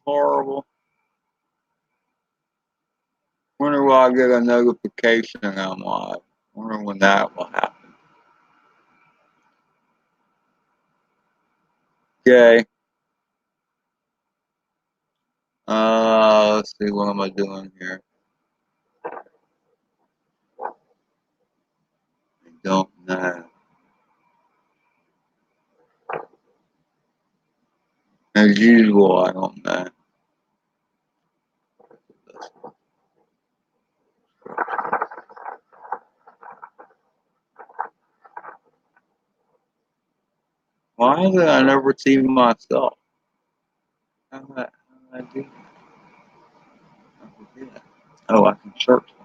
horrible? Wonder will I get a notification I'm live. Wonder when that will happen. Okay. Let's see, what am I doing here? I don't know. As usual, I don't know. Why is it I never see myself? How do I do that? How do I do that? Oh, I can search myself.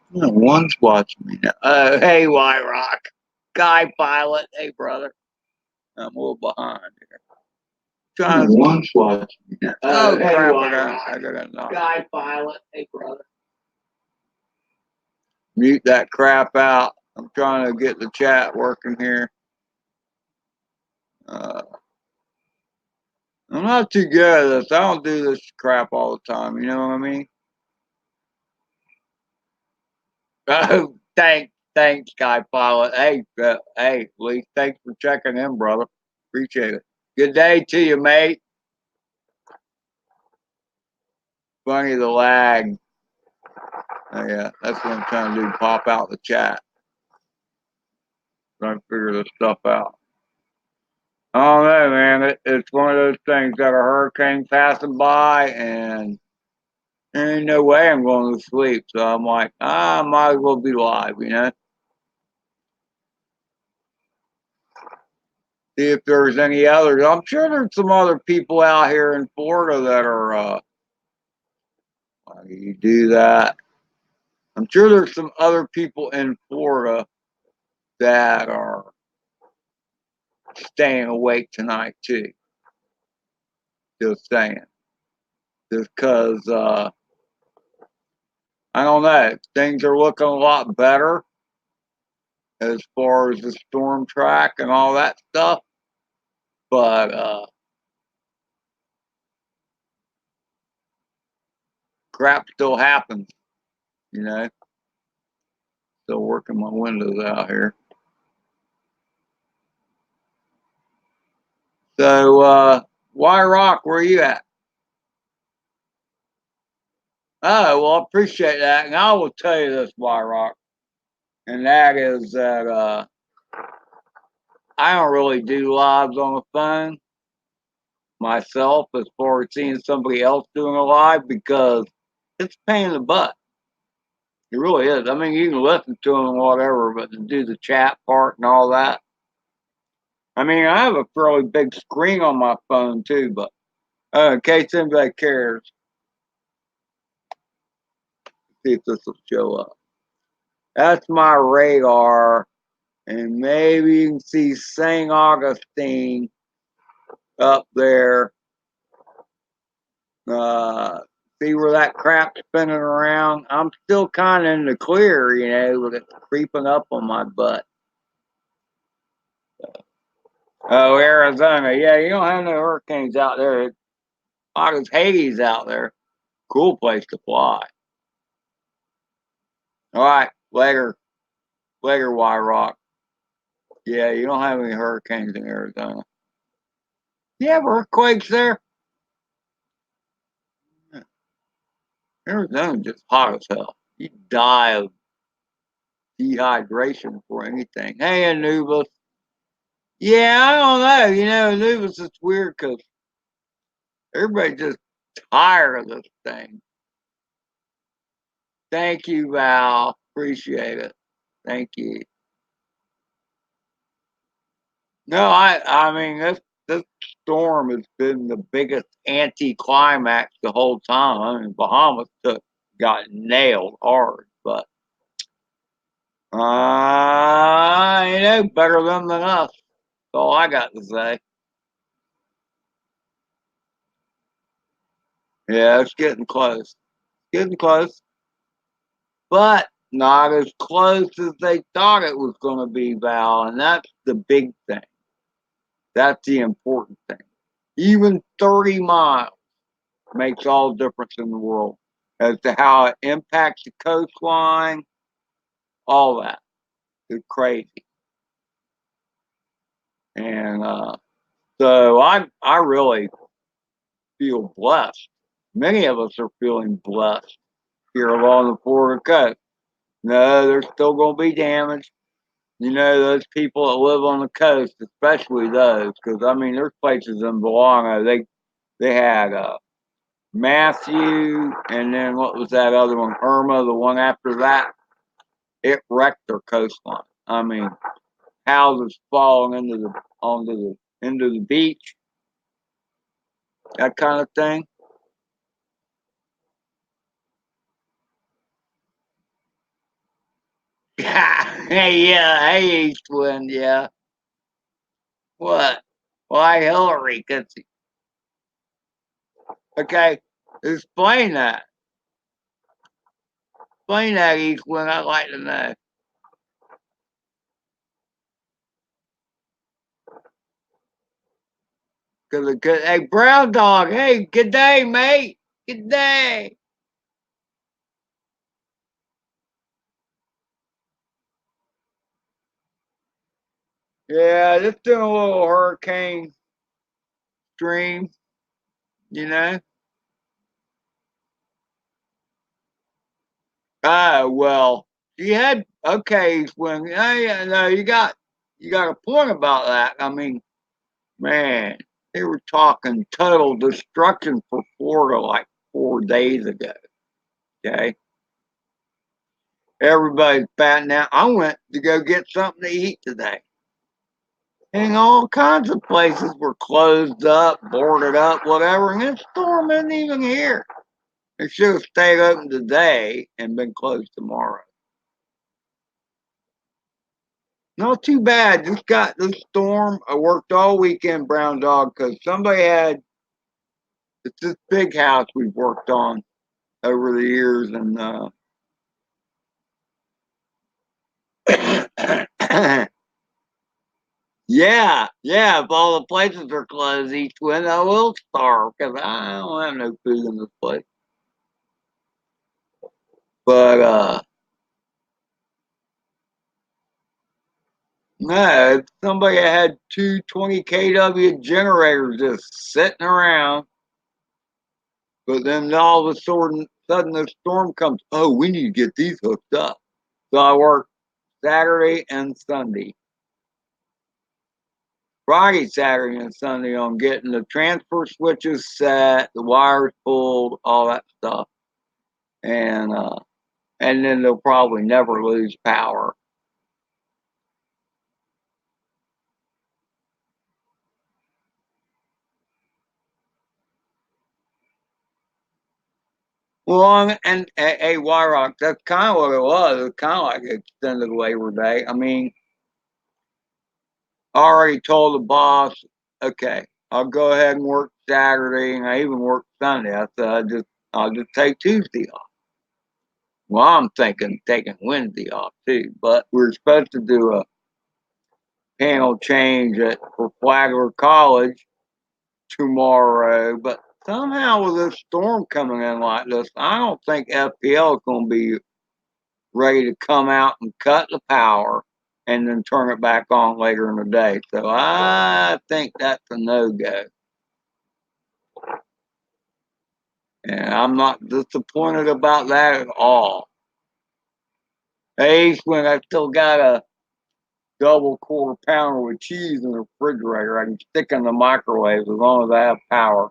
No one's watching me now. Oh, hey, Y Rock. Guy pilot. Hey, brother. I'm a little behind here. Trying to one's watching me now. Oh, hey, crap. I got knock. Guy pilot. Hey, brother. Mute that crap out. I'm trying to get the chat working here. I'm not too good at this. I don't do this crap all the time. You know what I mean? Oh, thanks, Guy Pilot. Hey, Lee, thanks for checking in, brother. Appreciate it. Good day to you, mate. Funny the lag. Oh, yeah, that's what I'm trying to do. Pop out the chat. Trying to figure this stuff out. I don't know, man. It's one of those things that a hurricane passing by, and there ain't no way I'm going to sleep. So I'm like, I might as well be live, you know? See if there's any others. I'm sure there's some other people out here in Florida that are, why do you do that? I'm sure there's some other people in Florida that are staying awake tonight too. Just saying. Just because, I don't know, things are looking a lot better as far as the storm track and all that stuff. But crap still happens, you know. Still working my windows out here. So, Y Rock, where are you at? Oh, well, I appreciate that. And I will tell you this, Y Rock, and that is that I don't really do lives on the phone myself as far as seeing somebody else doing a live because it's a pain in the butt. It really is. I mean, you can listen to them and whatever, but to do the chat part and all that. I mean, I have a fairly big screen on my phone too, but in case anybody cares, see if this will show up. That's my radar, and maybe you can see St. Augustine up there. See where that crap's spinning around? I'm still kind of in the clear, you know, with it creeping up on my butt. Oh, Arizona. Yeah, you don't have no hurricanes out there. It's hot as Hades out there. Cool place to fly. All right, later. Later, Y Rock. Yeah, you don't have any hurricanes in Arizona. You have earthquakes there? Arizona's just hot as hell. You die of dehydration for anything. Hey, Anubis. Yeah, I don't know. You know, Anubis is weird because everybody's just tired of this thing. Thank you, Val. Appreciate it. Thank you. No, I mean this storm has been the biggest anticlimax the whole time. I mean, Bahamas took got nailed hard. But better them than us. That's all I got to say. Yeah, it's getting close. Getting close. But not as close as they thought it was going to be, Val. And that's the big thing. That's the important thing. Even 30 miles makes all the difference in the world as to how it impacts the coastline, all that. It's crazy. And so I really feel blessed. Many of us are feeling blessed here along the Florida coast. No, there's still going to be damage. You know, those people that live on the coast, especially those, because I mean, there's places in Belongo. They had Matthew, and then what was that other one? Irma, the one after that. It wrecked their coastline. I mean, houses falling into the beach, that kind of thing. Hey, yeah, hey, East Wind, yeah. What? Why Hillary? Okay, explain that. Explain that, East Wind. I'd like to know. Hey, Brown Dog. Hey, good day, mate. Good day. Yeah, just doing a little hurricane stream, you know. Ah, well, you had okay when yeah, no, you got a point about that. I mean, man, they were talking total destruction for Florida like 4 days ago. Okay, everybody's batting out. I went to go get something to eat today, and all kinds of places were closed up, boarded up, whatever. And this storm isn't even here. It should have stayed open today and been closed tomorrow. Not too bad. Just got the storm. I worked all weekend, Brown Dog, because somebody had it's this big house we've worked on over the years, and yeah, yeah. If all the places are closed each wind, I will starve because I don't have no food in this place. But no, somebody had two 20 kW generators just sitting around. But then all of a sudden the storm comes. Oh, we need to get these hooked up. So I worked Saturday and Sunday. Friday, Saturday, and Sunday on getting the transfer switches set, the wires pulled, all that stuff. And and then they'll probably never lose power. Well, and a wire rock, that's kind of what it was. It was kind of like extended Labor Day. I mean, I already told the boss, okay, I'll go ahead and work Saturday, and I even worked Sunday. I said I'll just take Tuesday off. Well, I'm thinking taking Wednesday off too, but we're supposed to do a panel change for Flagler College tomorrow. But somehow with this storm coming in like this, I don't think FPL is going to be ready to come out and cut the power and then turn it back on later in the day. So I think that's a no go. And I'm not disappointed about that at all. Hey, when I still got a double quarter pounder with cheese in the refrigerator, I can stick in the microwave as long as I have power.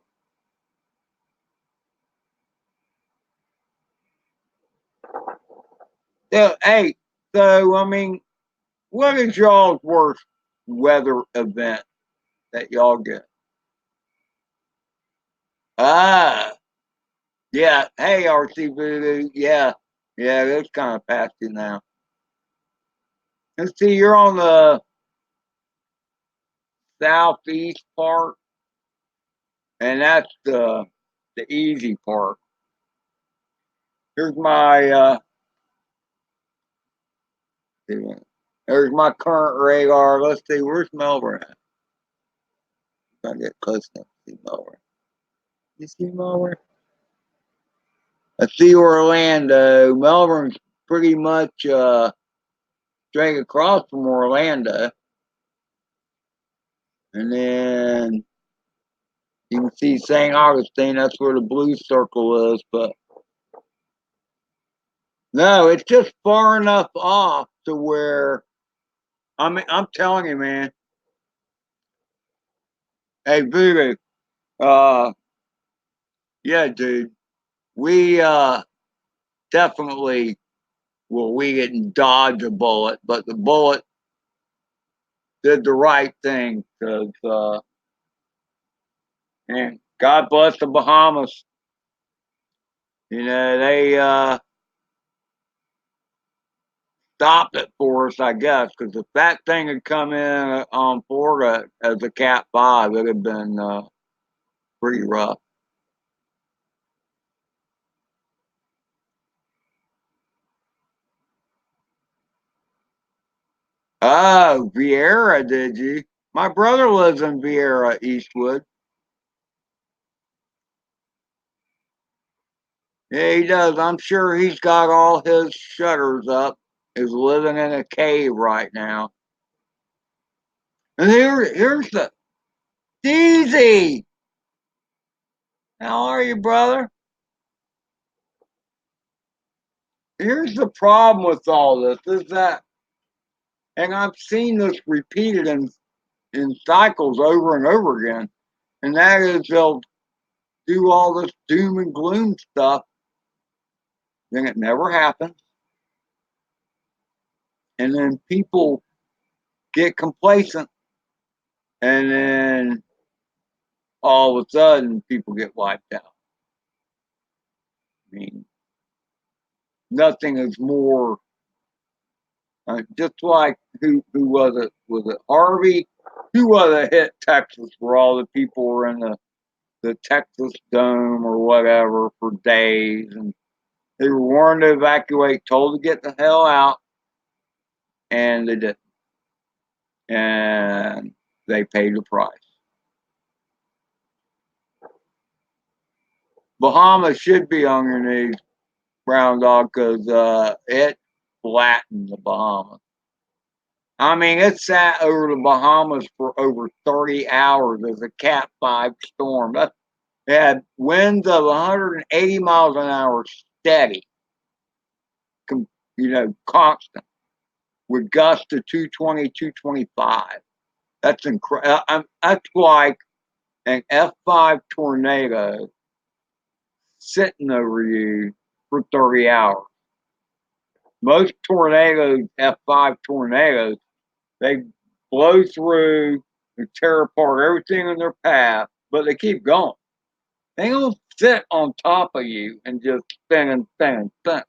Yeah, hey, so I mean, what is y'all's worst weather event that y'all get? Ah, Yeah. Hey, RC Voodoo. Yeah. Yeah, it's kind of past you now. Let's see, you're on the southeast part, and that's the easy part. Here's my there's my current radar. Let's see, where's Melbourne at? I'm trying to get close enough to see Melbourne. You see Melbourne? I see Orlando. Melbourne's pretty much straight across from Orlando. And then you can see St. Augustine, that's where the blue circle is, but no, it's just far enough off to where I'm telling you, man. Hey, Voodoo, uh, yeah, dude, we definitely we didn't dodge a bullet, but the bullet did the right thing because and God bless the Bahamas. You know, they stopped it for us, I guess, because if that thing had come in on Florida as a Cat 5, it'd have been pretty rough. Oh, Vieira, did you? My brother lives in Vieira, Eastwood. Yeah, he does. I'm sure he's got all his shutters up. Is living in a cave right now. And here's the Deezy. How are you, brother? Here's the problem with all this is that, and I've seen this repeated in cycles over and over again, and that is they'll do all this doom and gloom stuff, then it never happens, and then people get complacent, and then all of a sudden people get wiped out. I mean, nothing is more just like who was it? Was it Harvey? Who was it hit Texas where all the people were in the Texas Dome or whatever for days, and they were warned to evacuate, told to get the hell out, and they didn't, and they paid the price. Bahamas should be on your knees, brown dog, because it flattened the Bahamas. I mean, it sat over the Bahamas for over 30 hours as a Cat 5 storm. It had winds of 180 miles an hour steady, constant, with gusts of 220, 225. That's incredible. That's like an F5 tornado sitting over you for 30 hours. Most tornadoes, F5 tornadoes, they blow through and tear apart everything in their path, but they keep going. They don't sit on top of you and just spin and spin and spin.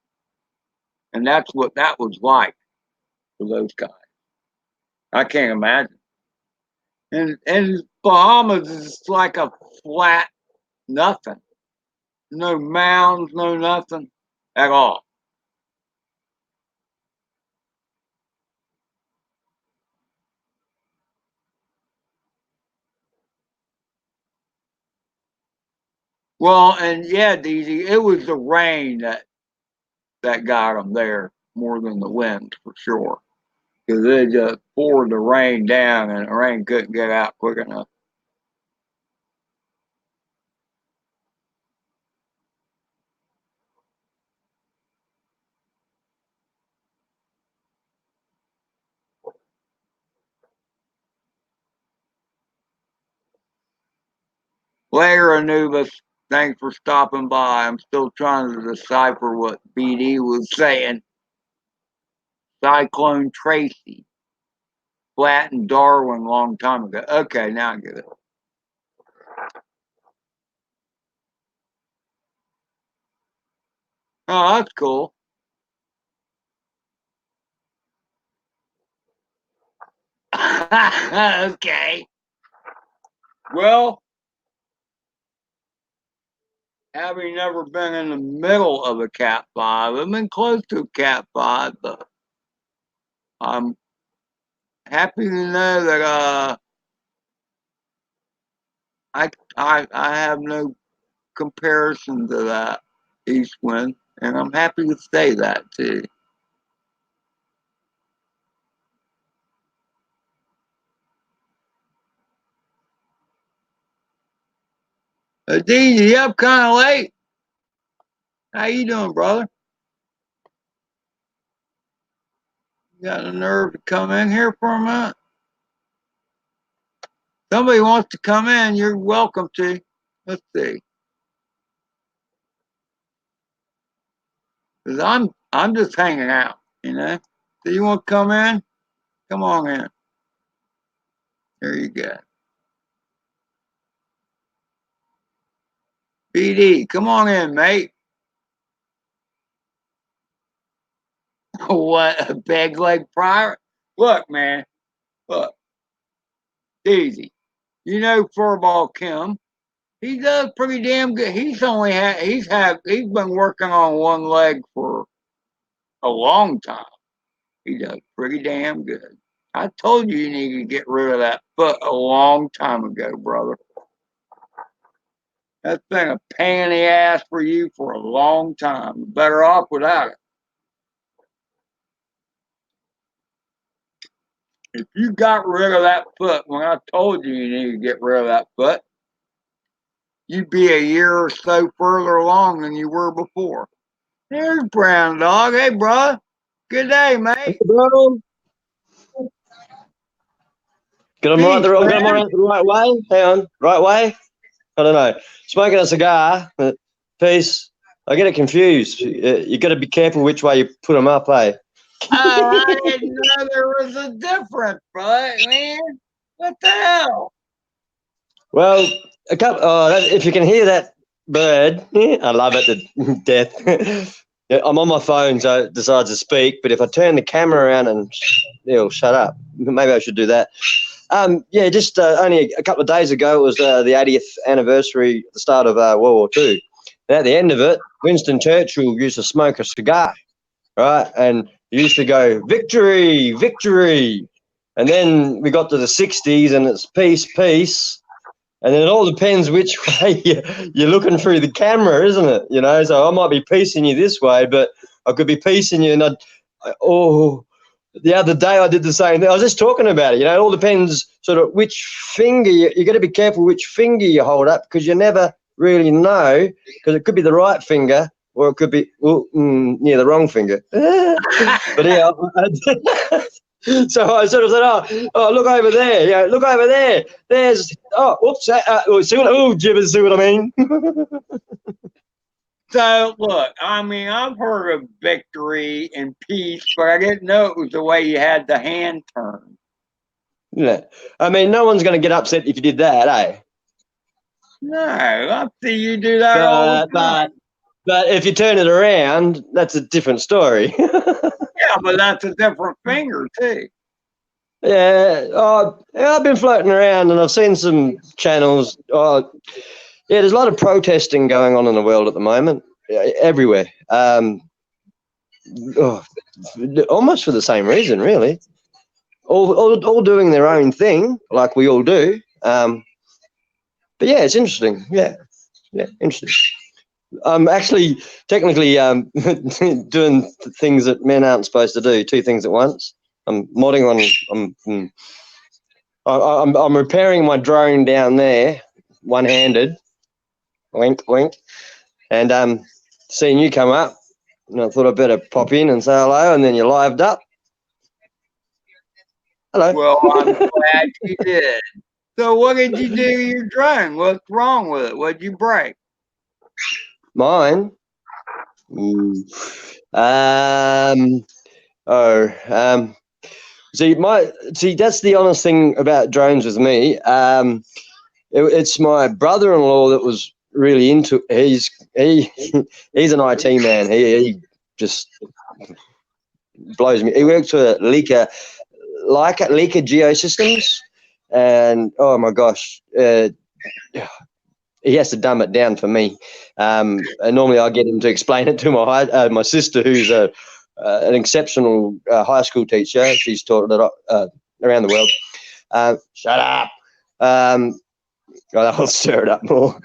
And that's what that was like for those guys. I can't imagine. And Bahamas is like a flat nothing. No mounds, no nothing at all. Well, and yeah, DZ, it was the rain that got them there more than the wind for sure. Because they just poured the rain down, and the rain couldn't get out quick enough. Later, Anubis, thanks for stopping by. I'm still trying to decipher what BD was saying. Cyclone Tracy flattened Darwin a long time ago. Okay, now I get it. Oh, that's cool. Okay. Well, having never been in the middle of a Cat 5, I've been close to a Cat 5, but I'm happy to know that I have no comparison to that east wind, and I'm happy to say that too. Dean, you up kind of late? How you doing, brother? You got the nerve to come in here for a minute? Somebody wants to come in, you're welcome to. Let's see. Cause I'm just hanging out, you know. So you want to come in? Come on in. There you go. BD, come on in, mate. What a big leg pirate. Look, man. Look, Daisy. You know Furball Kim. He does pretty damn good. He's been working on one leg for a long time. He does pretty damn good. I told you need to get rid of that foot a long time ago, brother. That's been a pain in the ass for you for a long time. You're better off without it. If you got rid of that foot when I told you you need to get rid of that foot, you'd be a year or so further along than you were before. There's Brown Dog. Hey, bro. Good day, Hey, mate. bro. Peace, Got 'em man. right the right way. Hang on, right way. I don't know. Smoking a cigar. Peace. I get it confused. You got to be careful which way you put them up, eh? Oh, I didn't know there was a difference, bro, man. What the hell? Well, if you can hear that bird, I love it to death. Yeah, I'm on my phone, so it decides to speak. But if I turn the camera around and it'll shut up, maybe I should do that. Yeah, just only a couple of days ago, it was the 80th anniversary, the start of World War II. And at the end of it, Winston Churchill used to smoke a cigar, right? And he used to go, victory, victory. And then we got to the 60s and it's peace, peace. And then it all depends which way you're looking through the camera, isn't it? You know, so I might be piecing you this way, but I could be piecing you and the other day I did the same thing. I was just talking about it. You know, it all depends sort of which finger you got to be careful which finger you hold up because you never really know because it could be the right finger or it could be the wrong finger. But yeah, so I sort of said, oh, look over there. Yeah, look over there. There's whoops. Jibbers, see what I mean? So, look, I mean, I've heard of victory and peace, but I didn't know it was the way you had the hand turned. Yeah, I mean, no one's going to get upset if you did that, eh? No, I see you do that all the But time. but but if you turn it around, that's a different story. Yeah, but that's a different finger, too. Yeah, I've been floating around and I've seen some channels. Yeah, there's a lot of protesting going on in the world at the moment, everywhere. Oh, almost for the same reason, really. All doing their own thing, like we all do. But yeah, it's interesting. Yeah, interesting. I'm actually technically doing things that men aren't supposed to do. Two things at once. I'm modding on. I'm repairing my drone down there, one-handed. Wink, wink. And seeing you come up, and I thought I'd better pop in and say hello, and then you lived up. Hello. Well, I'm glad you did. So, what did you do to your drone? What's wrong with it? What'd you break? Mine. Ooh. Um. Oh. See, that's the honest thing about drones with me. It's my brother-in-law that was really into. He's he's an IT man. He just blows me. He works for Leica Geosystems, and oh my gosh, he has to dumb it down for me. And normally I get him to explain it to my sister, who's an exceptional high school teacher. She's taught it around the world. Shut up. I'll stir it up more.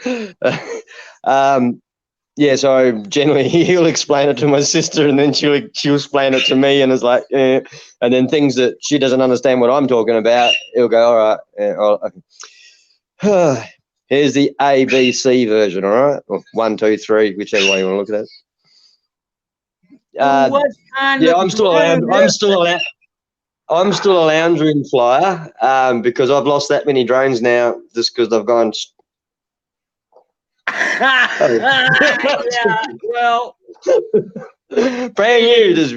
Yeah, so generally he'll explain it to my sister, and then she'll explain it to me, and it's like, and then things that she doesn't understand what I'm talking about, he'll go, all right, okay. Here's the ABC version, all right, or 1, 2, 3, whichever way you want to look at So it. what kind Yeah, of drone is I'm still a lounge room flyer, because I've lost that many drones now just because they've gone. Yeah, well, Brand new, just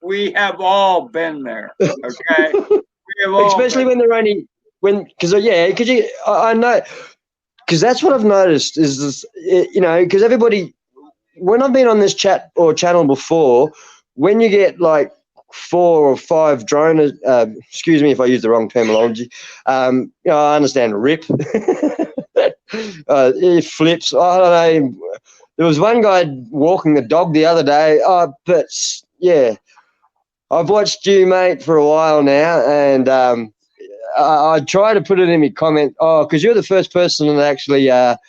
we have all been there. Okay, we have all especially been. when they're only because I know, because that's what I've noticed is this, because everybody, when I've been on this chat or channel before, when you get like 4 or 5 droners, excuse me if I use the wrong terminology, I understand rip. It flips. I don't know. There was one guy walking the dog the other day. But yeah, I've watched you, mate, for a while now, and I try to put it in my comment. Oh, because you're the first person that actually. Well,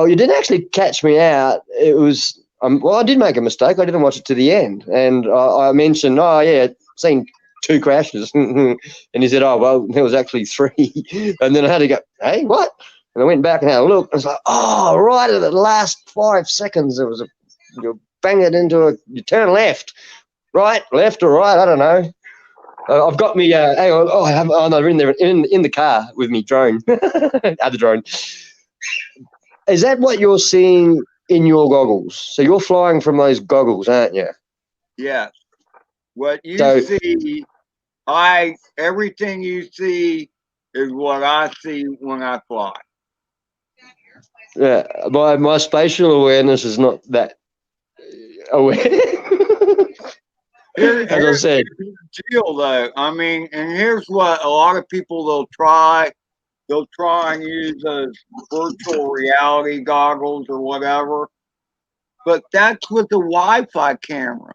you didn't actually catch me out. It was well, I did make a mistake. I didn't watch it to the end, and I mentioned, oh yeah, seen 2 crashes, and he said, oh well, there was actually 3, and then I had to go, hey, what? And I went back and had a look. I was like, oh, right at the last 5 seconds, there was you bang it into you turn left, right, left or right, I don't know. I've got me. Hang on. Oh, I have. Oh no, they're in there in the car with me drone, other drone. Is that what you're seeing in your goggles? So you're flying from those goggles, aren't you? Yes, what you So see, everything you see is what I see when I fly. yeah, my spatial awareness is not that aware. Here, As I here's said, the deal, though. I mean, and here's what a lot of people they'll try. They'll try and use those virtual reality goggles or whatever, but that's with the Wi-Fi camera.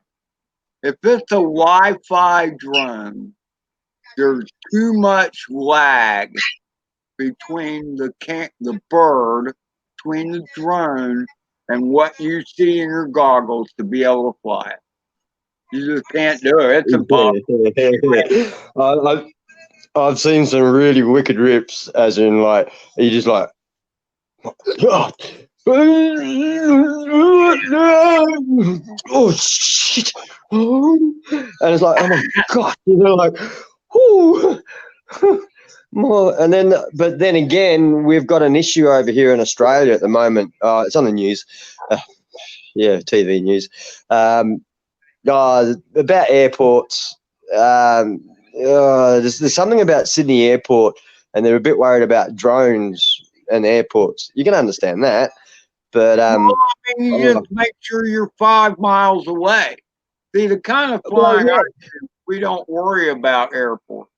If it's a Wi-Fi drone, there's too much lag between the bird, between the drone, and what you see in your goggles to be able to fly it. You just can't do it. It's impossible. I, I've seen some really wicked rips, as in like you just like, oh, oh shit, and it's like, oh my god, like, whoo. More, and then, but then again, we've got an issue over here in Australia at the moment. It's on the news, yeah, TV news. About airports. There's something about Sydney Airport, and they're a bit worried about drones and airports. You can understand that, but Well, I mean, you just make sure you're 5 miles away. See, the kind of well, flying I do, we don't worry about airports.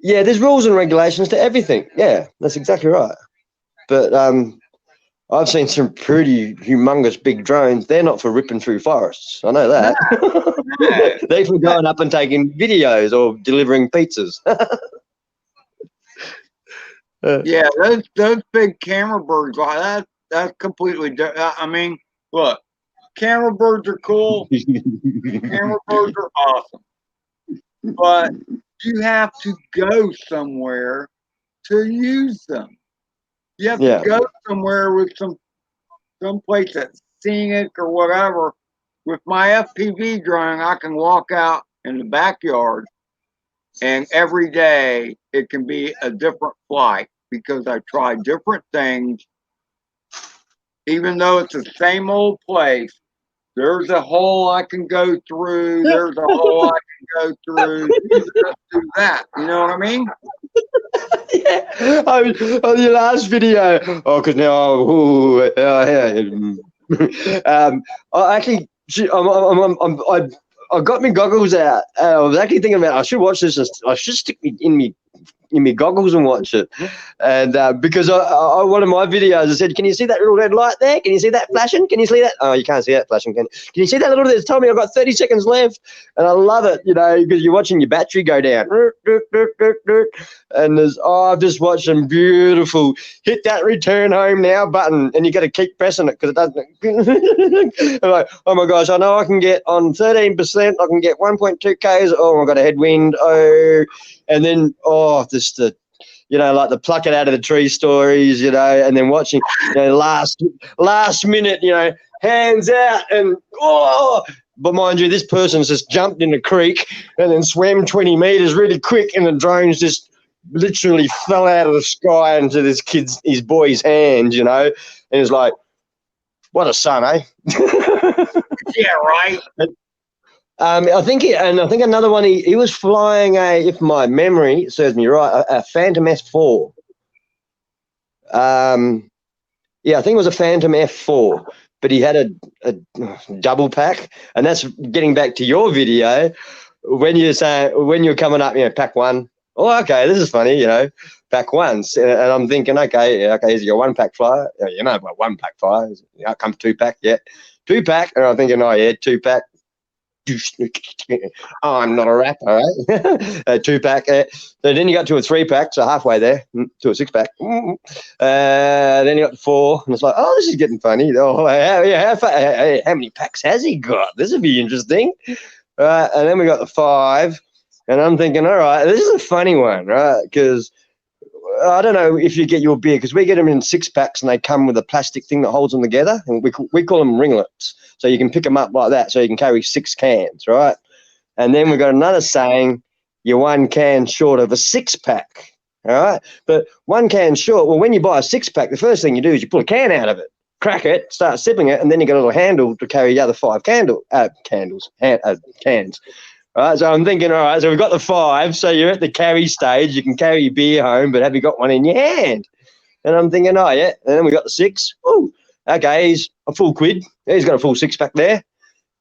yeah, there's rules and regulations to everything. Yeah, that's exactly right. But I've seen some pretty humongous big drones. They're not for ripping through forests. I know No, that. no, They're for no. going up and taking videos or delivering pizzas. Yeah, those big camera birds like that. That's completely different. I mean, look, camera birds are cool. Camera birds are awesome, but you have to go somewhere to use them. You have to Yeah. go somewhere with some place that's scenic or whatever. With my FPV drone, I can walk out in the backyard, and every day it can be a different flight because I try different things. Even though it's the same old place, There's a hole I can go through. There's a hole I can go through. Do that. You know what I mean? Yeah. On your last video. Oh, because now, yeah. I actually, I got my goggles out. I was actually thinking about I should watch this. I should stick me in my goggles and watch it. And because one of my videos, I said, "Can you see that little red light there? Can you see that flashing? Can you see that? Oh, you can't see that flashing. Can you see that little? It's telling me I've got 30 seconds left." And I love it, because you're watching your battery go down. And I've just watched some beautiful hit that return home now button, and you got to keep pressing it because it doesn't. I'm like, oh my gosh, I know I can get on 13%. I can get 1.2 Ks. Oh, I've got a headwind. Oh, and then just the like the pluck it out of the tree stories, and then watching last minute, hands out and but mind you, this person's just jumped in the creek and then swam 20 meters really quick, and the drones just literally fell out of the sky into his boy's hands, and it's like, what a son, eh? Yeah, right. I think another one. He was flying if my memory serves me right, a Phantom F4. Yeah, I think it was a Phantom F4, but he had a double pack, and that's getting back to your video when you're coming up, pack one. Oh, okay, this is funny, pack ones, and I'm thinking, okay, is your one pack flyer? About one pack flyer. Out comes two pack, yeah, two pack, and I'm thinking, oh yeah, two pack. Oh, I'm not a rapper, right? A two pack. So then you got to a three pack, so halfway there to a six pack. Then you got four, and it's like, oh, this is getting funny. Oh, how many packs has he got? This would be interesting. And then we got the five, and I'm thinking, all right, this is a funny one, right? Because I don't know if you get your beer, because we get them in six packs, and they come with a plastic thing that holds them together, and we call them ringlets. So you can pick them up like that, so you can carry 6 cans, right? And then we've got another saying, you're 1 can short of a 6-pack, all right? But 1 can short, well, when you buy a 6-pack, the first thing you do is you pull a can out of it, crack it, start sipping it, and then you got a little handle to carry the other 5 cans. All right, so I'm thinking, all right, so we've got the 5, so you're at the carry stage, you can carry your beer home, but have you got one in your hand? And I'm thinking, oh, yeah. And then we got the 6. Ooh, okay, he's a full quid. He's got a full 6-pack there.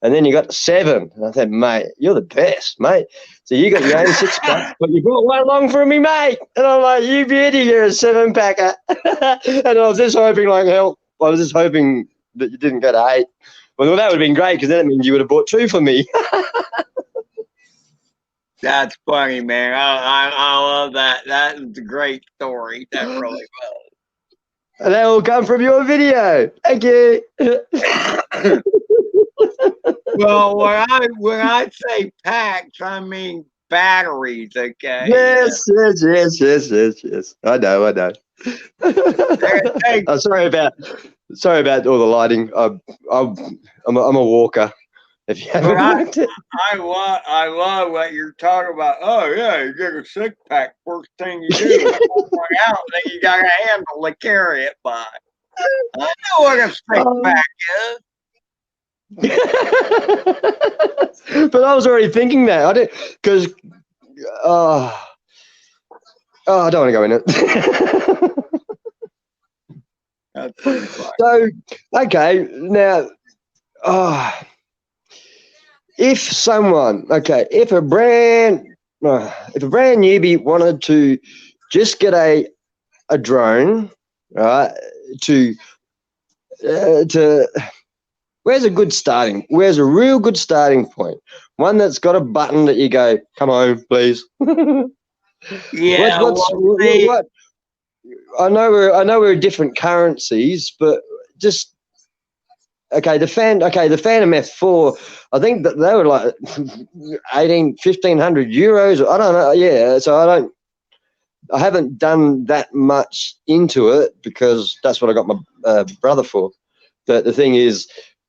And then you got the 7. And I said, mate, you're the best, mate. So you got your own 6-pack, but you brought one along for me, mate. And I'm like, you beauty, you're a 7-packer. And I was just hoping, like, hell, I was just hoping that you didn't go to 8. Well, that would have been great, because then it means you would have bought 2 for me. That's funny, man. I love that. That is a great story. That really was. And that will come from your video. Thank you. Well, when I say packs, I mean batteries. Okay. Yes. I know. I'm sorry about all the lighting. I'm a walker. If you haven't worked it. I love what you're talking about. Oh yeah, you get a 6-pack. First thing you do is pull one out, and then you got a handle to carry it by. I know what a 6-pack is. But I was already thinking that. I did, because I don't want to go in it. That's pretty funny. So, okay, now, if a brand newbie wanted to just get a drone, right, to where's a real good starting point? One that's got a button that you go, come home, please. Yeah. What? I know we're different currencies, but just the Phantom F4. I think that they were like 1,500 euros. I don't know. Yeah, so I haven't done that much into it because that's what I got my brother for. But the thing is,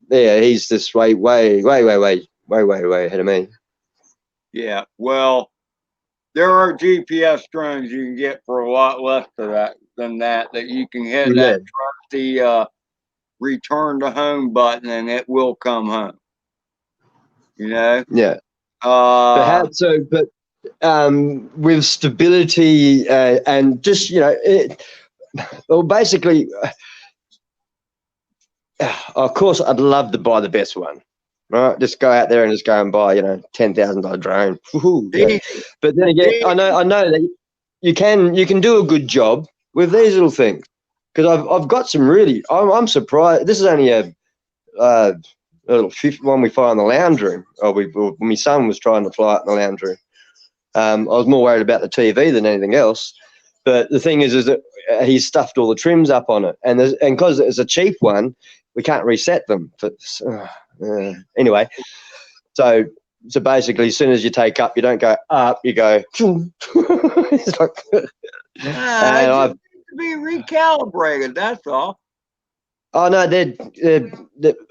yeah, he's just way ahead of me. Yeah. Well, there are GPS drones you can get for a lot less than that you can hit Yeah. that trusty return to home button and it will come home. You know? Yeah. But Uh, how so? But with stability and just well, basically, of course, I'd love to buy the best one. Right, just go out there and just go and buy, $10,000 drone. Woohoo, yeah. easy, But then again, easy. I know that you can do a good job with these little things, because I've got some really. I'm surprised. This is only a little fifth one we fly in the lounge room. When my son was trying to fly it in the lounge room. I was more worried about the TV than anything else. But the thing is that he stuffed all the trims up on it, and because it's a cheap one, we can't reset them. Anyway, so basically, as soon as you take up, you don't go up, you go. It's like, and It just needs to be recalibrated. That's all. oh no,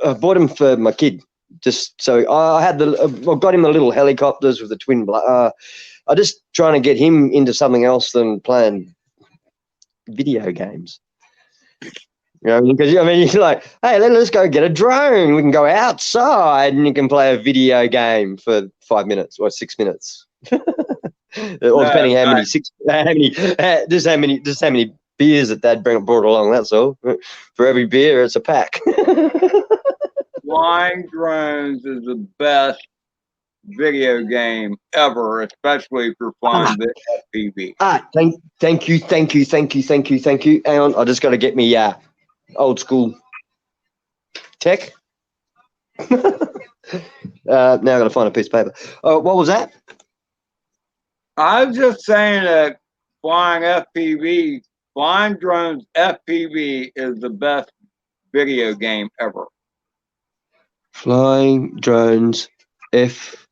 I bought them for my kid. Just so I had I got him the little helicopters with the twin. I'm just trying to get him into something else than playing video games. Because you're like, hey, let's go get a drone. We can go outside and you can play a video game for 5 minutes or 6 minutes, or depending how many how many beers that Dad brought along. That's all. For every beer, it's a pack. Flying drones is the best video game ever, especially for flying the FPV. Thank you. Hang on, I just got to get me old school tech. Now I got to find a piece of paper. What was that? I was just saying that flying drones FPV is the best video game ever. Flying drones F.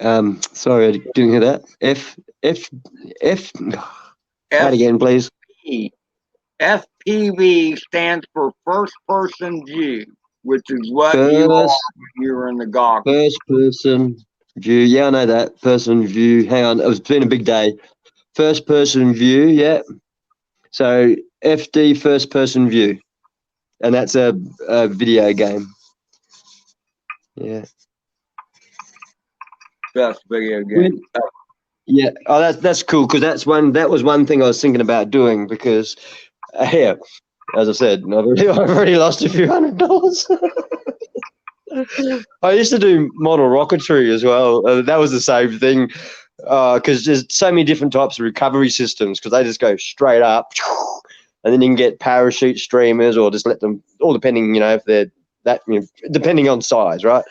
Sorry, I didn't hear that. F. That again, please. FPV stands for first person view, which is what you are when you're in the goggles. First person view. Yeah, I know that. Person view. Hang on, it's been a big day. First person view. Yeah. So FD first person view, and that's a video game. Yeah. Best video game ever. Yeah. Oh, that's cool, because that was one thing I was thinking about doing, because yeah, as I said, I've already lost a few $100. I used to do model rocketry as well. That was the same thing, because there's so many different types of recovery systems, because they just go straight up, and then you can get parachute streamers, or just let them, all depending, if they're that, depending on size, right?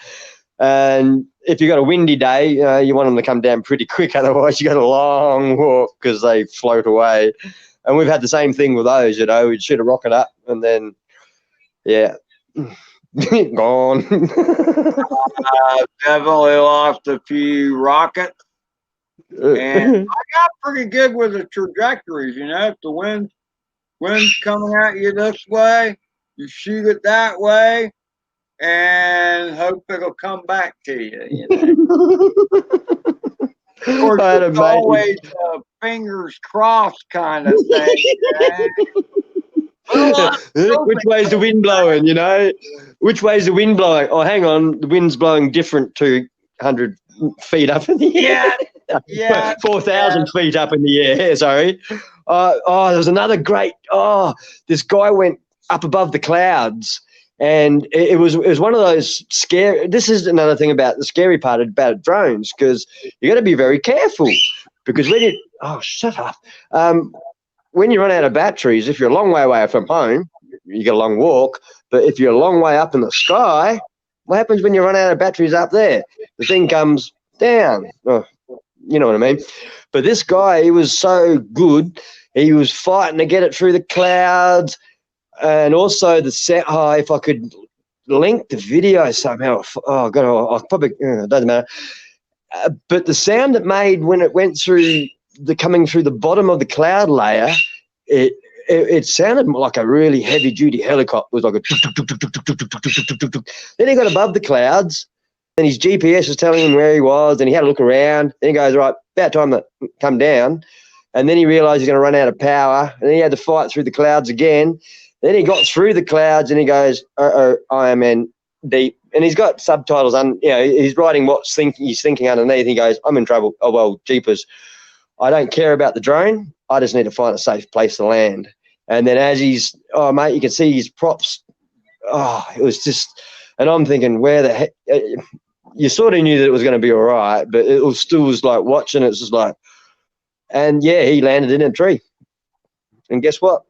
And if you've got a windy day, you want them to come down pretty quick, otherwise you got a long walk because they float away. And we've had the same thing with those, we'd shoot a rocket up and then, yeah, gone. Definitely lost a few rockets. And I got pretty good with the trajectories, if the wind's coming at you this way, you shoot it that way and hope it'll come back to you, Of course, it's always a fingers crossed kind of thing. Which way's the wind blowing, Which way's the wind blowing? Oh, hang on, the wind's blowing different 200 feet up in the air. Yeah. 4,000 feet up in the air, sorry. There was another great, this guy went up above the clouds, and it was one of those scary. This is another thing about the scary part about drones, because you got to be very careful, because shut up. When you run out of batteries, if you're a long way away from home, you get a long walk. But if you're a long way up in the sky, what happens when you run out of batteries up there? The thing comes down. Oh, you know what I mean? But this guy, he was so good. He was fighting to get it through the clouds. And also the set. If I could link the video somehow. Oh God, I'll probably it doesn't matter. But the sound it made when it went through coming through the bottom of the cloud layer, it sounded like a really heavy duty helicopter. It was like a. Then he got above the clouds, and his GPS was telling him where he was, and he had a look around. Then he goes, right, about time to come down. And then he realised he's going to run out of power, and then he had to fight through the clouds again. Then he got through the clouds and he goes, I am in deep. And he's got subtitles on, he's writing he's thinking underneath. He goes, I'm in trouble. Oh, well, jeepers. I don't care about the drone. I just need to find a safe place to land. And then as he's, mate, you can see his props. Oh, it was just, and I'm thinking, where the heck? You sort of knew that it was going to be all right, but it was still like watching. It's just like, and yeah, he landed in a tree. And guess what?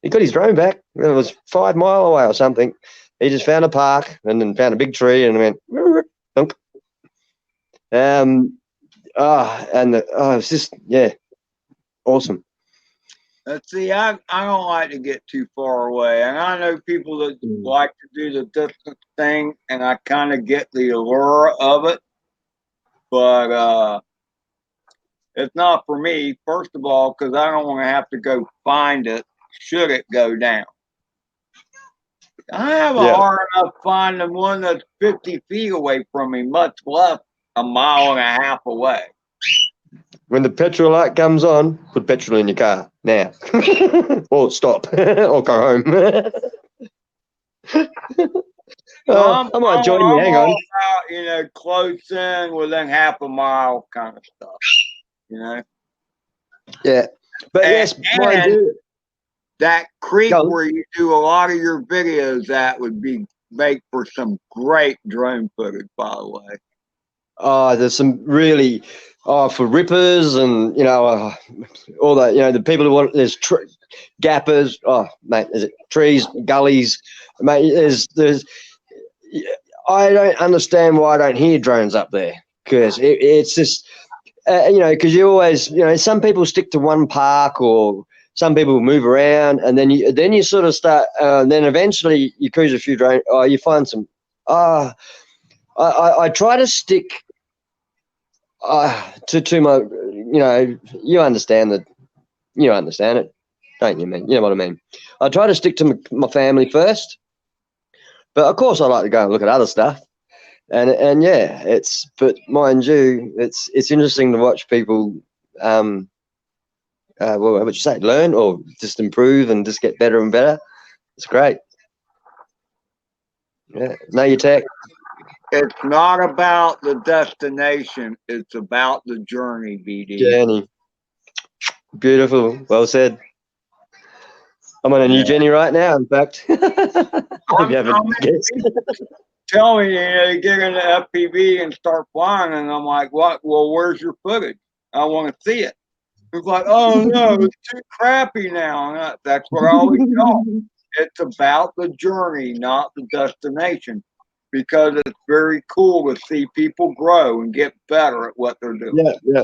He got his drone back. It was 5 miles away or something. He just found a park and then found a big tree and went, thunk. It's just, yeah, awesome. Let's see, I don't like to get too far away. And I know people that like to do the distance thing, and I kind of get the allure of it. But it's not for me, first of all, because I don't want to have to go find it should it go down. I have a hard enough finding one that's 50 feet away from me, much less a mile and a half away. When the petrol light comes on, put petrol in your car now. Or stop. Or go home. I might join you. Hang on. About, close in, within half a mile kind of stuff, Yeah. But yes, mind you, that creek where you do a lot of your videos at would make for some great drone footage, by the way. Oh, there's some really, for rippers and, all that, the people who want, there's gappers, mate, is it trees, gullies, mate, there's, I don't understand why I don't hear drones up there, because it's just, because you always, some people stick to one park or some people move around, and then you sort of start, then eventually you cruise a few drones, you find some, I try to stick to my, you understand it, don't you, man? You know what I mean? I try to stick to my family first, but of course I like to go and look at other stuff, and yeah, but mind you, it's interesting to watch people, what would you say, learn or just improve and just get better and better. It's great. Yeah, know your tech. It's not about the destination. It's about the journey, BD. Journey. Beautiful. Well said. I'm on a new journey right now, in fact. If you haven't guessed. Tell me, you get into FPV and start flying, and I'm like, what? Well, where's your footage? I want to see it. It's like, oh, no, it's too crappy now. And that's what I always tell them. It's about the journey, not the destination, because it's very cool to see people grow and get better at what they're doing. Yeah.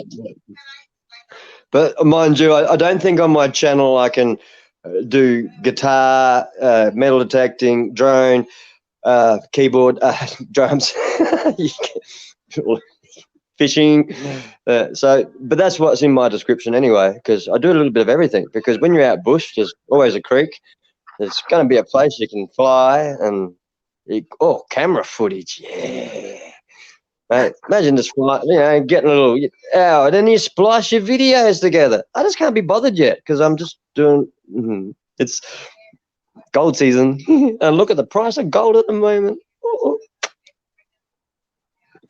But mind you, I don't think on my channel I can do guitar, metal detecting, drone, keyboard, drums, fishing. But that's what's in my description anyway, because I do a little bit of everything. Because when you're out bush, there's always a creek. There's going to be a place you can fly and camera footage, yeah. Mate, imagine just getting a little and then you splice your videos together. I just can't be bothered yet because I'm just doing. It's gold season, and look at the price of gold at the moment. Uh-oh.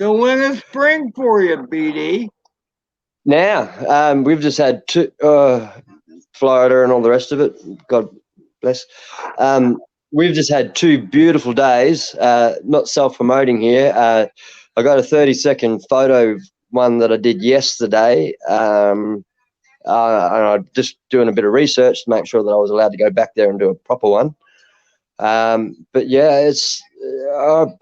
So when is spring for you, BD? Now, we've just had Florida and all the rest of it. God bless. We've just had 2 beautiful days. Not self-promoting here. I got a 30-second photo one that I did yesterday. And I'm just doing a bit of research to make sure that I was allowed to go back there and do a proper one. But yeah, it's I've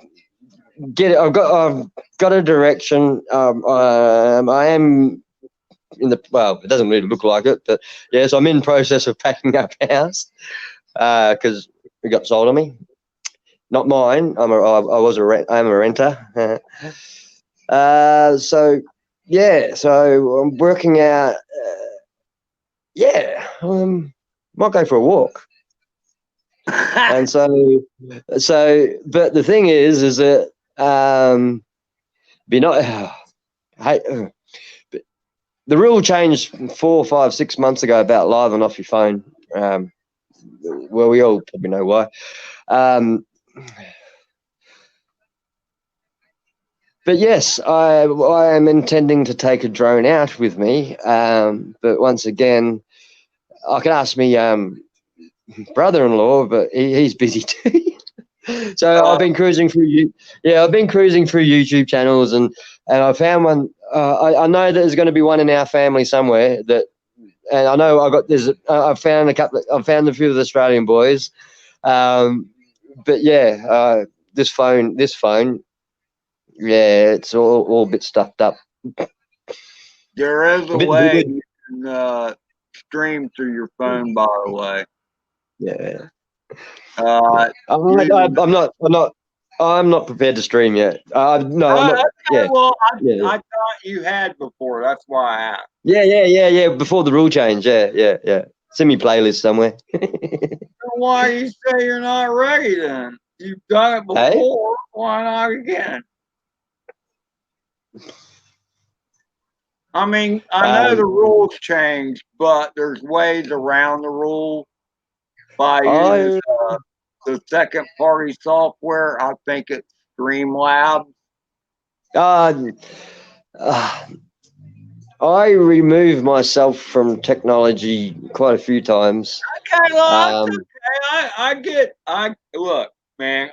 got a direction. I am in the it doesn't really look like it, but yes, I'm in process of packing up house because it got sold on me. Not mine. I am a renter. So I'm working out. Might go for a walk. And so, but the thing is that the rule changed 4, 5, 6 months ago about live and off your phone. Well, we all probably know why. Um, but yes, I am intending to take a drone out with me. But once again, I can ask me brother-in-law, but he's busy too. So I've Uh, been cruising through I've been cruising through YouTube channels, and I found one. I know that there's going to be one in our family somewhere that, and I know I've found a couple. I've found a few of the Australian boys, but yeah, this phone, yeah, it's all a bit stuffed up. there is A a bit way vivid. you can stream through your phone, by the way. Yeah, Uh, using I'm not prepared to stream yet. No, I'm not. okay, Yeah, well, yeah. I thought you had before. That's why I asked. Yeah. Before the rule change, yeah. Send me playlist somewhere. Why you say you're not ready then? You've done it Hey, before. Why not again? I mean, I know the um, rules changed, but there's ways around the rule by using I the second party software. I think it's Streamlabs. uh, uh, I remove myself from technology quite a few times. Okay, well, that's Um, okay. I look, man,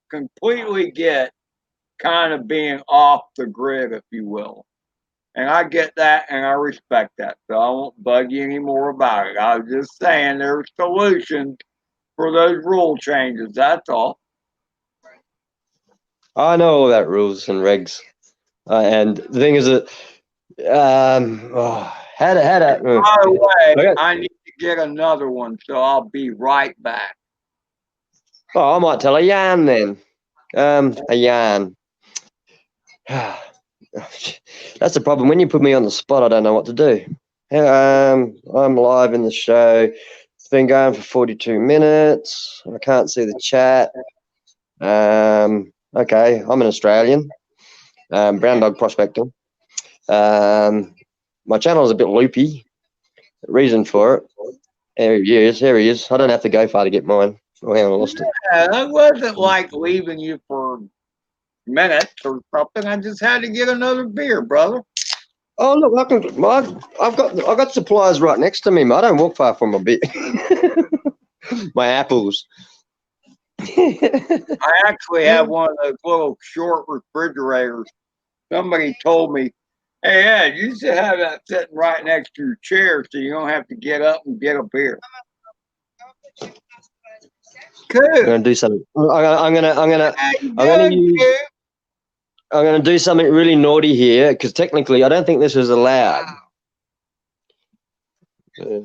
completely get kind of being off the grid, if you will. And I get that and I respect that. So I won't bug you anymore about it. I was just saying there's solutions for those rule changes. That's all. I know all about rules and regs, and the thing is that how to By the way, okay. I need to get another one, so I'll be right back. Oh, I might tell a yarn then. A yarn. That's the problem. When you put me on the spot, I don't know what to do. I'm live in the show. It's been going for 42 minutes. I can't see the chat. Okay, I'm an Australian. Brown dog prospecting. My channel is a bit loopy. Reason for it. There he is. Here he is. I don't have to go far to get mine. Oh, hang on, I lost it. Yeah, that wasn't like leaving you for minutes or something. I just had to get another beer, brother. Oh look, I've got supplies right next to me. I don't walk far from my bit. My apples. I actually have one of those little short refrigerators. Somebody told me, hey, Ed, you should have that sitting right next to your chair so you don't have to get up and get a beer. I'm Cool. gonna do something. How you I'm gonna doing, use. kid? I'm gonna do something really naughty here because technically I don't think this is allowed. Wow.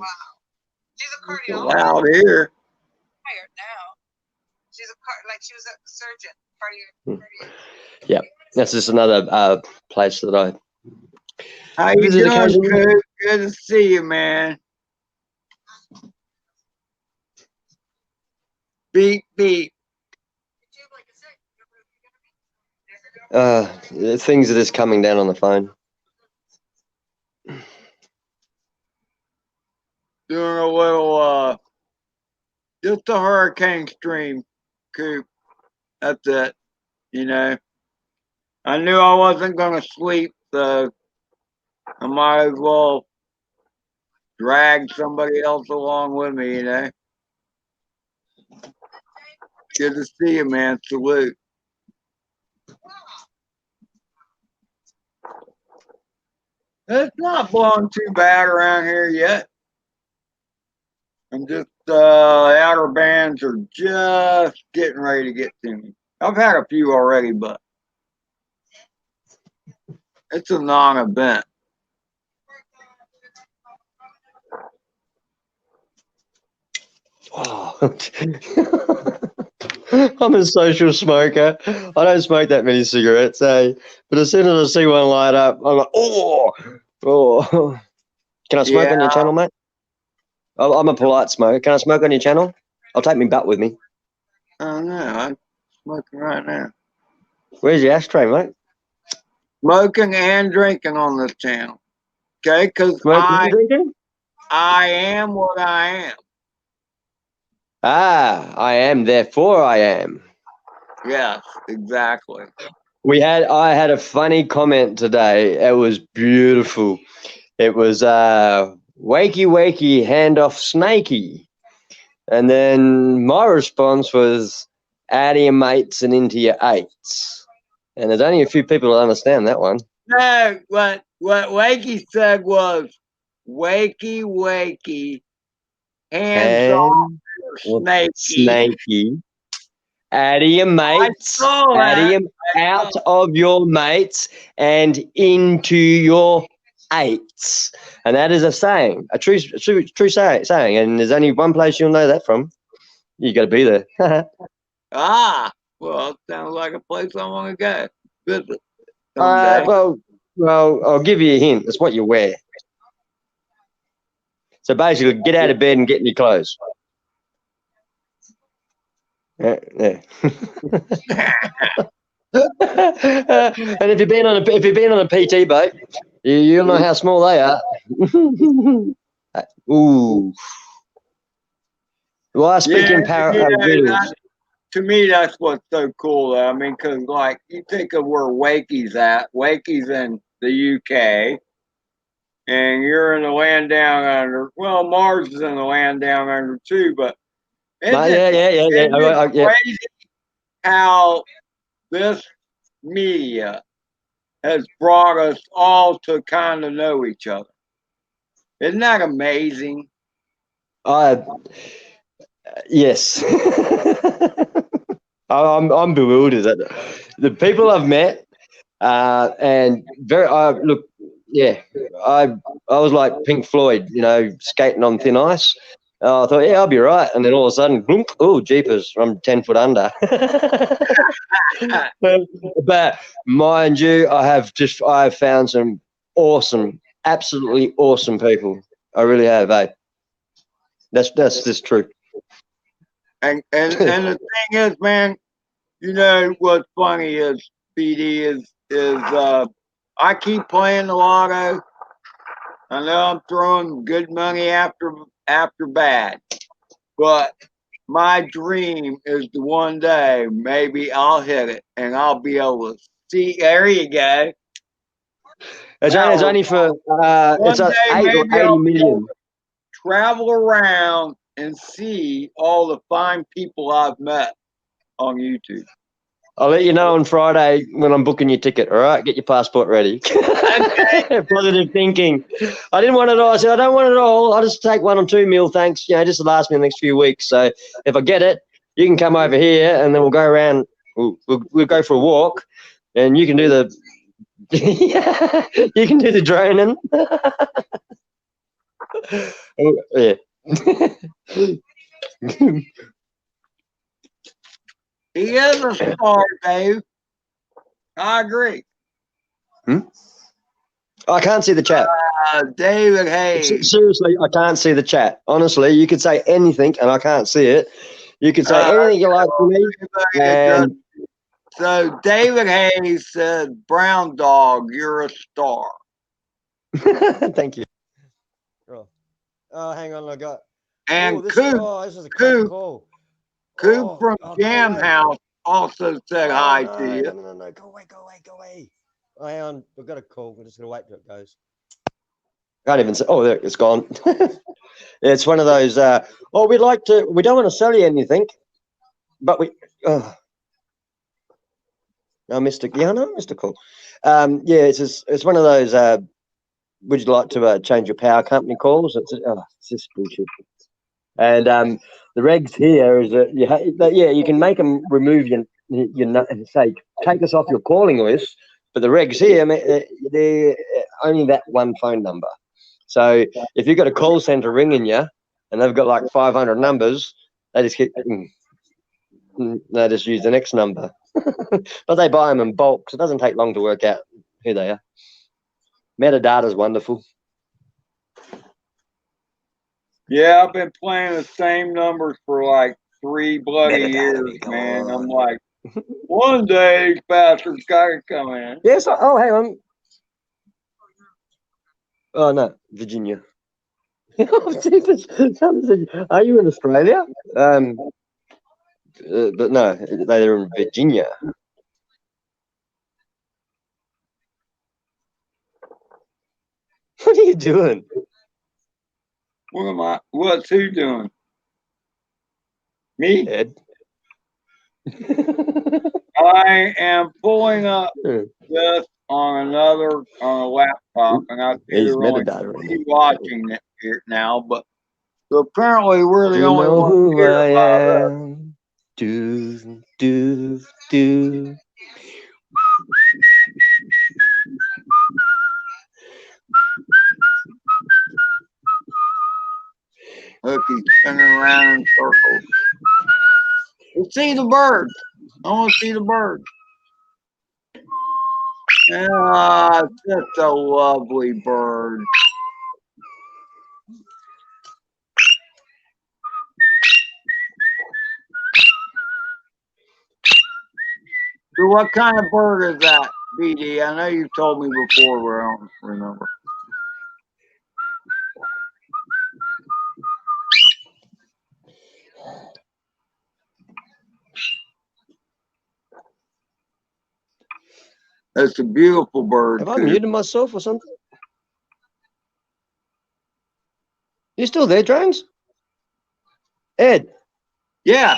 She's a cardiologist. Loud here. Now. She was a surgeon. Yep, that's just another place that I How you visit doing, occasionally. Coop? Good to see you, man. Beep, beep. Things that is coming down on the phone. Doing a little, just a hurricane stream, Coop. That's it. You know, I knew I wasn't going to sleep, so I might as well drag somebody else along with me, you know. Good to see you, man. Salute. It's not blowing too bad around here yet. I'm just outer bands are just getting ready to get to me. I've had a few already, but it's a non-event. Oh. I'm a social smoker. I don't smoke that many cigarettes, eh? But as soon as I see one light up, I'm like, oh. Can I smoke Yeah, on your channel, mate? I'm a polite smoker. Can I smoke on your channel? I'll take my butt with me. I don't know. I'm smoking right now. Where's your ashtray, mate? Smoking and drinking on this channel. Okay, because Smoking and drinking? I am what I am. I am, therefore I am. Yes, exactly. I had a funny comment today. It was beautiful. It was wakey wakey, hand off snakey. And then my response was out of your mates and into your eights. And there's only a few people that understand that one. No, what Wakey said was wakey wakey, hands off Hand your off snakey. snakey. Out of your I mates. saw that. I Out saw. of your mates and into your eights. And that is a saying, a true saying. And there's only one place you'll know that from. You got to be there. Ah, well, sounds like a place I want to go visit someday. Well, I'll give you a hint. It's what you wear. So basically, get out of bed and get in your clothes. Yeah. And if you've been on a PT boat, you'll know how small they are. Ooh. Well, I speak Yeah, in riddles. to me, that's what's so cool. Though. I mean, because like you think of where Wakey's at. Wakey's in the UK, and you're in the land down under. Well, Mars is in the land down under too. But No, isn't yeah. isn't it crazy how this media has brought us all to kind of know each other? Isn't that amazing? Yes. I'm bewildered at the people I've met, and very. Look, yeah, I I was like Pink Floyd, skating on thin ice. I thought, yeah, I'll be right, and then all of a sudden, boom! Oh, jeepers, I'm 10 foot under. But mind you, I have found some awesome, absolutely awesome people. I really have. That's just true. And the thing is, man, you know what's funny is PD is I keep playing the lotto. I know I'm throwing good money after bad, but my dream is the one day maybe I'll hit it and I'll be able to see. There you go. It's Well, only for it's one day 8 or maybe 80 I'll be able million. to travel around and see all the fine people I've met on YouTube. I'll let you know on Friday when I'm booking your ticket. All right, get your passport ready. Okay. Positive thinking. I didn't want it all. I said I don't want it all. I'll just take 1 or 2 meal, thanks. Just to last me the next few weeks. So if I get it, you can come over here and then we'll go around. We'll go for a walk, and you can do the you can do the droning. Yeah. He is a star, Dave. I agree. I can't see the chat. David Hayes. Seriously, I can't see the chat. Honestly, you could say anything and I can't see it. You could say anything you like to me. And So David Hayes said, "Brown dog, you're a star." thank you. Oh, hang on, I got. And This is a cracking Coop, call. Coop from Go Jam away. House also said Oh hi to no, you. no, go away. Oh, hang on, we've got a call. We're just gonna wait till it goes. Can't even say. Oh, there, it's gone. It's one of those. We don't want to sell you anything, but we. I missed a. Yeah, no, I missed a call. It's one of those. Would you like to change your power company calls? It's just bullshit. And the regs here is that you can make them remove say take us off your calling list, but the regs here they're only that one phone number. So if you've got a call center ringing you and they've got like 500 numbers, they just use the next number. But they buy them in bulk, so it doesn't take long to work out who they are. Metadata is wonderful. Yeah, I've been playing the same numbers for like 3 bloody years, man. I'm like, one day these bastards gotta come in. Yes. Oh, hang on. Oh no, Virginia. Are you in Australia? But no, they're in Virginia. What are you doing? What's who doing? Me? Ed. I am pulling up this on a laptop, and I see He's there are only metadata. three watching it here now, but so apparently we're the You only know ones who here I about this. am. Do. Look, he's spinning around in circles. Let's see the birds. I want to see the birds. Ah, such a lovely bird. So what kind of bird is that, BD? I know you've told me before, but I don't remember. It's a beautiful bird, Have I too. muted myself or something? You still there, Drones? Ed? Yeah.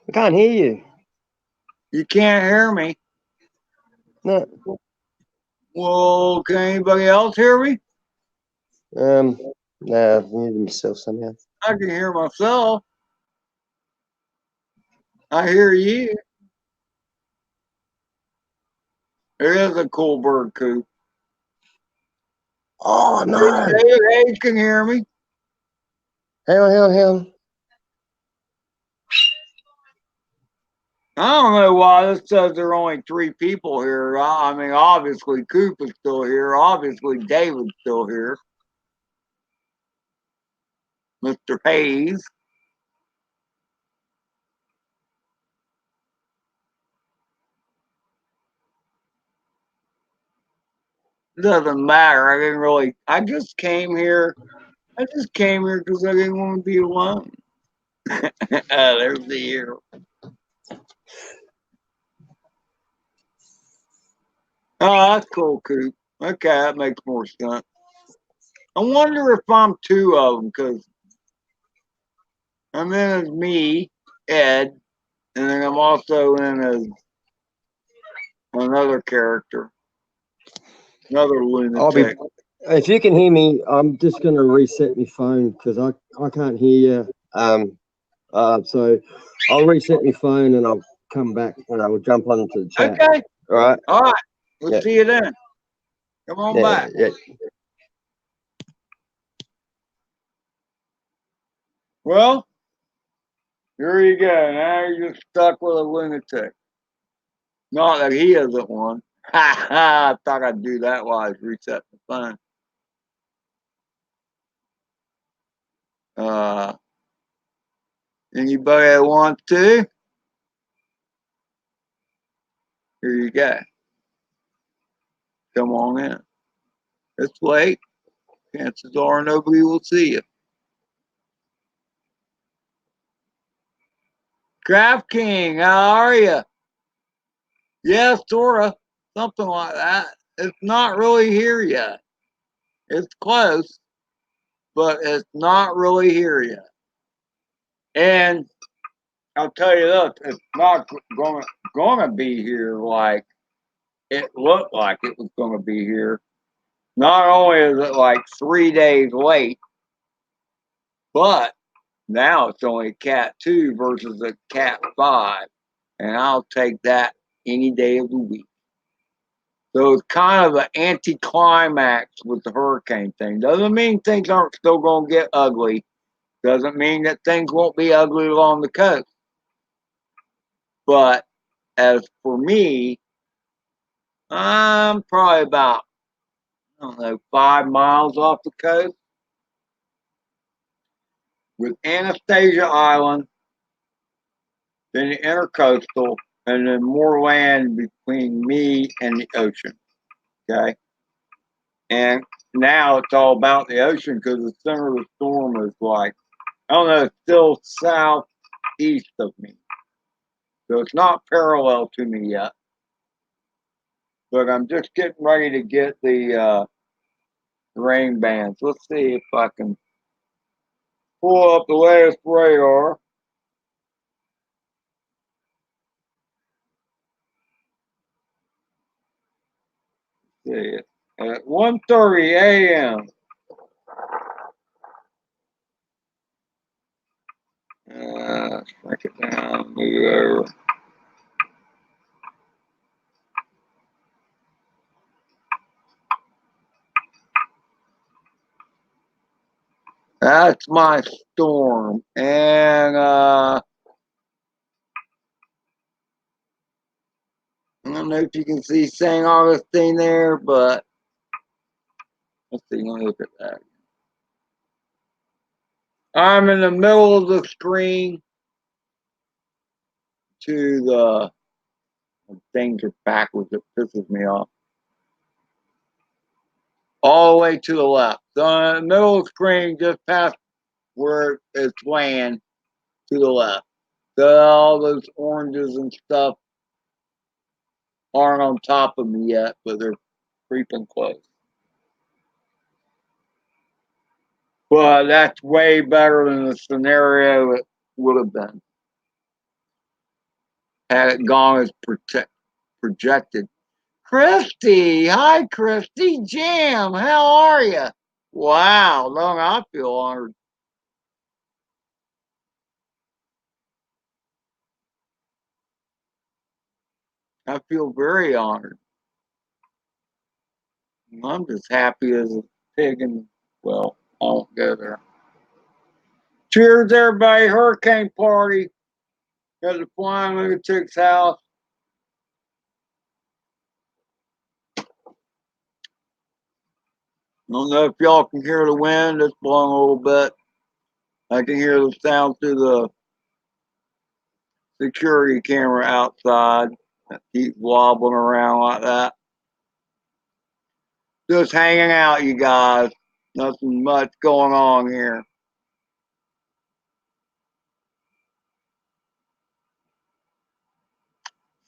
I can't hear you. You can't hear me. No. Well, can anybody else hear me? Nah, I've muted myself somehow. I can hear myself. I hear you. It is a cool bird, Coop. Oh, no. Hey, can hear me. Hang on. I don't know why this says there are only three people here. I mean, obviously Coop is still here. Obviously David's still here. Mr. Hayes. It doesn't matter. I just came here. I just came here because I didn't want to be alone. There's the ear. Oh, that's cool, Coop. Okay, that makes more sense. I wonder if I'm two of them because I'm in as me, Ed, and then I'm also in as another character, another lunatic. If you can hear me, I'm just going to reset my phone because I can't hear you. So I'll reset my phone and I'll come back and I will jump onto the chat. Okay. All right. All right. We'll see you then. Come on back. Yeah. Well, here you go. Now you're just stuck with a lunatic. Not that he isn't one. Ha ha! I thought I'd do that while I was resetting the phone. Uh, Anybody that wants to? Here you go. Come on in. It's late. Chances are nobody will see you. Craft King, how are you? Yeah, sorta. Something like that. It's not really here yet. It's close, but it's not really here yet. And I'll tell you this, it's not gonna be here like it looked like it was gonna be here. Not only is it like 3 days late, but now it's only a cat 2 versus a cat 5. And I'll take that any day of the week. So it's kind of an anticlimax with the hurricane thing. Doesn't mean things aren't still going to get ugly. Doesn't mean that things won't be ugly along the coast. But as for me, I'm probably about, I don't know, 5 miles off the coast with Anastasia Island, then the intercoastal, and then more land between me and the ocean. Okay. And now it's all about the ocean because the center of the storm is like, I don't know, it's still southeast of me. So it's not parallel to me yet. But I'm just getting ready to get the rain bands. Let's see if I can pull up the latest radar. See it. At 1:30 a.m. Break it down, move it over. That's my storm. And I don't know if you can see St. Augustine there, but let's see, let me look at that. I'm in the middle of the screen to the things are backwards. It pisses me off. All the way to the left. So in the middle of the screen, just past where it's land to the left. So all those oranges and stuff aren't on top of me yet, but they're creeping close. But that's way better than the scenario it would have been had it gone as projected. Christy, hi Christy, Jam, how are you? Wow, don't I feel honored? I feel very honored. I'm just happy as a pig, and well, I won't go there. Cheers, everybody! Hurricane party at the Flying Lunatic's house. I don't know if y'all can hear the wind. It's blowing a little bit. I can hear the sound through the security camera outside. That keeps wobbling around like that. Just hanging out, you guys. Nothing much going on here.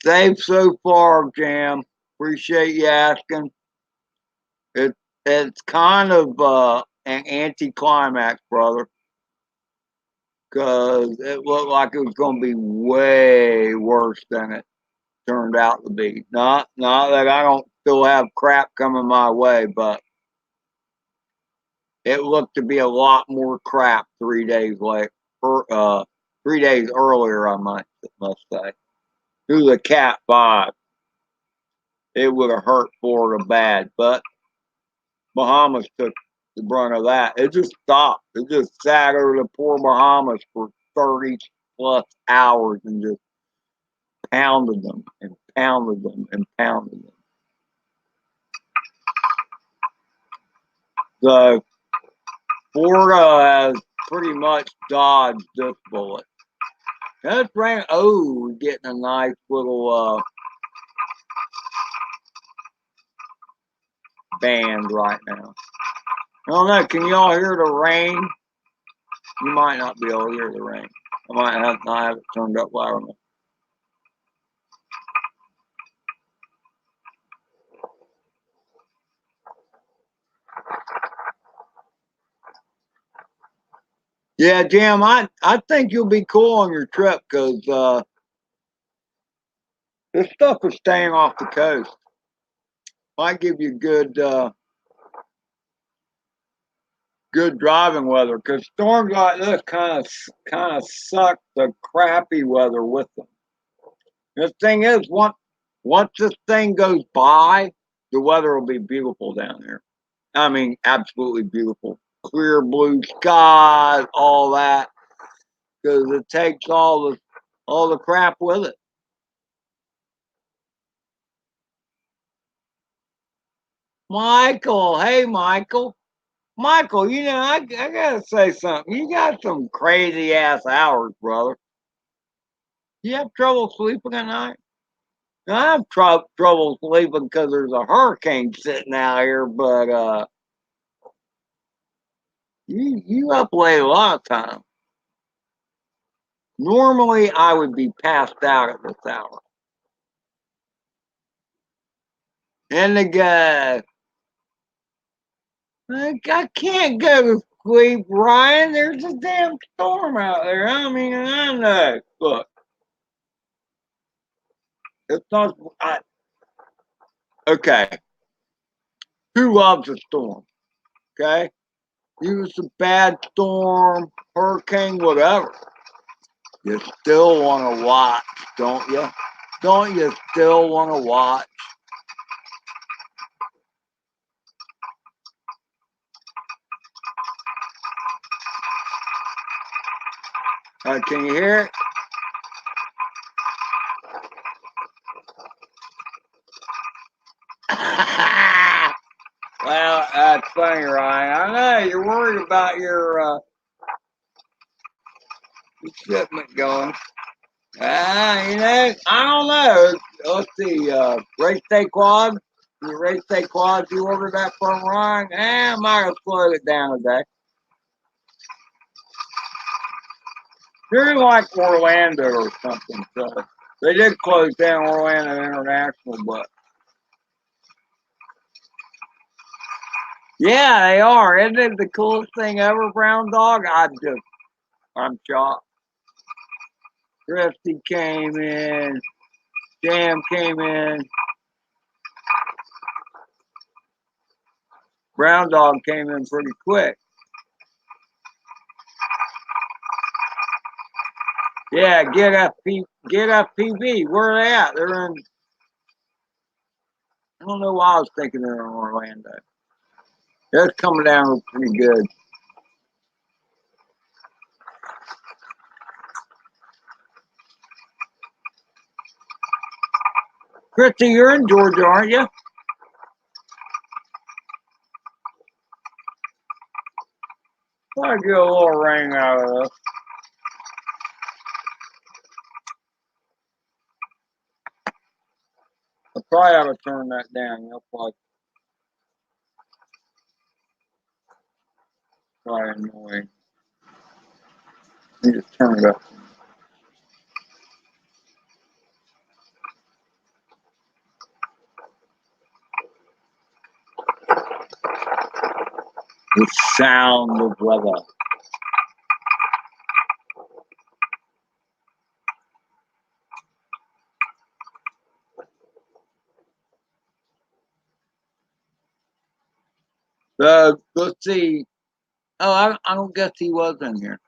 Safe so far, Jam. Appreciate you asking. It it's kind of an anticlimax, brother, because it looked like it was going to be way worse than it turned out to be. Not that I don't still have crap coming my way, but it looked to be a lot more crap 3 days later. 3 days earlier, I must say. Through the Cat 5, it would have hurt Florida bad, but Bahamas took the brunt of that. It just stopped. It just sat over the poor Bahamas for 30 plus hours and just pounded them and pounded them and pounded them. So Florida has pretty much dodged this bullet. That's rain. Oh, we're getting a nice little band right now. I don't know. Can y'all hear the rain? You might not be able to hear the rain. I might have not have it turned up loud enough. Yeah, Jim, I think you'll be cool on your trip because this stuff is staying off the coast. Might give you good driving weather because storms like this kind of suck the crappy weather with them. The thing is, once this thing goes by, the weather will be beautiful down there. I mean, absolutely beautiful, clear blue skies, all that, because it takes all the crap with it. Michael, hey Michael. Michael, I gotta say something. You got some crazy ass hours, brother. You have trouble sleeping at night? I have trouble sleeping because there's a hurricane sitting out here, but you up late a lot of times. Normally, I would be passed out at this hour. And the guy, I can't go to sleep, Ryan. There's a damn storm out there. I mean, I know. Look, it's not. Okay, who loves a storm? Okay, use a bad storm, hurricane, whatever. You still want to watch, don't you? Don't you still want to watch? Can you hear it? Well, that's funny, Ryan. I know you're worried about your shipment going. I don't know. Let's see. Race Day Quad. The Race Day Quad you ordered that from Ryan? I might have slowed it down today. They're in like Orlando or something. So they did close down Orlando International, but yeah, they are. Isn't it the coolest thing ever, Brown Dog? I'm shocked. Christy came in. Jam came in. Brown Dog came in pretty quick. Yeah, get FPV. Where are they at? They're in. I don't know why I was thinking they're in Orlando. They're coming down pretty good. Christy, you're in Georgia, aren't you? I get a little rain out of this. I probably ought to turn that down. You'll probably annoying. You just turn it up. The sound of weather. Let's see. Oh, I don't guess he was in here.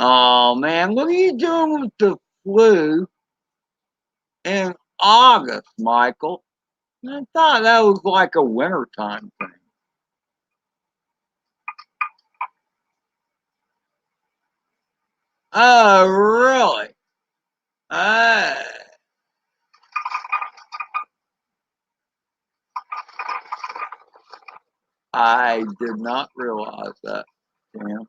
Oh man, what are you doing with the flu in August, Michael? I thought that was like a wintertime thing. Oh, really? Uh, I did not realize that. Damn.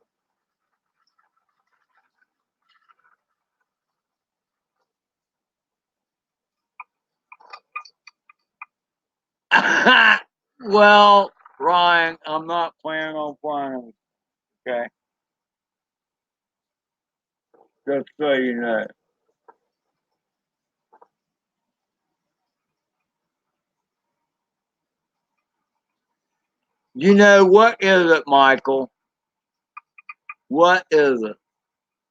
Well, Ryan, I'm not planning on flying. Okay, just so you know. You know what is it, Michael? What is it?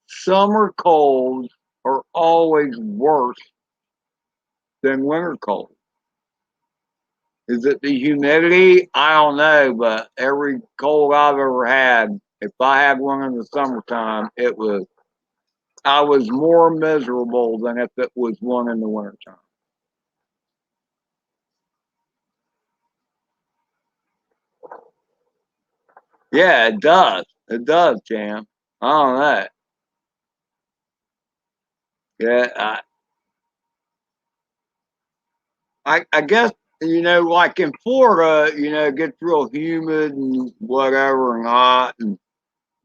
Summer colds are always worse than winter colds. Is it the humidity? I don't know, but every cold I've ever had, if I had one in the summertime, I was more miserable than if it was one in the wintertime. Yeah, it does. It does, Jam. I don't know. Yeah, I guess like in Florida, it gets real humid and whatever and hot, and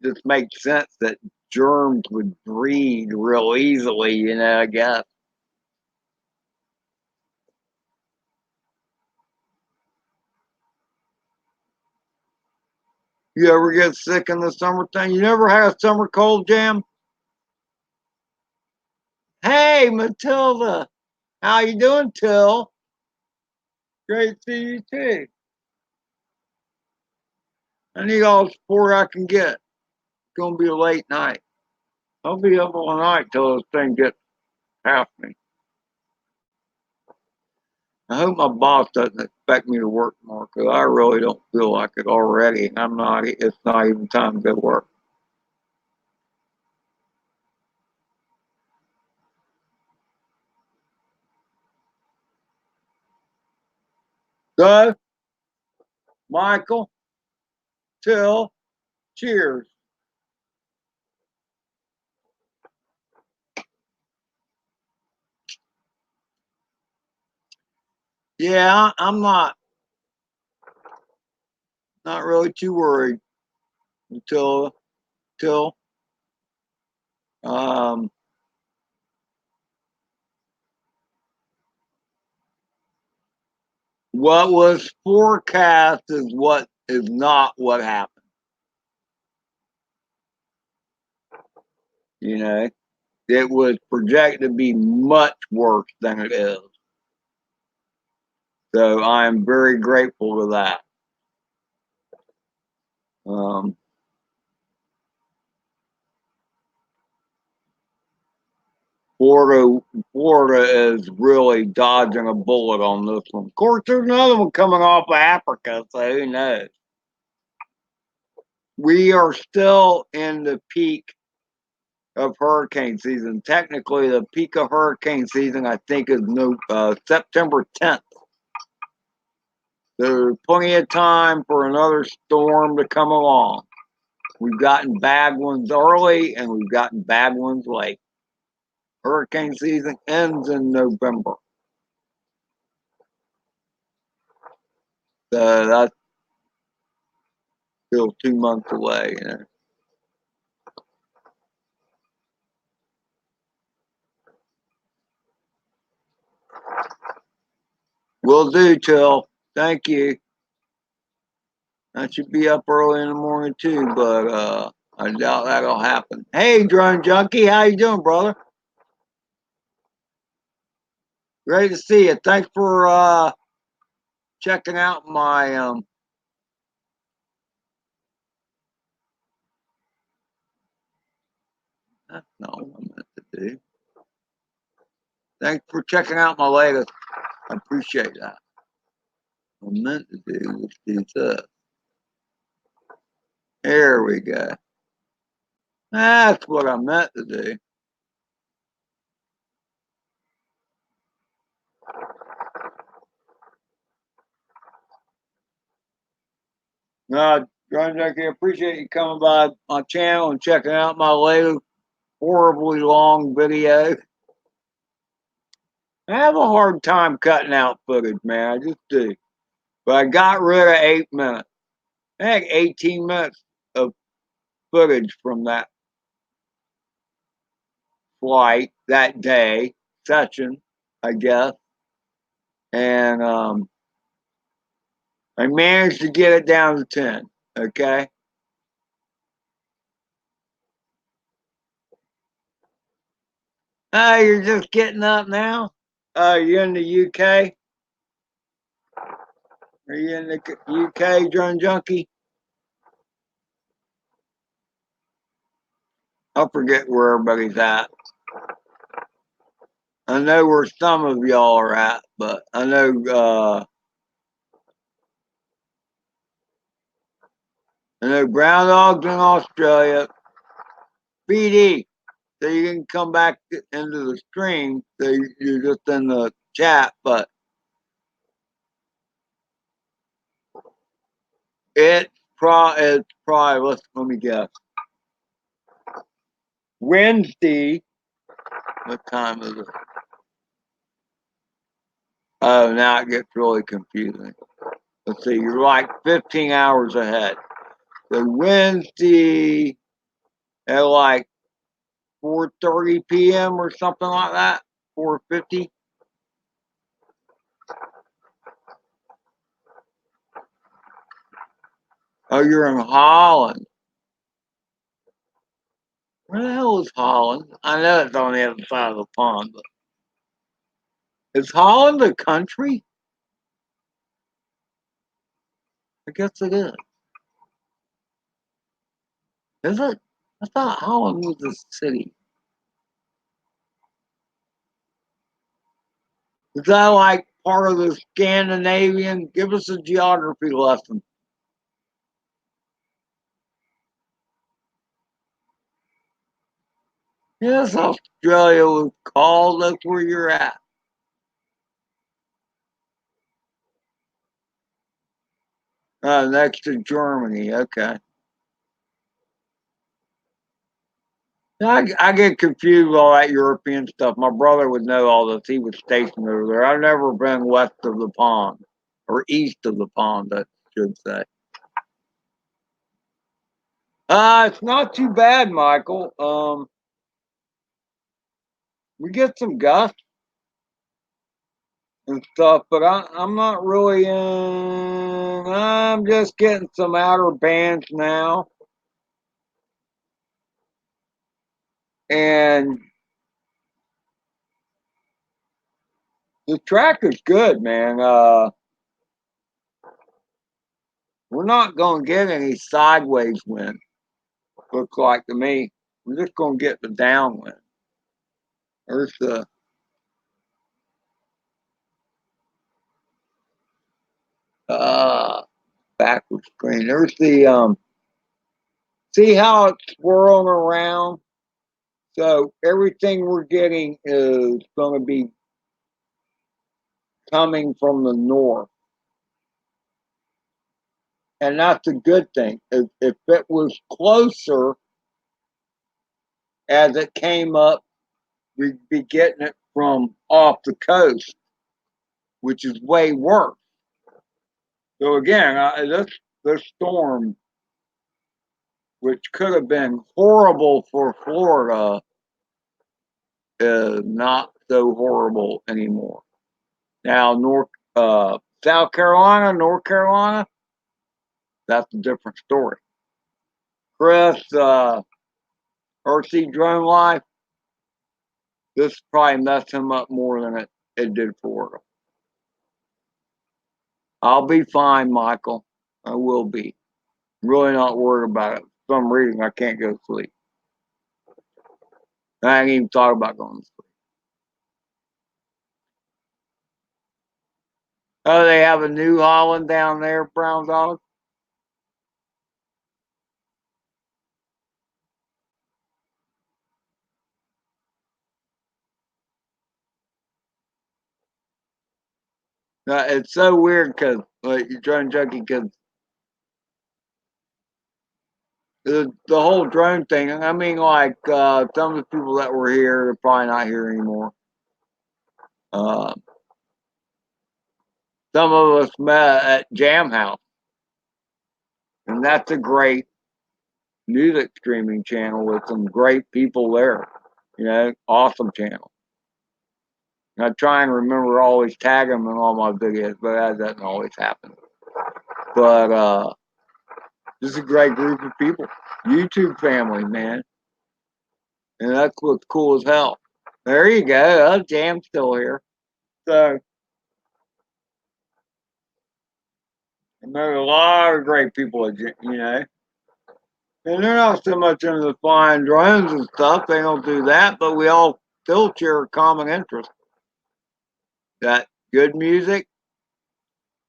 just makes sense that germs would breed real easily, you know, I guess. You ever get sick in the summertime? You never had a summer cold, Jam? Hey, Matilda. How you doing, Till? Great to see you, too. I need all the support I can get. It's going to be a late night. I'll be up all night till this thing gets past me. I hope my boss doesn't expect me to work more because I really don't feel like it already. I'm not. It's not even time to work. So, Michael, Till, cheers. Yeah, I'm not really too worried until till um what was forecast is what is not what happened. You know, it was projected to be much worse than it is. So I am very grateful to that. Um, Florida, Florida is really dodging a bullet on this one. Of course, there's another one coming off of Africa, so who knows? We are still in the peak of hurricane season. Technically, the peak of hurricane season, I think, is September 10th. There's plenty of time for another storm to come along. We've gotten bad ones early and we've gotten bad ones late. Hurricane season ends in November. That's still 2 months away. You know. Will do, Till. Thank you. I should be up early in the morning too, but I doubt that'll happen. Hey, Drone Junkie, how you doing, brother? Great to see you. Thanks for checking out my that's not what I meant to do. Thanks for checking out my latest. I appreciate that. What I meant to do was do this. There we go. That's what I meant to do. No, Drone Junkie, I appreciate you coming by my channel and checking out my latest horribly long video. I have a hard time cutting out footage, man. I just do. But I got rid of 8 minutes. Heck, 18 minutes of footage from that flight that day, session, I guess. And I managed to get it down to 10. Okay. Oh, you're just getting up now? Oh, you're in the UK? Are you in the UK, Drone Junkie? I forget where everybody's at. I know where some of y'all are at, but I know Brown Dog's in Australia. BD, so you can come back into the stream. So you're just in the chat, but it's probably let me guess. Wednesday. What time is it? Oh, now it gets really confusing. Let's see, you're like 15 hours ahead. So Wednesday at like 4:30 p.m. or something like that. 4:50. Oh, you're in Holland. Where the hell is Holland? I know it's on the other side of the pond, but is Holland a country? I guess it is. Is it? I thought Holland was a city. Is that like part of the Scandinavian? Give us a geography lesson. Yes, Australia was called. That's where you're at. Next to Germany. Okay. I get confused with all that European stuff. My brother would know all this. He was stationed over there. I've never been west of the pond or east of the pond, I should say. It's not too bad, Michael. We get some gusts and stuff, but I'm not really in. I'm just getting some outer bands now, and the track is good, man. We're not gonna get any sideways wind. Looks like to me. We're just gonna get the downwind. There's the uh backward screen. There's the see how it's swirling around? So everything we're getting is gonna be coming from the north. And that's a good thing. If it was closer as it came up, we'd be getting it from off the coast, which is way worse. So again, this storm, which could have been horrible for Florida, is not so horrible anymore. Now, South Carolina, North Carolina, that's a different story. Chris, RC Drone Life, this probably messed him up more than it did Florida. I'll be fine, Michael. I will be. I'm really not worried about it. For some reason, I can't go to sleep. I ain't even thought about going to sleep. Oh, they have a New Holland down there, Brown Dog. It's so weird because you're drone junkie because the whole drone thing. I mean, like some of the people that were here, they're probably not here anymore. Uh, some of us met at Jam House, and that's a great music streaming channel with some great people there. You know, awesome channel. I try and remember to always tag them in all my videos, but that doesn't always happen. But this is a great group of people. YouTube family, man. And that's what's cool as hell. There you go. Jam's still here. So, and there's a lot of great people, you know. And they're not so much into the flying drones and stuff. They don't do that, but we all still share a common interest. That good music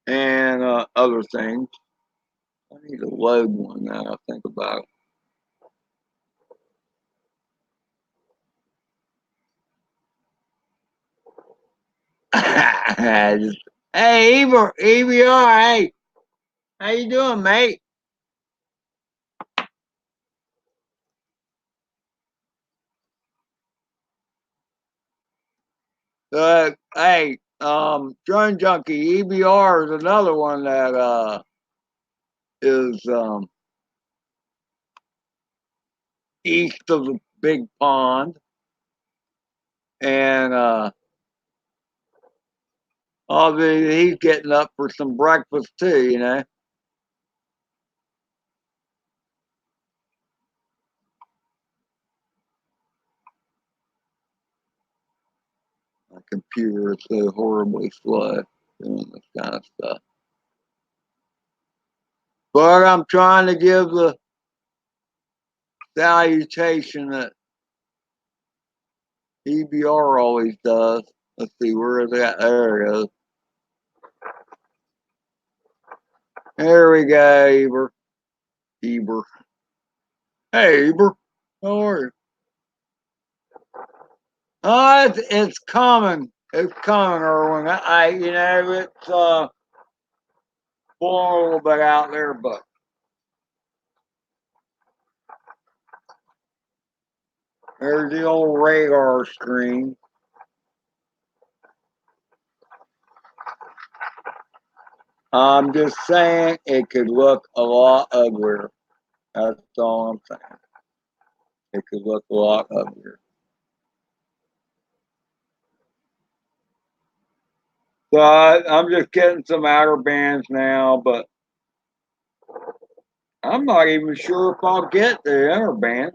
and other things. I need to load one now. I think about it. Hey, EBR, hey, how you doing, mate? Hey, Drone Junkie, EBR is another one that is east of the big pond. And obviously he's getting up for some breakfast too, you know. My computer is so horribly slow doing this kind of stuff. But I'm trying to give the salutation that EBR always does. Let's see, where is that? There it is. There we go, Eber. Eber. Hey, Eber. How are you? Oh, it's coming. It's coming, Erwin. You know, it's blowing a little bit out there, but there's the old radar screen. I'm just saying it could look a lot uglier. That's all I'm saying. It could look a lot uglier. So I'm just getting some outer bands now, but I'm not even sure if I'll get the inner band.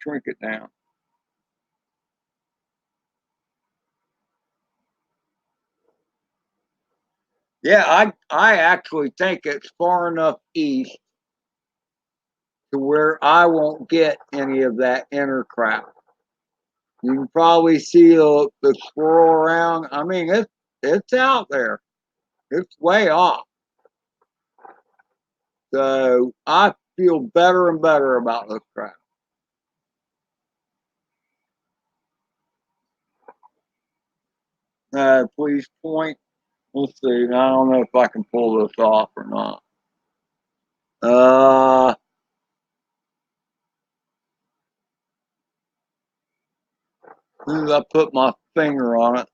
Shrink it down. Yeah, I actually think it's far enough east to where I won't get any of that inner crap. You can probably see the squirrel around. I mean, it's out there. It's way off. So I feel better and better about this crap. Please point. We'll see. I don't know if I can pull this off or not. Uh, as soon as I put my finger on it,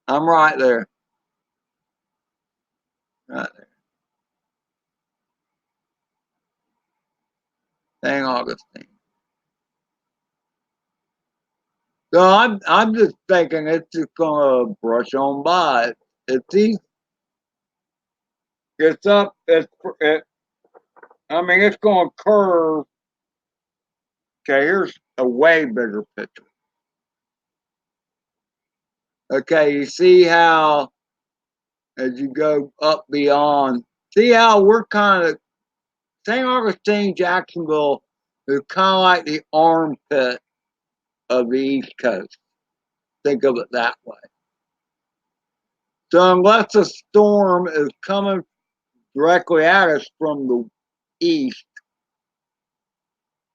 I'm right there. Right there. Dang Augustine. So I'm just thinking it's just gonna brush on by. It's easy. It's up. I mean, it's gonna curve. Okay, here's a way bigger picture. Okay, you see how as you go up beyond, see how we're kind of St. Augustine, Jacksonville is kind of like the armpit of the East Coast. Think of it that way. So unless a storm is coming directly at us from the east,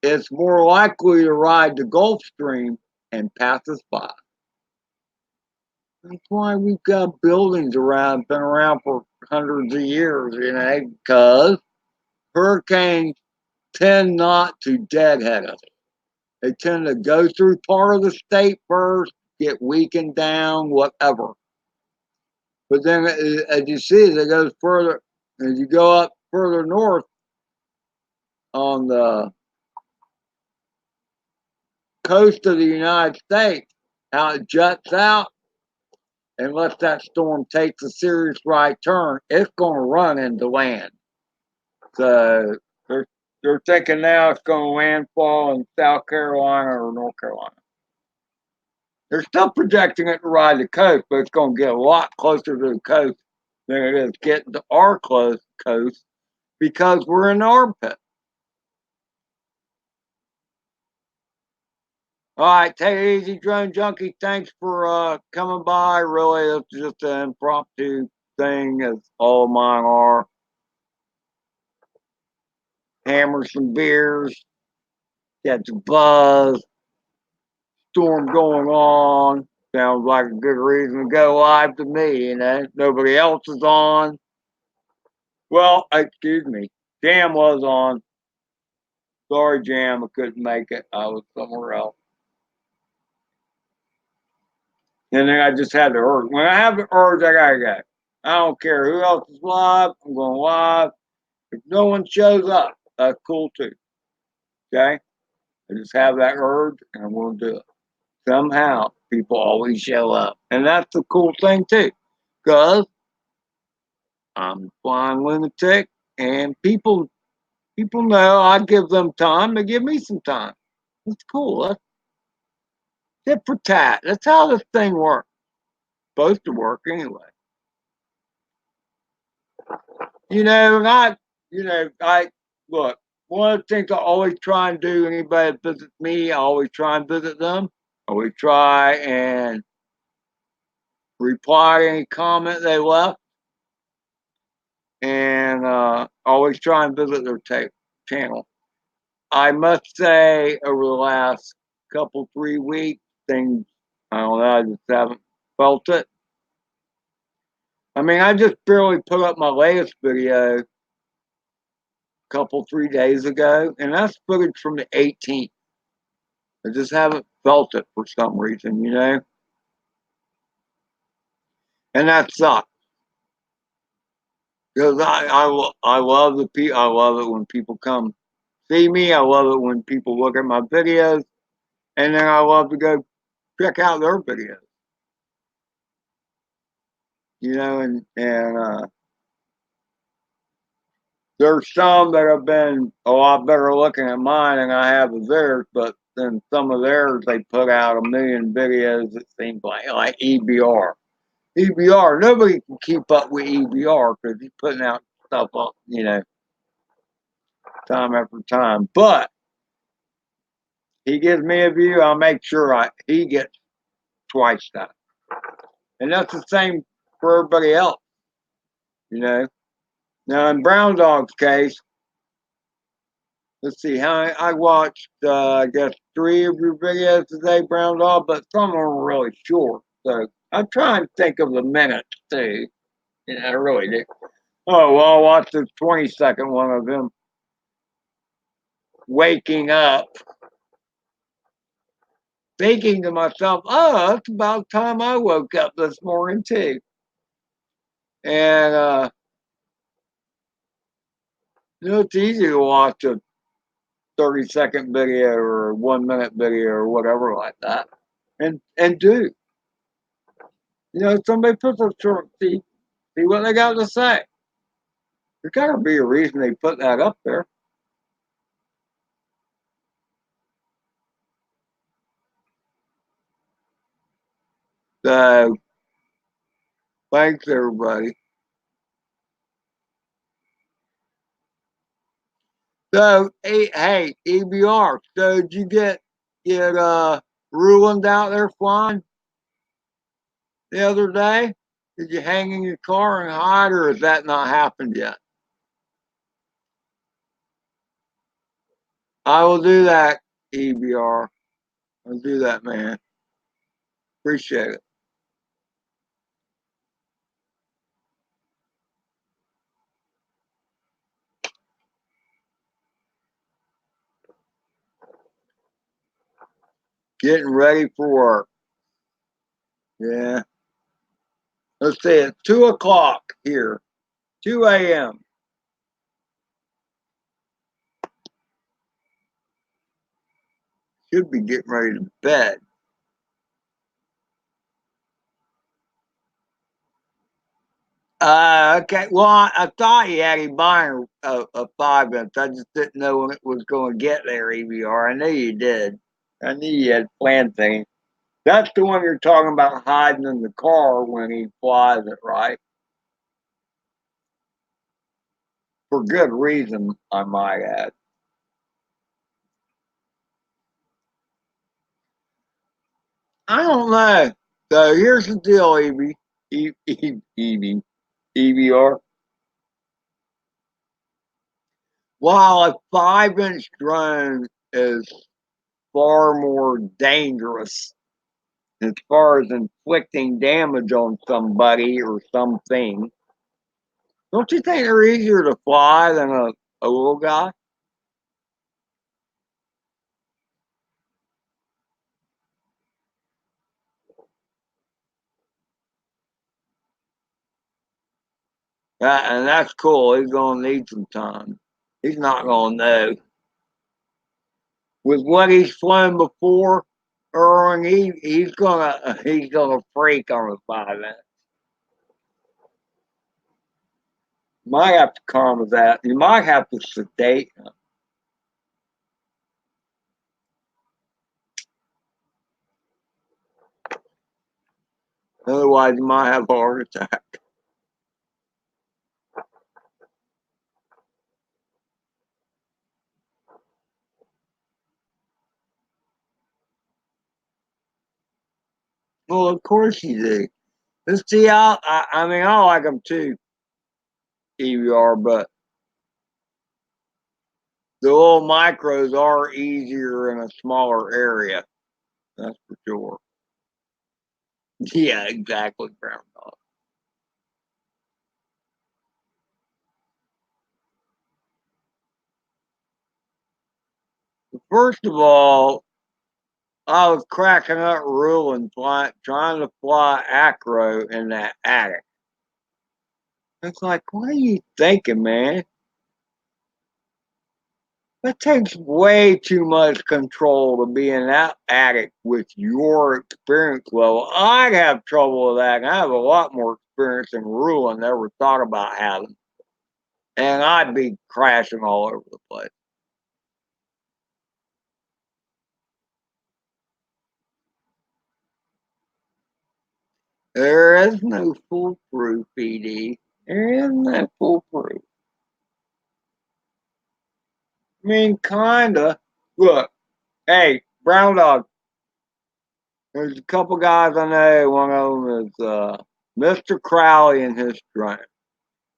it's more likely to ride the Gulf Stream and pass us by. That's why we've got buildings around, been around for hundreds of years, you know, because hurricanes tend not to deadhead us. They tend to go through part of the state first, get weakened down, whatever. But then, as you see, as it goes further, as you go up further north on the coast of the United States, how it juts out, unless that storm takes a serious right turn, it's going to run into land. So they're thinking now it's going to landfall in South Carolina or North Carolina. They're still projecting it to ride the coast, but it's going to get a lot closer to the coast than it is getting to our close coast because we're in the armpit. All right, take it easy, Drone Junkie. Thanks for coming by. Really, it's just an impromptu thing, as all mine are. Hammer some beers, catch a buzz, storm going on. Sounds like a good reason to go live to me, you know. Nobody else is on. Well, excuse me. Jam was on. Sorry, Jam, I couldn't make it. I was somewhere else. And then I just had the urge. When I have the urge, I gotta go. I don't care who else is live. I'm going live. If no one shows up, that's cool too. Okay? I just have that urge and I'm going to do it. Somehow, people always show up. And that's the cool thing too. Because I'm a flying lunatic and people know I give them time. They give me some time. That's cool. That's tit for tat. That's how this thing works. Supposed to work anyway. Not, I look, one of the things I always try and do, anybody that visits me, I always try and visit them. I always try and reply to any comment they left, and always try and visit their channel. I must say, over the last couple, 3 weeks, things, I don't know, I just haven't felt it. I mean, I just barely put up my latest video a couple, 3 days ago, and that's footage from the 18th. I just haven't felt it for some reason. And that sucks because I love the people. I love it when people come see me. I love it when people look at my videos, and then I love to go check out their videos. And there's some that have been a lot better looking at mine than I have of theirs, but then some of theirs they put out a million videos. It seems like EBR. EBR. Nobody can keep up with EBR because he's putting out stuff up, time after time. But he gives me a view, I'll make sure he gets twice that. And that's the same for everybody else, you know. Now in Brown Dog's case, let's see how I watched. I guess 3 of your videos today, Brown Dog, but some of them were really short. So I'm trying to think of the minutes too. I really did. Oh well, I watched the 20-second one of him waking up, thinking to myself, "Oh, it's about time I woke up this morning too." And it's easy to watch a 30-second video or a 1 minute video or whatever like that, and do. Somebody puts a short, see what they got to say. There's got to be a reason they put that up there. So thanks everybody. So hey, EBR. So did you get ruined out there flying the other day? Did you hang in your car and hide, or has that not happened yet? I will do that, EBR. I'll do that, man. Appreciate it. Getting ready for work. Yeah. Let's see, it's 2 o'clock here. 2 a.m. Should be getting ready to bed. Okay. Well, I thought you had him buying a 5 inch. I just didn't know when it was going to get there, EVR. I knew you did. I knew you had planned things. That's the one you're talking about hiding in the car when he flies it, right? For good reason, I might add. I don't know. So here's the deal, EVR. While a 5 inch drone is far more dangerous as far as inflicting damage on somebody or something, don't you think they're easier to fly than a little guy? And that's cool. He's gonna need some time. He's not gonna know. With what he's flown before, Erwin, he's gonna freak on the 5 minutes. Might have to calm his ass. You might have to sedate him. Otherwise, you might have a heart attack. Well, of course you do. Let's see how. I mean, I like them too, EVR, but the little micros are easier in a smaller area. That's for sure. Yeah, exactly, brown dog. First of all, I was cracking up ruling, trying to fly acro in that attic. It's like, what are you thinking, man? That takes way too much control to be in that attic with your experience level. I'd have trouble with that, and I have a lot more experience than ruling ever thought about having. And I'd be crashing all over the place. There is no foolproof, ED. There is no foolproof. I mean, kinda. Look, hey, Brown Dog, there's a couple guys I know. One of them is Mr. Crowley in his drone.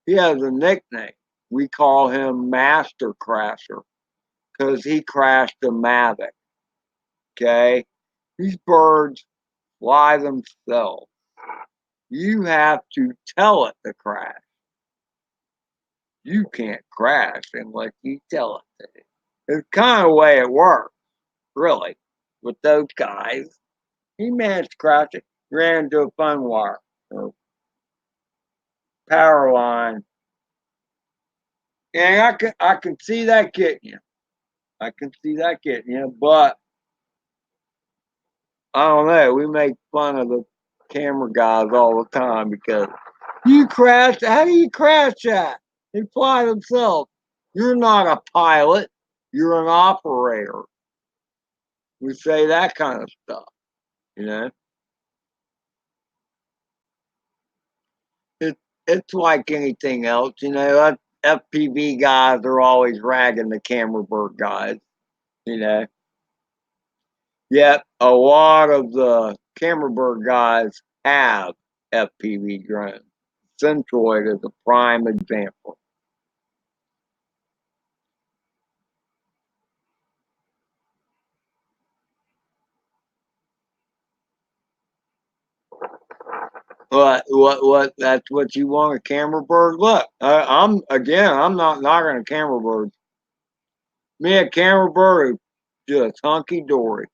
He has a nickname. We call him Master Crasher because he crashed a Mavic. Okay? These birds fly themselves. You have to tell it to crash. You can't crash unless you tell it to. It's kind of the way it works, really, with those guys. He managed to crash it, ran into a fun wire or power line. And I can see that getting you. I can see that getting you, but I don't know. We make fun of the camera guys all the time because you crashed. How do you crash that? They fly themselves. You're not a pilot. You're an operator. We say that kind of stuff. You know, it, it's like anything else. FPV guys are always ragging the camera bird guys. You know, yet a lot of the camera bird guys have FPV drones. Centroid is a prime example. What? That's what you want a camera bird. Look, I'm not knocking a camera bird. Me a camera bird is just hunky dory.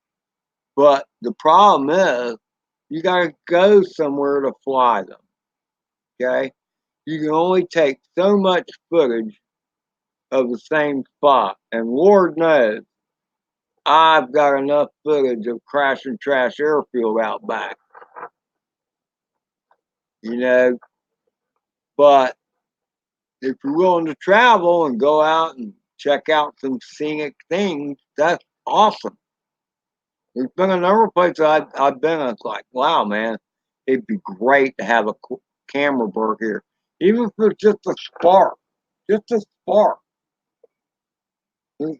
But the problem is, you got to go somewhere to fly them. Okay, you can only take so much footage of the same spot, and Lord knows I've got enough footage of Crash and Trash Airfield out back. You know, but if you're willing to travel and go out and check out some scenic things, that's awesome. There's been a number of places I've been. And it's like, wow, man, it'd be great to have a camera bird here, even if it's just a spark, just a spark. And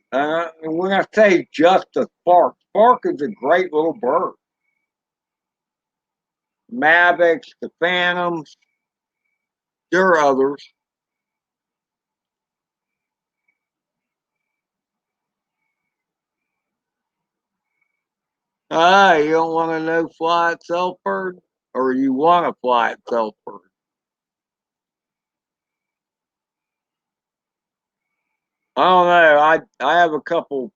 when I say just a spark, spark is a great little bird. Mavics, the Phantoms, there are others. You don't want to know fly itself bird, or you want to fly itself bird. I don't know. I have a couple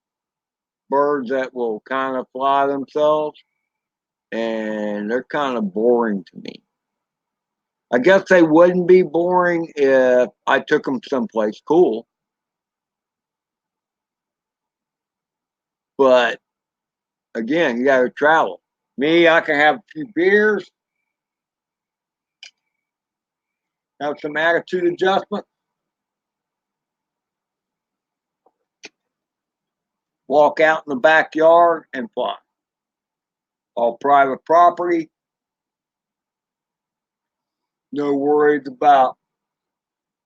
birds that will kind of fly themselves, and they're kind of boring to me. I guess they wouldn't be boring if I took them someplace cool. But again, you got to travel. Me, I can have a few beers, have some attitude adjustment, walk out in the backyard and fly. All private property, no worries about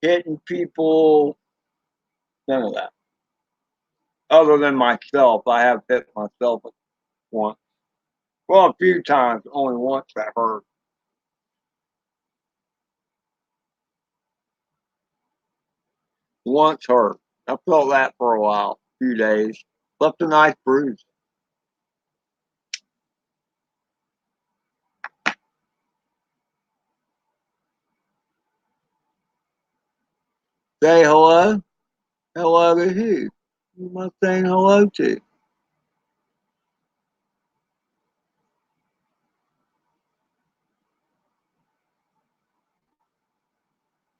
hitting people, none of that. Other than myself, I have hit myself once. Well, a few times, only once that hurt. Once hurt. I felt that for a while, a few days. Left a nice bruise. Say hello. Hello to who? Who am I saying hello to?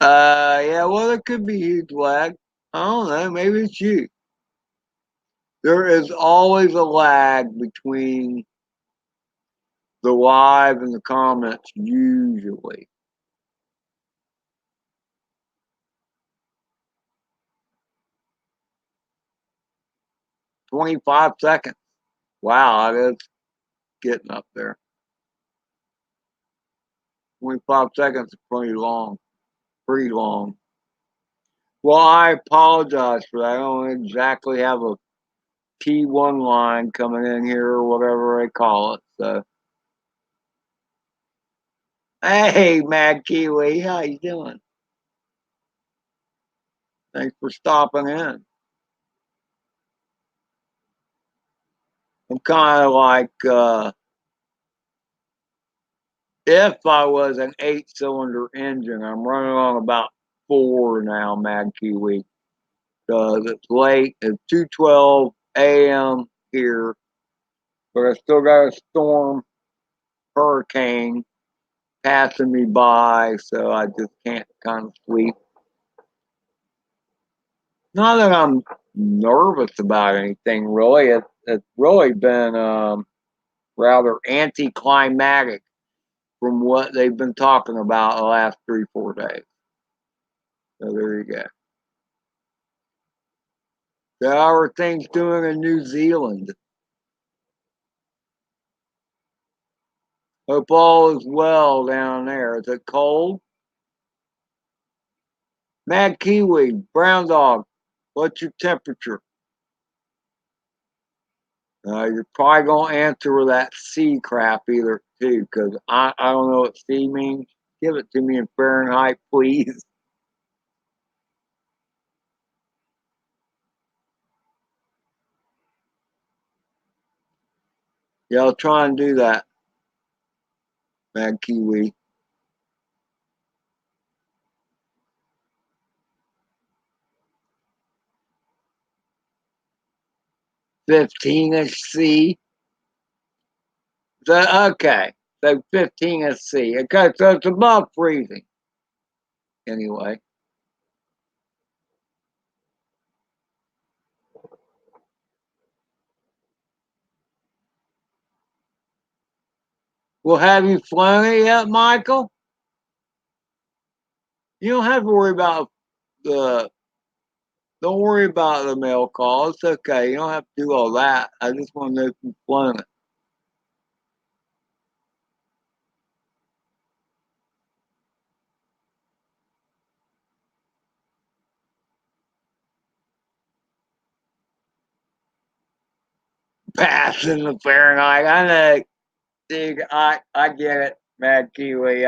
Yeah, well, it could be huge lag. I don't know. Maybe it's you. There is always a lag between the live and the comments, usually. 25 seconds. Wow, that is getting up there. 25 seconds is pretty long. Pretty long. Well, I apologize for that. I don't exactly have a P1 line coming in here or whatever they call it. So, hey, Mad Kiwi, how you doing? Thanks for stopping in. I'm kind of like if I was an 8-cylinder engine, I'm running on about 4 now, Mad Kiwi. Because it's late. It's 2:12 a.m. here, but I still got a storm hurricane passing me by, so I just can't kind of sleep. Not that I'm nervous about anything, really. It's really been rather anticlimactic from what they've been talking about the last 3, 4 days. So there you go. So how are things doing in New Zealand? Hope all is well down there. Is it cold? Mad Kiwi, Brown Dog, what's your temperature? You're probably gonna answer with that C crap either too, because I don't know what C means. Give it to me in Fahrenheit, please. Yeah, I'll try and do that, Mad Kiwi. 15 is C. So okay. So 15 is C. Okay, so it's above freezing. Anyway. Well, have you flown it yet, Michael? You don't have to worry about the don't worry about the mail call. It's okay. You don't have to do all that. I just want to know if you've flown it. Passing the Fahrenheit. I know. Dig, I get it, Mad Kiwi.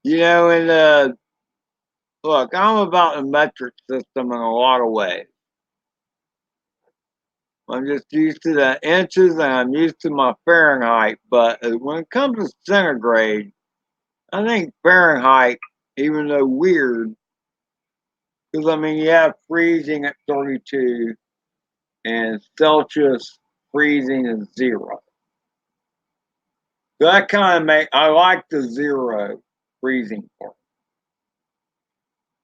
You know, and look, I'm about the metric system in a lot of ways. I'm just used to the inches and I'm used to my Fahrenheit. But when it comes to centigrade, I think Fahrenheit, even though weird, because I mean, you have freezing at 32 and Celsius freezing is 0. So that kind of I like the 0 freezing part.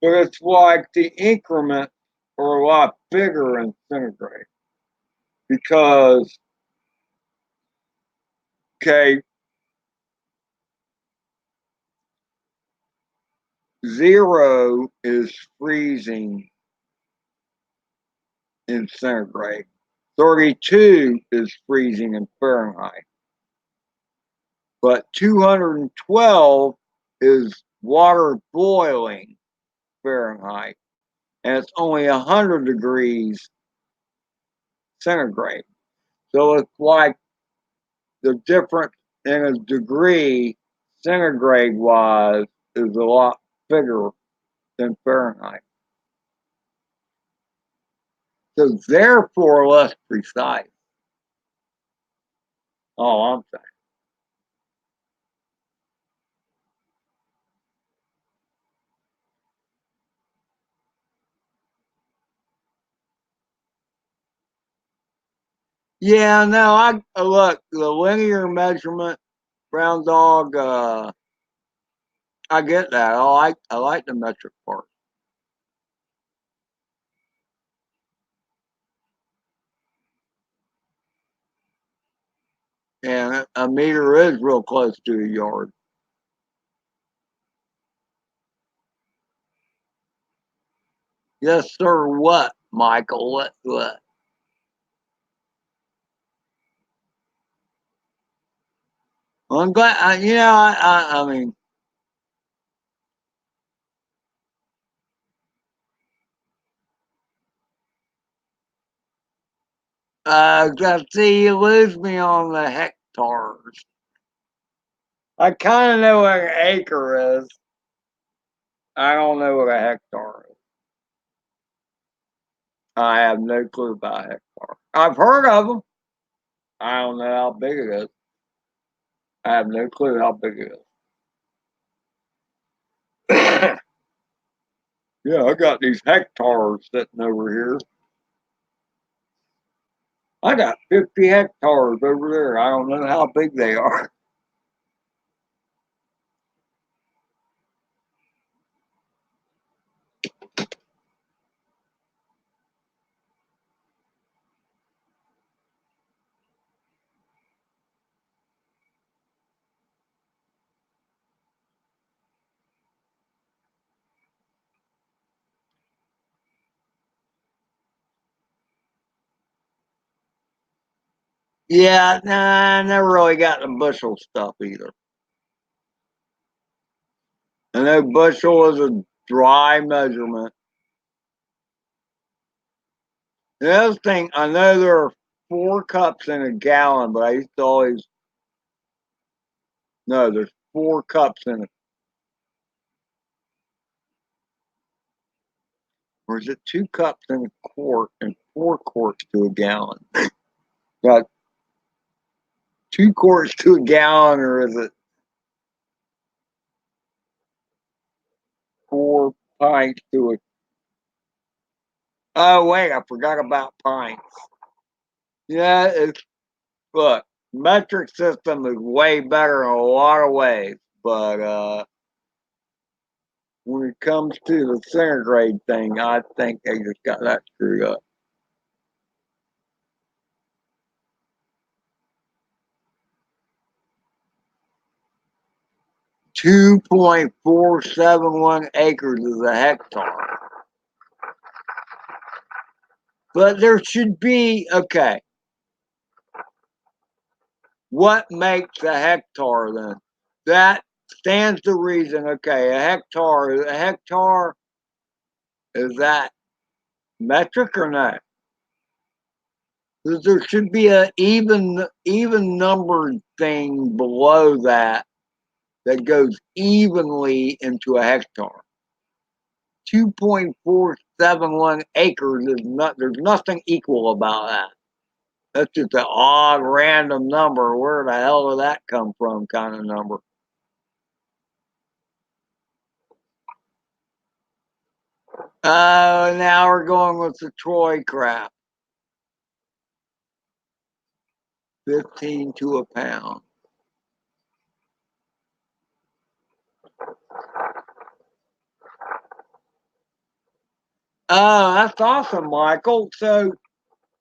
But it's like the increments are a lot bigger in centigrade because, okay, 0 is freezing in centigrade. 32 is freezing in Fahrenheit. But 212 is water boiling Fahrenheit. And it's only 100 degrees centigrade. So it's like the difference in a degree centigrade wise is a lot bigger than Fahrenheit. So therefore less precise. All I'm saying. Yeah, no, I look the linear measurement, brown dog. I get that. I like the metric part. And a meter is real close to a yard. Yes, sir. What, Michael? What? What? I'm glad. I mean, see, you lose me on the hectares. I kind of know what an acre is. I don't know what a hectare is. I have no clue about a hectare. I've heard of them. I don't know how big it is. I have no clue how big it is. Yeah, I got these hectares sitting over here. I got 50 hectares over there. I don't know how big they are. Yeah, nah, I never really got the bushel stuff either. I know bushel is a dry measurement. The other thing, I know there are 4 cups in a gallon, but I used to always no, there's 4 cups in it. Or is it 2 cups in a quart and 4 quarts to a gallon? Got 2 quarts to a gallon, or is it 4 pints to a? Oh wait, I forgot about pints. Yeah, it's look, metric system is way better in a lot of ways, but when it comes to the centigrade thing, I think they just got that screwed up. 2.471 acres is a hectare. But there should be, okay, what makes a hectare then? That stands to reason, okay, a hectare, is that metric or not? There should be a even numbered thing below that that goes evenly into a hectare. 2.471 acres is not, there's nothing equal about that. That's just an odd random number. Where the hell did that come from kind of number? Now we're going with the Troy crap. 15 to a pound. Oh, that's awesome, Michael. So,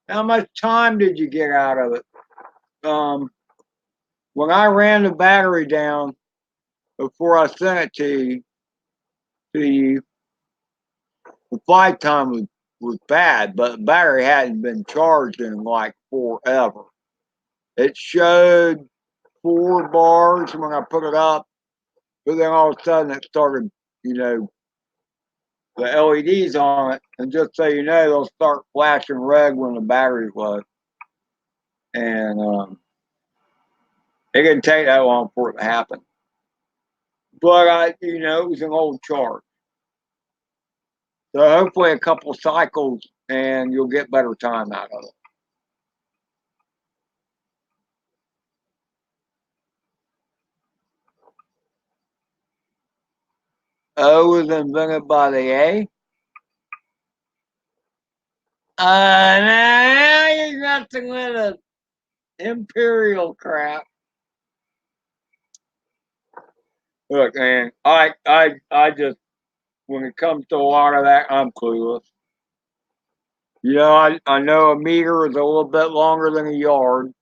how much time did you get out of it? Um, when I ran the battery down before I sent it to you, the flight time was bad, but the battery hadn't been charged in like forever. It showed 4 bars when I put it up, but then all of a sudden it started, you know, the LEDs on it, and just so you know, they'll start flashing red when the battery's low. And it didn't take that long for it to happen. But it was an old chart. So hopefully a couple cycles and you'll get better time out of it. O was invented by the A. Now you got to with a imperial crap. Look, man, I just when it comes to a lot of that, I'm clueless. I know a meter is a little bit longer than a yard.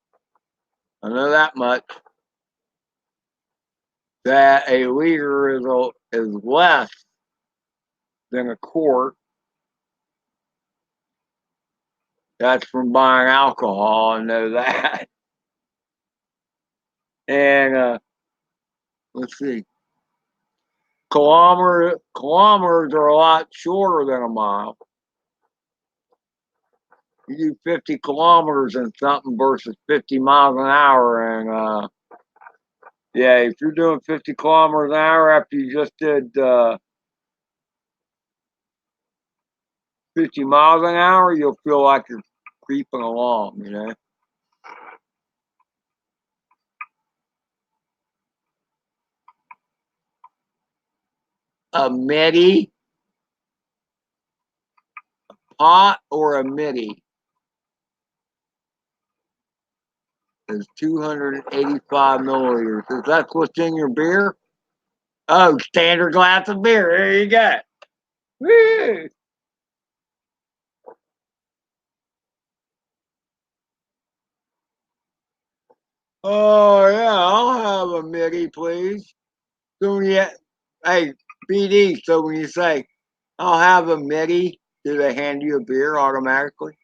I know that much. That a liter is less than a quart. That's from buying alcohol. I know that. And let's see, kilometers are a lot shorter than a mile. You do 50 kilometers in something versus 50 miles an hour, and yeah, if you're doing 50 kilometers an hour after you just did 50 miles an hour, you'll feel like you're creeping along, you know. A midi, pot, or a midi is 285 milliliters. Is that what's in your beer? Oh, standard glass of beer. There you go. Woo! Oh yeah, I'll have a midi, please. So when you, hey, BD. So when you say, "I'll have a midi," do they hand you a beer automatically?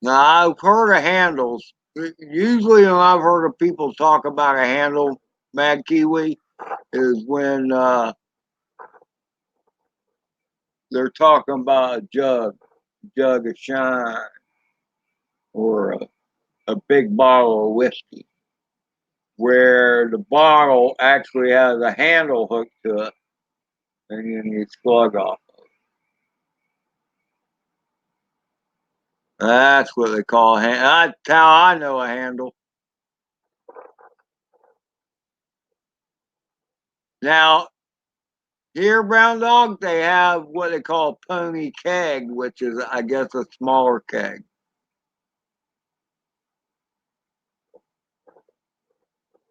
Now I've heard of handles. Usually, when I've heard of people talk about a handle, Mad Kiwi, is when they're talking about a jug of shine, or a big bottle of whiskey, where the bottle actually has a handle hooked to it, and then you slug off. That's what they call a handle. That's how I know a handle. Now, here, Brown Dog, they have what they call a pony keg, which is, I guess, a smaller keg.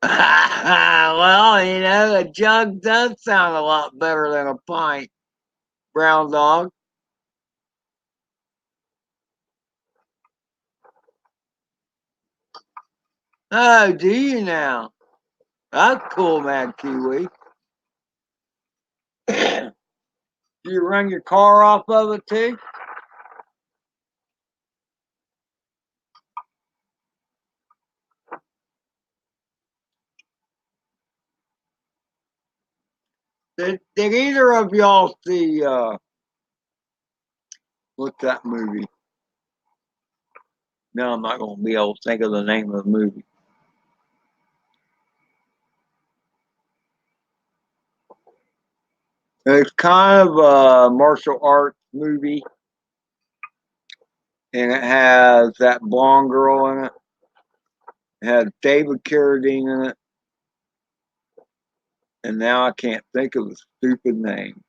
Well, a jug does sound a lot better than a pint, Brown Dog. Oh, do you now? That's cool, Mad Kiwi. Do you run your car off of it too? Did either of y'all see what's that movie? No, I'm not going to be able to think of the name of the movie. It's kind of a martial arts movie, and it has that blonde girl in it. It has David Carradine in it, and now I can't think of the stupid name.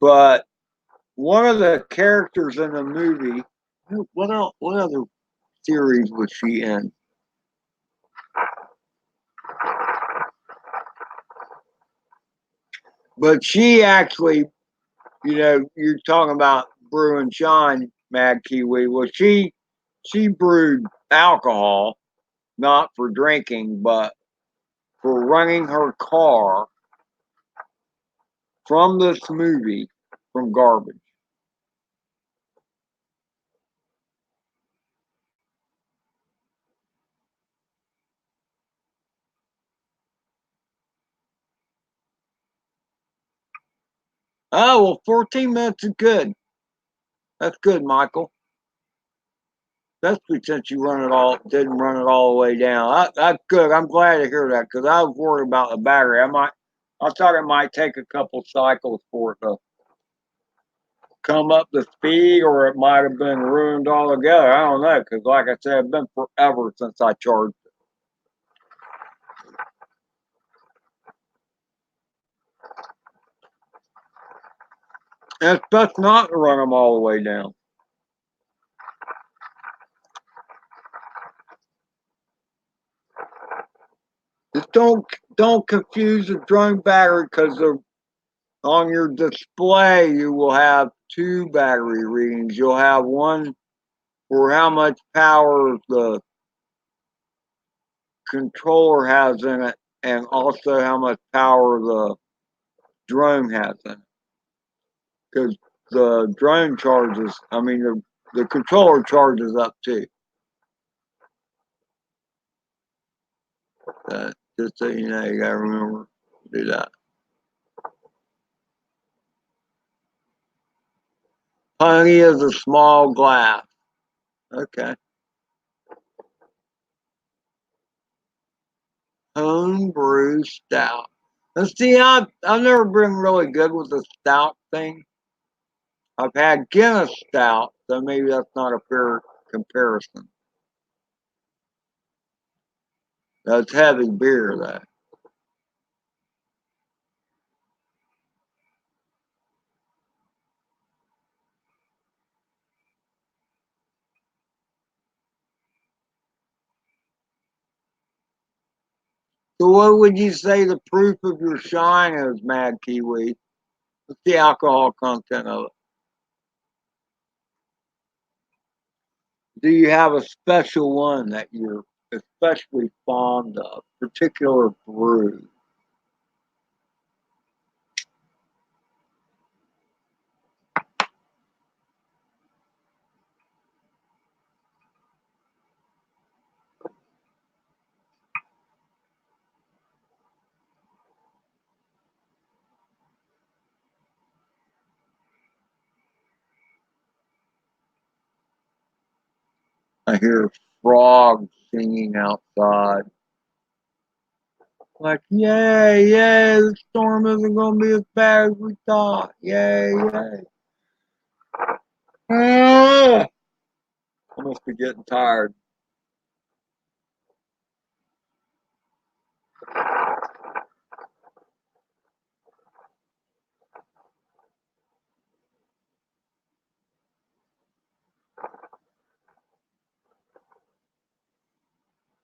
But one of the characters in the movie, what else, what other series was she in? But she actually, you're talking about brewing Sean Mad Kiwi. Well, she brewed alcohol, not for drinking, but for running her car from this movie from garbage. Oh well, 14 minutes is good. That's good, Michael. Especially since you didn't run it all the way down. That's good. I'm glad to hear that because I was worried about the battery. I thought it might take a couple cycles for it to come up to speed, or it might have been ruined altogether. I don't know because, like I said, it's been forever since I charged it. And it's best not to run them all the way down. Just don't confuse the drone battery because on your display you will have two battery readings. You'll have one for how much power the controller has in it, and also how much power the drone has in it. Because the drone charges, I mean, the controller charges up too. Just so you know, you gotta remember to do that. Honey is a small glass. Okay. Homebrew stout. And see, I've never been really good with the stout thing. I've had Guinness stout, so maybe that's not a fair comparison. That's heavy beer, though. So, what would you say the proof of your shine is, Mad Kiwi? What's the alcohol content of it? Do you have a special one that you're especially fond of, particular brew? I hear frogs singing outside. Like, yay, yay, the storm isn't going to be as bad as we thought. Yay, yay. Ah, I must be getting tired.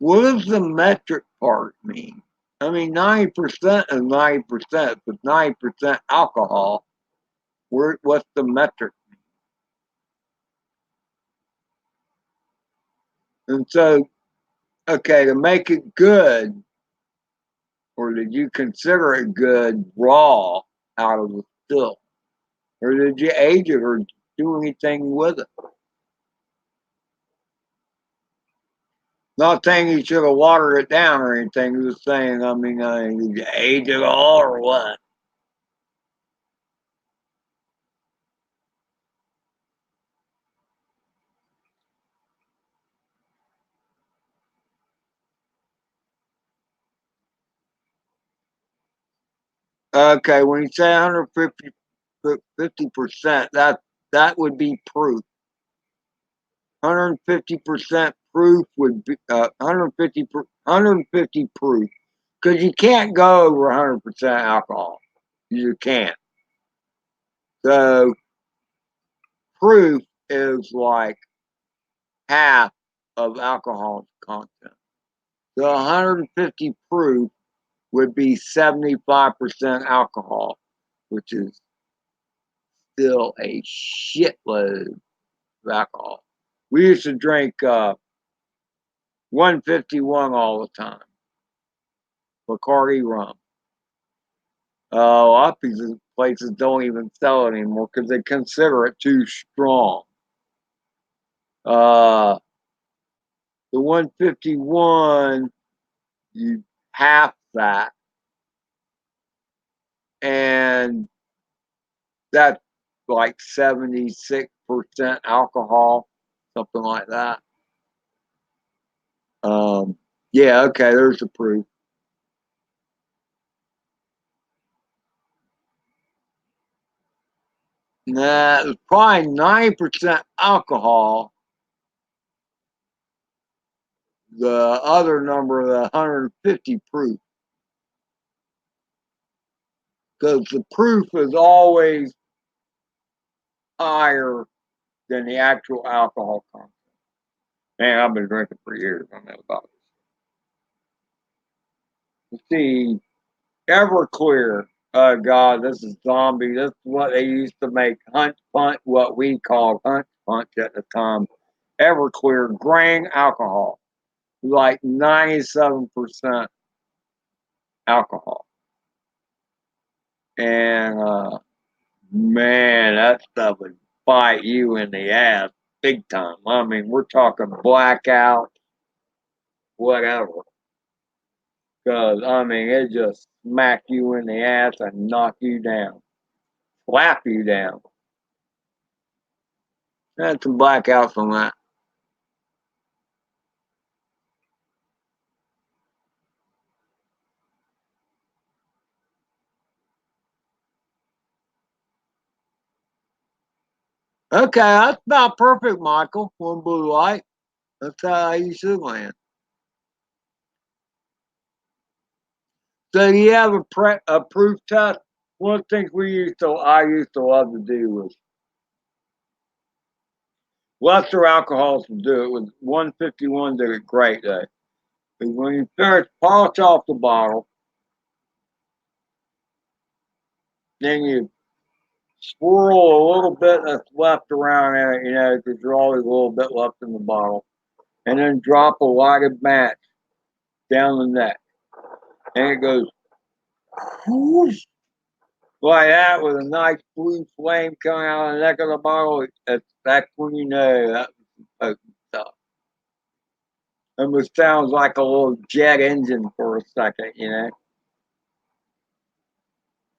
What does the metric part mean? I mean, 90% is 90%, but 90% alcohol. What's the metric? And so, okay, to make it good, or did you consider it good raw out of the still? Or did you age it or do anything with it? Not saying you should have watered it down or anything. Just saying, I mean, did you age it all or what? Okay, when you say 150%, that would be proof. 150% proof would be 150 proof because you can't go over 100% alcohol. You can't. So proof is like half of alcohol content. So 150 proof would be 75% alcohol, which is still a shitload of alcohol. We used to drink 151 all the time, Bacardi rum. A lot of these places don't even sell it anymore because they consider it too strong. Uh, the 151, you half that, and that's like 76% alcohol, something like that. Um, yeah, okay, there's the proof. Nah, it's probably 90% alcohol. The other number, the 150 proof, because the proof is always higher than the actual alcohol content. Man, I've been drinking for years. I know about it. See, Everclear. Oh God, this is zombie. This is what they used to make Hunt Punch, what we called Hunt Punch at the time. Everclear grain alcohol, like 97% alcohol. And man, that stuff would bite you in the ass big time. I mean, we're talking blackout, whatever. Because, I mean, it just smack you in the ass and knock you down, slap you down. Had some blackouts on that. Okay, that's about perfect, Michael. One blue light. That's how you should land. So you have a proof test. One of the things I used to love to do was lesser alcohols to do it. With 151 did it great though. Because when you first polish off the bottle, then you swirl a little bit that's left around in it, because there's always a little bit left in the bottle, and then drop a lighted match down the neck, and it goes whoosh, like that with a nice blue flame coming out of the neck of the bottle. That's when you know that was potent stuff. It sounds like a little jet engine for a second.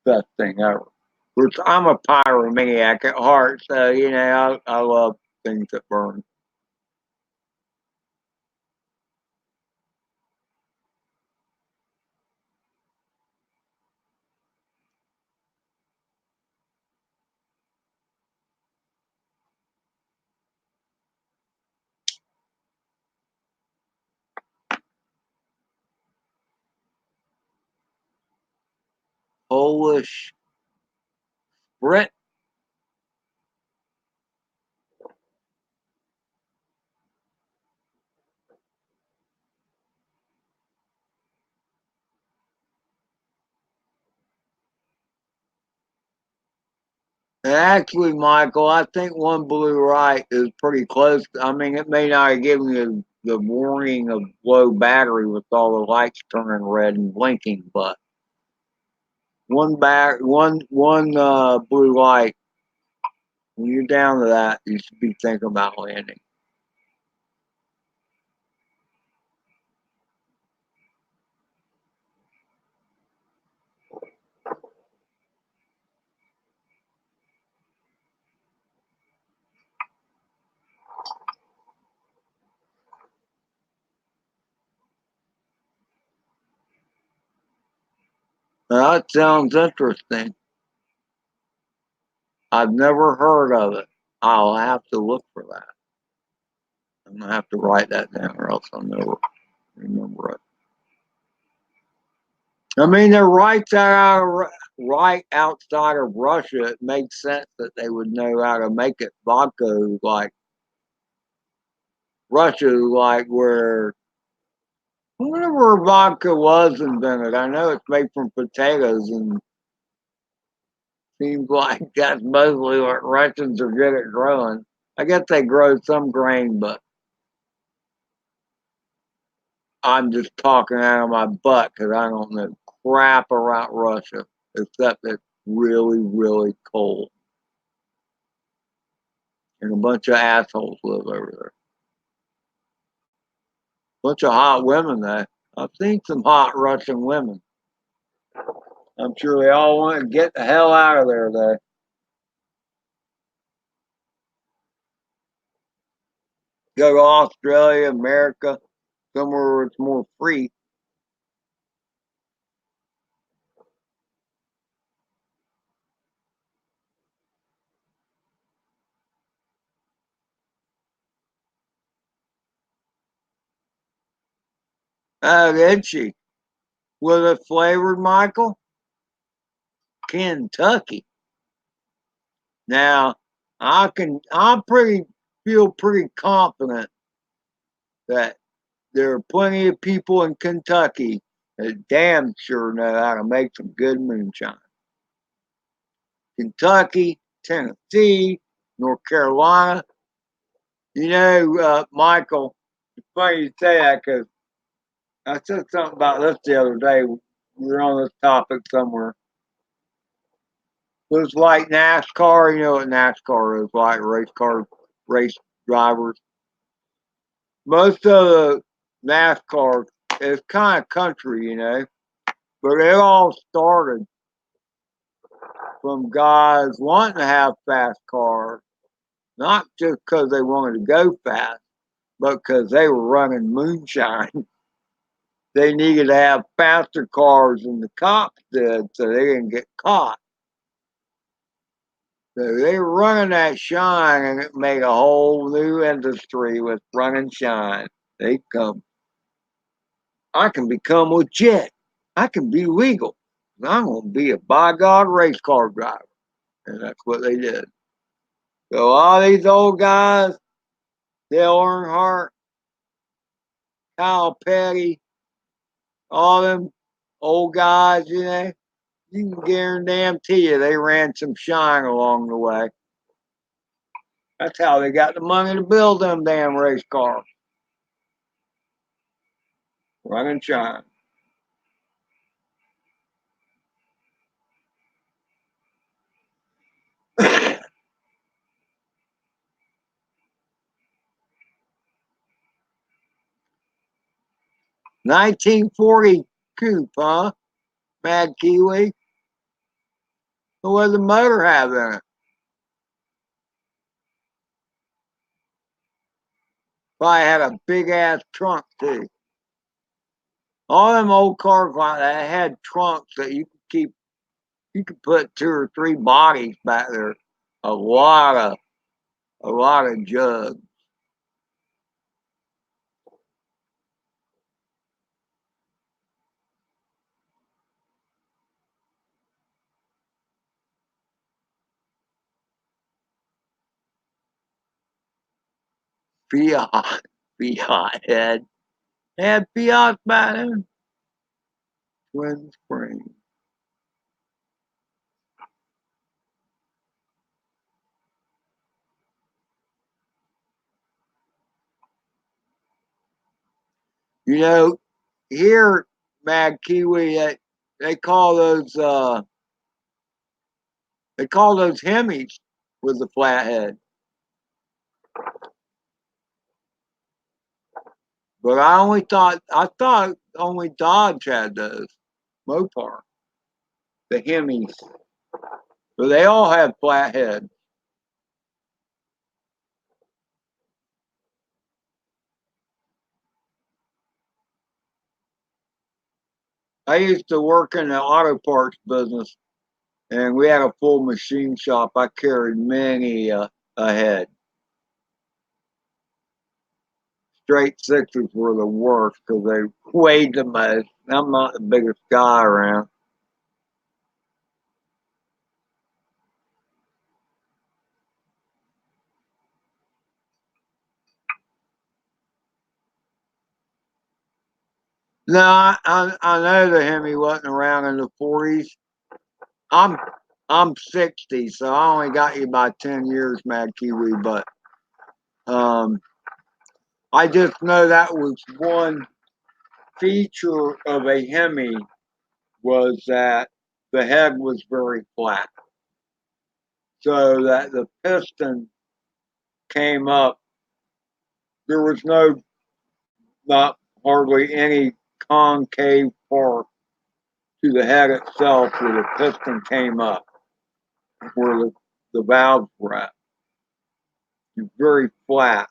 Best thing ever. Which I'm a pyromaniac at heart, so I love things that burn. Polish Brit. Actually, Michael, I think one blue right is pretty close. I mean, it may not have given you the warning of low battery with all the lights turning red and blinking, but one blue light. When you're down to that, you should be thinking about landing. Now, that sounds interesting. I've never heard of it. I'll have to look for that. I'm gonna have to write that down, or else I'll never remember it. I mean, they're right there. right outside of Russia, it makes sense that they would know how to make it vodka like Russia, like where whenever vodka was invented. I know it's made from potatoes, and seems like that's mostly what Russians are good at growing. I guess they grow some grain, but I'm just talking out of my butt because I don't know crap about Russia, except it's really, really cold. And a bunch of assholes live over there. Bunch of hot women, though. I've seen some hot Russian women. I'm sure they all want to get the hell out of there, though. Go to Australia, America, somewhere where it's more free. Oh, did she? Was it flavored, Michael? Kentucky. Now, I feel pretty confident that there are plenty of people in Kentucky that damn sure know how to make some good moonshine. Kentucky, Tennessee, North Carolina. You know, Michael, it's funny you say that because I said something about this the other day. We were on this topic somewhere. It was like NASCAR. You know what NASCAR is like, race drivers. Most of the NASCAR is kind of country, you know, but it all started from guys wanting to have fast cars, not just because they wanted to go fast, but because they were running moonshine. They needed to have faster cars than the cops did so they didn't get caught. So they were running that shine, and it made a whole new industry with running shine. They come, I can become legit. I can be legal. I'm going to be a by God race car driver. And that's what they did. So all these old guys, Dale Earnhardt, Kyle Petty, all them old guys, you know, you can guarantee you they ran some shine along the way. That's how they got the money to build them damn race cars. Running shine. 1940 coupe, huh? Mad Kiwi. What does the motor have in it? Probably had a big ass trunk too. All them old cars like that had trunks that you could keep. You could put two or three bodies back there. A lot of a lot of jugs. Fiat, Fiat had Fiat back then. Twin Springs. You know, here Mad Kiwi, they call those Hemis with the flathead. But I thought only Dodge had those. Mopar, the Hemis. But they all have flathead. I used to work in the auto parts business, and we had a full machine shop. I carried many ahead. Straight sixes were the worst because they weighed the most. I'm not the biggest guy around. No, I know the Hemi wasn't around in the 40s. I'm I'm 60, so I only got you by 10 years, Mad Kiwi. But um, I just know that was one feature of a Hemi was that the head was very flat, so that the piston came up. There was not hardly any concave part to the head itself where the piston came up, where the valves were at. It's very flat,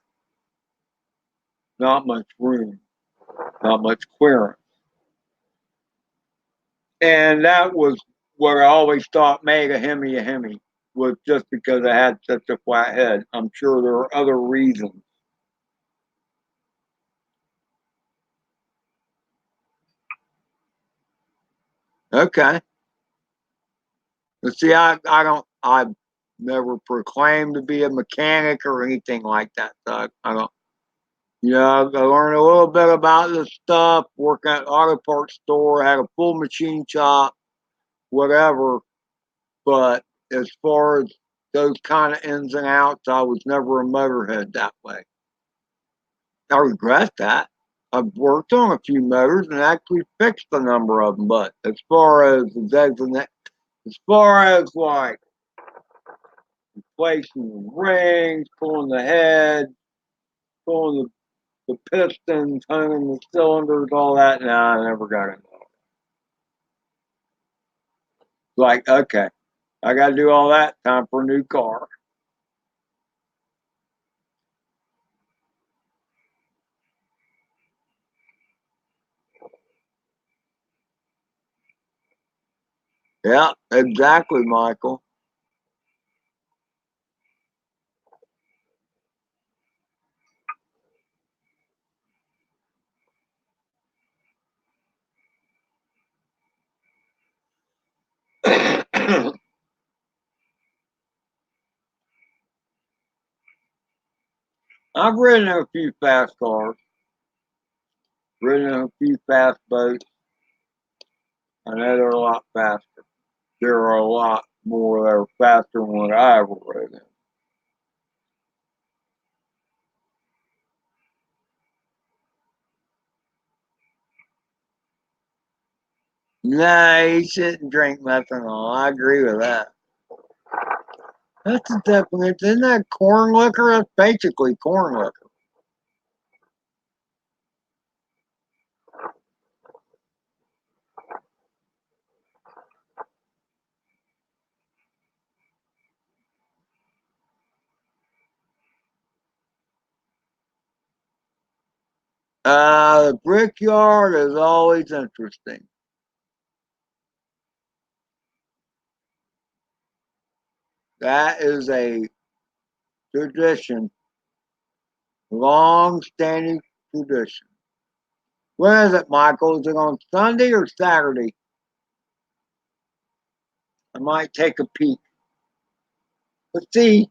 not much room, not much clearance. And that was what I always thought made a Hemi, was just because it had such a flat head. I'm sure there are other reasons. Okay. But see, I've never proclaimed to be a mechanic or anything like that. So I don't, I learned a little bit about this stuff, working at an auto parts store, had a full machine shop, whatever. But as far as those kind of ins and outs, I was never a motorhead that way. I regret that. I've worked on a few motors and actually fixed a number of them, but as far as like replacing the rings, pulling the head, pulling the pistons, turning the cylinders, all that, no, I never got into it. Like, okay, I got to do all that. Time for a new car. Yeah, exactly, Michael. I've ridden in a few fast cars, ridden in a few fast boats. I know they're a lot faster. There are a lot more that are faster than what I ever rode in. No, you shouldn't drink methanol. I agree with that. That's a definite. Isn't that corn liquor? That's basically corn liquor. The brickyard is always interesting. That is a tradition, long-standing tradition. When is it, Michael? Is it on Sunday or Saturday? I might take a peek. But see,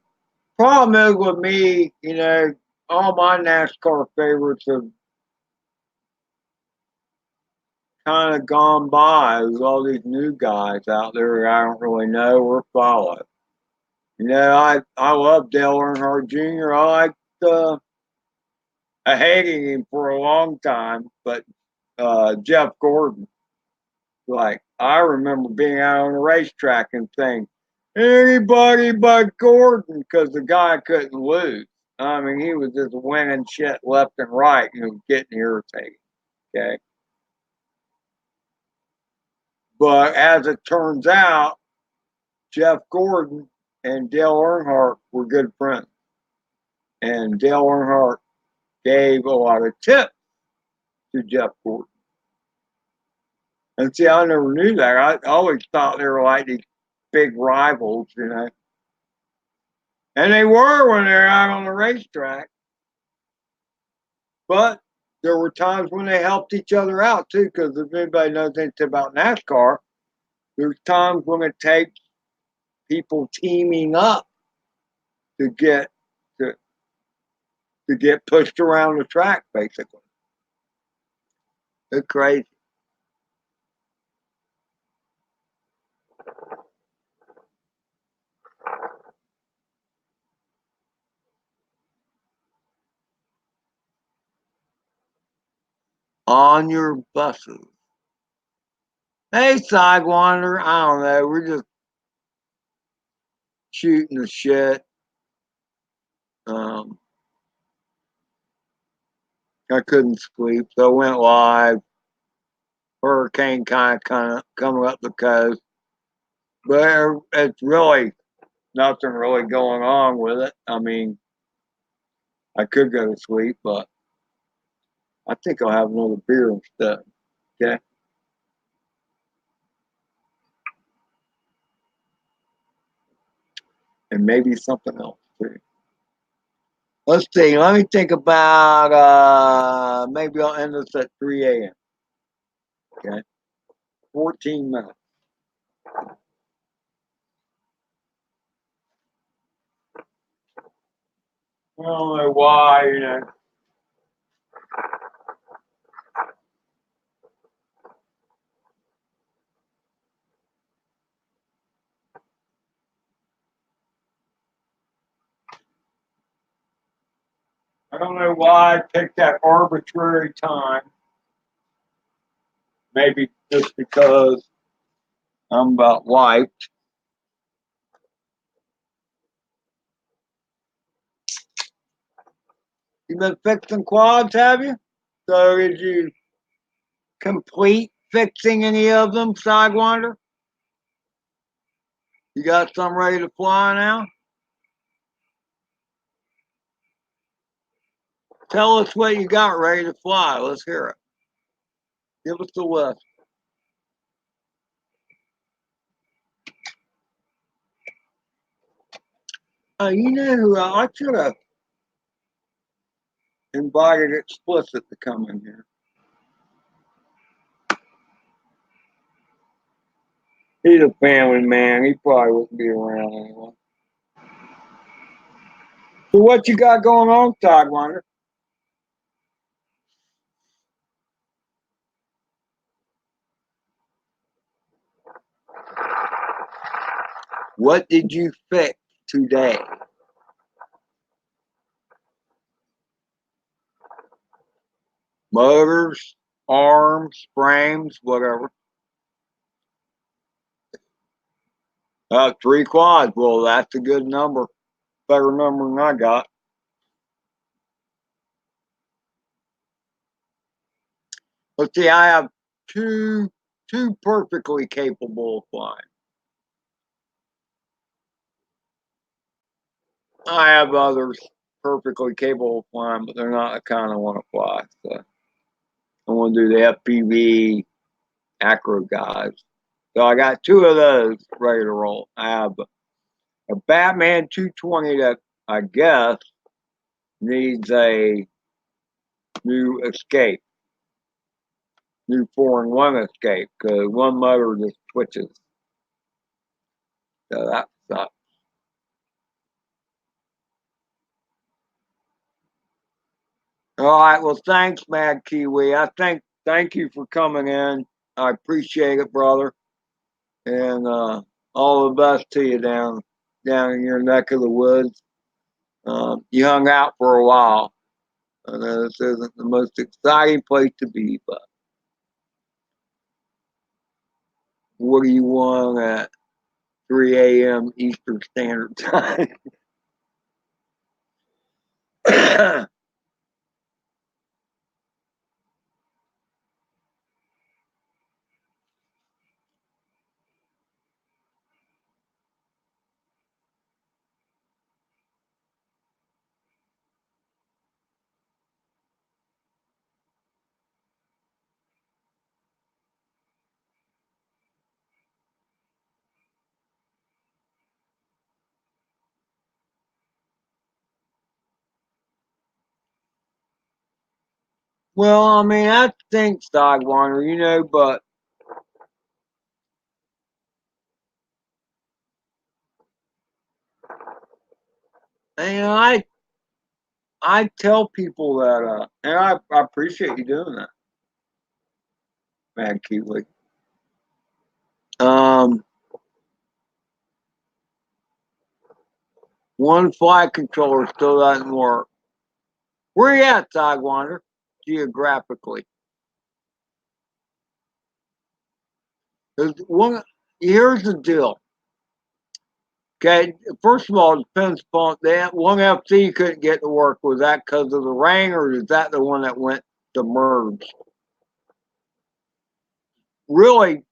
problem is with me, all my NASCAR favorites have kind of gone by. There's all these new guys out there I don't really know or follow. I love Dale Earnhardt Jr. I hated him for a long time, but Jeff Gordon, like I remember being out on the racetrack and saying, anybody but Gordon, because the guy couldn't lose. I mean, he was just winning shit left and right, and it was getting irritating. Okay. But as it turns out, Jeff Gordon and Dale Earnhardt were good friends. And Dale Earnhardt gave a lot of tips to Jeff Gordon. And see, I never knew that. I always thought they were like these big rivals. And they were when they were out on the racetrack. But there were times when they helped each other out too, because if anybody knows anything about NASCAR, there's times when it takes people teaming up to get to, to get pushed around the track, basically. It's crazy. On your buses. Hey, Sidewinder. I don't know. We're just shooting the shit. Um, I couldn't sleep, so I went live. Hurricane kind of coming up the coast, but it's really nothing really going on with it. I mean, I could go to sleep, but I think I'll have another beer instead. Okay, and maybe something else too. Let's see. Let me think about. Maybe I'll end this at 3 a.m. Okay, 14 minutes. I don't know why. I don't know why I picked that arbitrary time. Maybe just because I'm about wiped. You been fixing quads, have you? So did you complete fixing any of them, Sidewinder? You got some ready to fly now? Tell us what you got ready to fly. Let's hear it. Give us the list. You know who I should have invited Explicit to come in here. He's a family man. He probably wouldn't be around anyway. So what you got going on, Sidewinder? What did you fix today? Motors, arms, frames, whatever. 3 quads. Well, that's a good number. Better number than I got. Let's see, I have two perfectly capable of flying. I have others perfectly capable of flying, but they're not the kind I want to fly. So I want to do the FPV acro guys. So I got two of those ready to roll. I have a Batman 220 that I guess needs a new escape, new 4-in-1 escape, because one motor just twitches. So that sucks. All right. Well, thanks, Mad Kiwi. Thank you for coming in. I appreciate it, brother. And all the best to you down in your neck of the woods. You hung out for a while. I know this isn't the most exciting place to be, but what do you want at 3 a.m. Eastern Standard Time? Well, I mean, I think Sidewinder, but I tell people that, and I appreciate you doing that. man, Keeley. Um, one flight controller still doesn't work. Where you at, Sidewinder? Geographically, there's one. Here's the deal. Okay, first of all, it depends upon that one FC couldn't get to work. Was that because of the rain, or is that the one that went to merge? Really,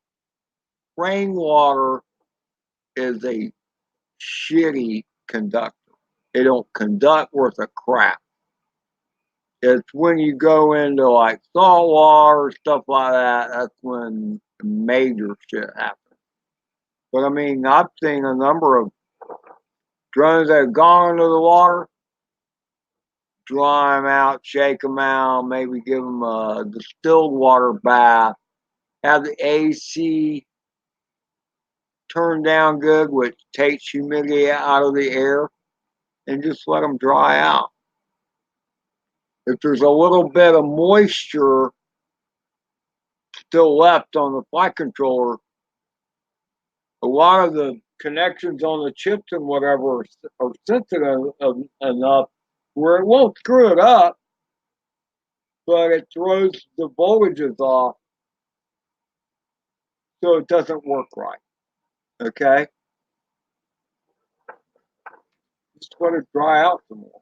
rainwater is a shitty conductor. It don't conduct worth a crap. It's when you go into like salt water, stuff like that, that's when major shit happens. But I mean, I've seen a number of drones that have gone into the water, dry them out, shake them out, maybe give them a distilled water bath, have the AC turned down good, which takes humidity out of the air, and just let them dry out. If there's a little bit of moisture still left on the flight controller, a lot of the connections on the chips and whatever are sensitive enough where it won't screw it up, but it throws the voltages off so it doesn't work right. Okay? Just let it dry out some more.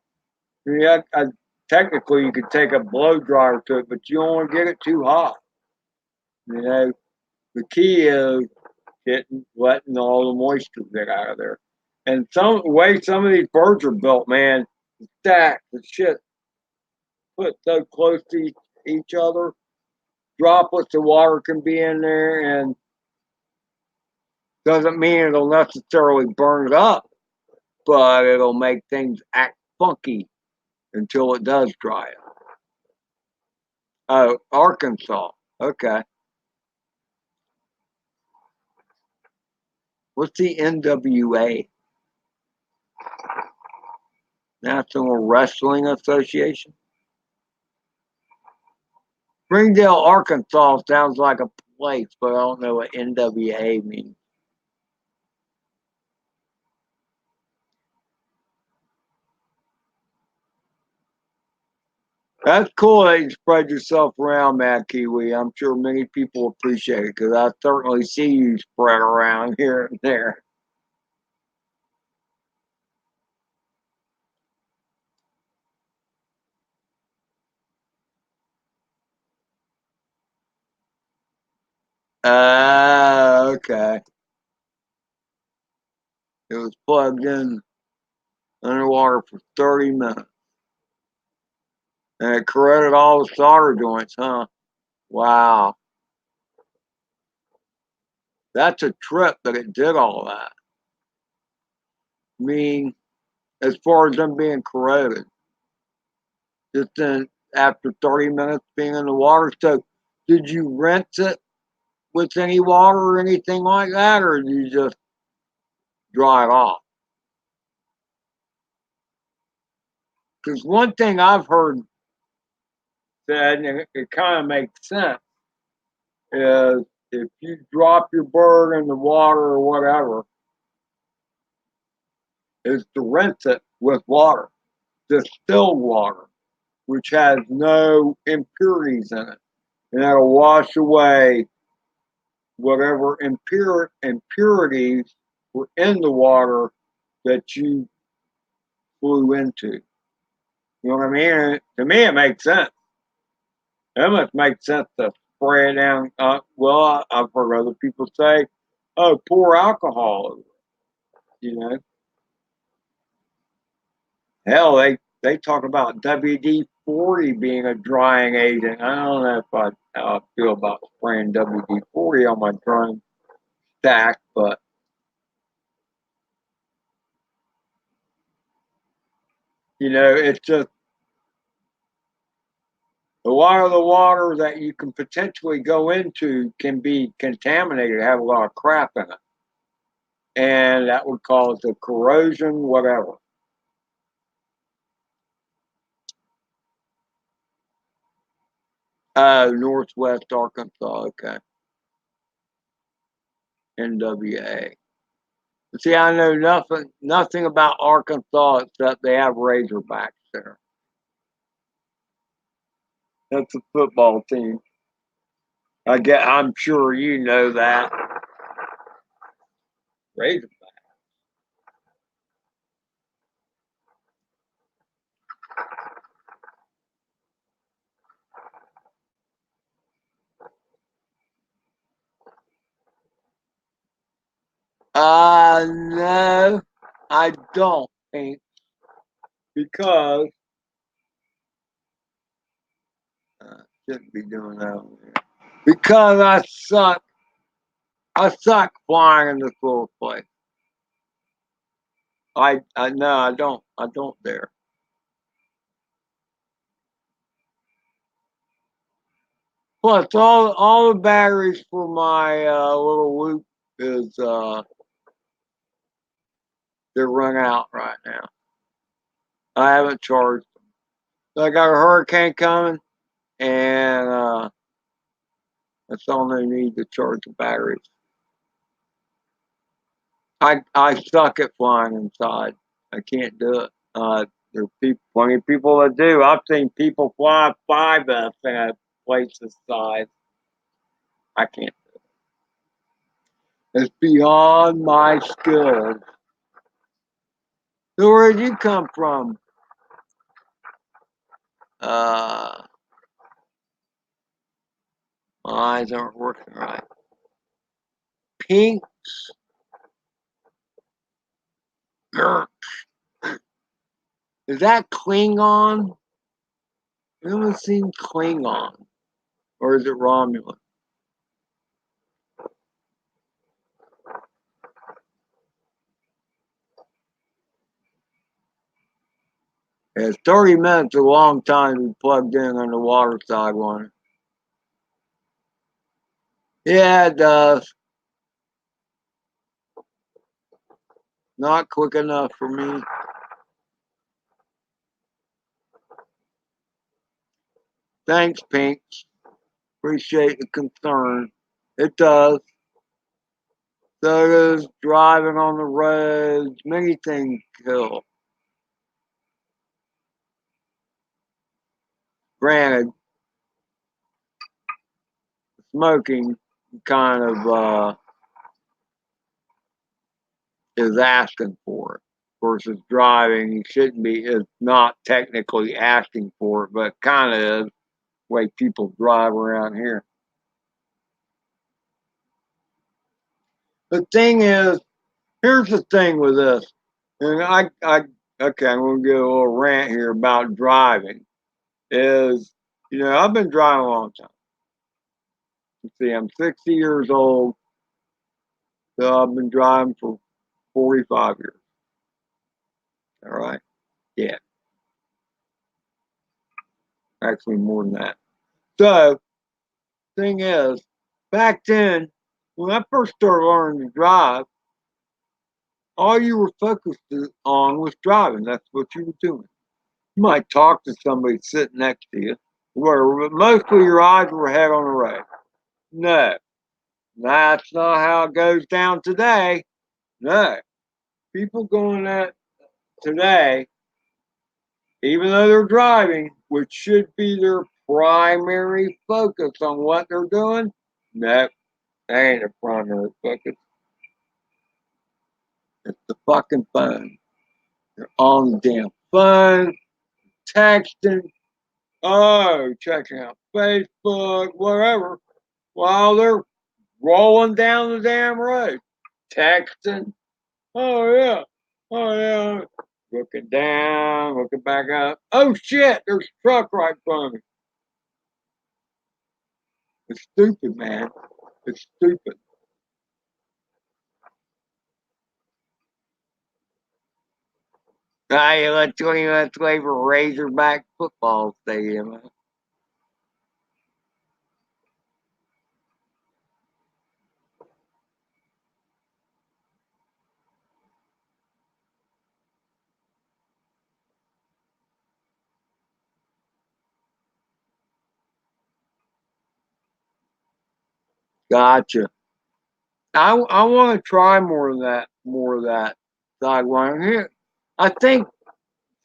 Technically, you could take a blow dryer to it, but you don't want to get it too hot. You know, the key is letting all the moisture get out of there. And some way some of these birds are built, man, stacked the shit put so close to each other, droplets of water can be in there, and doesn't mean it'll necessarily burn it up, but it'll make things act funky until it does dry up. Oh, Arkansas. Okay. What's the NWA? National Wrestling Association? Springdale, Arkansas sounds like a place, but I don't know what NWA means. That's cool that you spread yourself around, Mad Kiwi. I'm sure many people appreciate it because I certainly see you spread around here and there. Okay. It was plugged in underwater for 30 minutes. And it corroded all the solder joints, huh? Wow. That's a trip that it did all that. I mean, as far as them being corroded, just then after 30 minutes being in the water. So, did you rinse it with any water or anything like that, or did you just dry it off? Because one thing I've heard said, and it kind of makes sense, is if you drop your bird in the water or whatever, is to rinse it with water, distilled water, which has no impurities in it. And that'll wash away whatever impurities were in the water that you flew into. You know what I mean? To me, it makes sense. It must make sense to spray it down. Well, I've heard other people say, "Oh, pour alcohol over it." You know, hell, they talk about WD-40 being a drying agent. I don't know if how I feel about spraying WD-40 on my drum stack, but it's just a lot of the water that you can potentially go into can be contaminated, have a lot of crap in it, and that would cause a corrosion, whatever. Oh, Northwest Arkansas. Okay. NWA. See, I know nothing about Arkansas except they have Razorbacks there. That's a football team. I'm sure you know that. Razorback. No, I don't think because shouldn't be doing that. Because I suck. I suck flying in this little place. I no, I don't. I don't dare. Plus, all the batteries for my little loop is they're run out right now. I haven't charged them. So I got a hurricane coming, and that's all they need to charge the batteries. I suck at flying inside. I can't do it. There are plenty of people that do. I've seen people fly 5F in a place this size. I can't. It's beyond my skills. So where'd you come from? Uh, my eyes aren't working right. Pink. Grr. Is that Klingon? I haven't seen Klingon. Or is it Romulan? It's 30 minutes, a long time to be plugged in on the water side one. Yeah, it does. Not quick enough for me. Thanks, Pink. Appreciate the concern. It does. So does driving on the roads. Many things kill. Granted, smoking kind of is asking for it versus driving. You shouldn't be. It's not technically asking for it, but kind of is the way people drive around here. The thing is, here's the thing with this, and okay, I'm gonna get a little rant here about driving. Is I've been driving a long time. You see, I'm 60 years old, so I've been driving for 45 years. All right, yeah, actually more than that. So, thing is, back then when I first started learning to drive, all you were focused on was driving. That's what you were doing. You might talk to somebody sitting next to you, where mostly your eyes were head on the road. No, that's not how it goes down today. No, people going that today, even though they're driving, which should be their primary focus on what they're doing, no, that ain't their primary focus. It's the fucking phone. They're on the damn phone, texting, checking out Facebook, whatever, while they're rolling down the damn road, texting. Oh yeah, oh yeah. Looking down, looking back up. Oh shit, there's a truck right in front of me. It's stupid, man. It's stupid. Hey, let's wait for Razorback football stadium. Gotcha. I want to try more of that sideline here. I think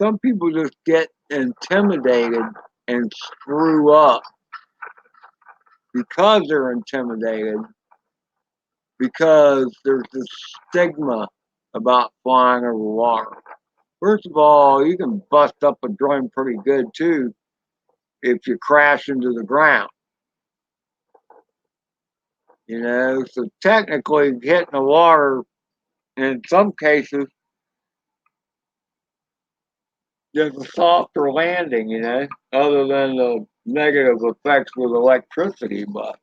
some people just get intimidated and screw up because they're intimidated because there's this stigma about flying over water. First of all, you can bust up a drone pretty good too if you crash into the ground. You know, so technically hitting the water in some cases there's a softer landing, you know, other than the negative effects with electricity, but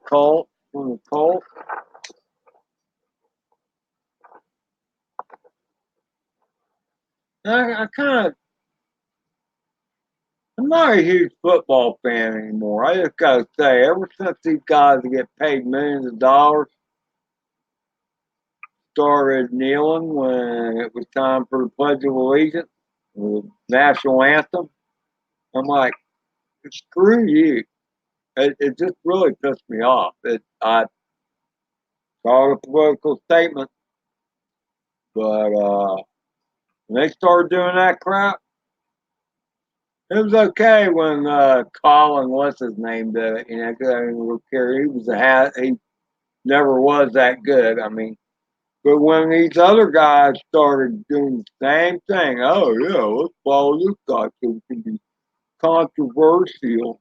Colt from the Colt. I kind of I'm not a huge football fan anymore. I just gotta say, ever since these guys that get paid millions of dollars started kneeling when it was time for the Pledge of Allegiance, the national anthem, I'm like, screw you. It just really pissed me off. I saw a political statement, but when they started doing that crap, it was okay when Colin, what's his name, did it. You know, 'cause I mean, he was he never was that good. I mean, but when these other guys started doing the same thing, oh yeah, let's follow this guy so we can be controversial.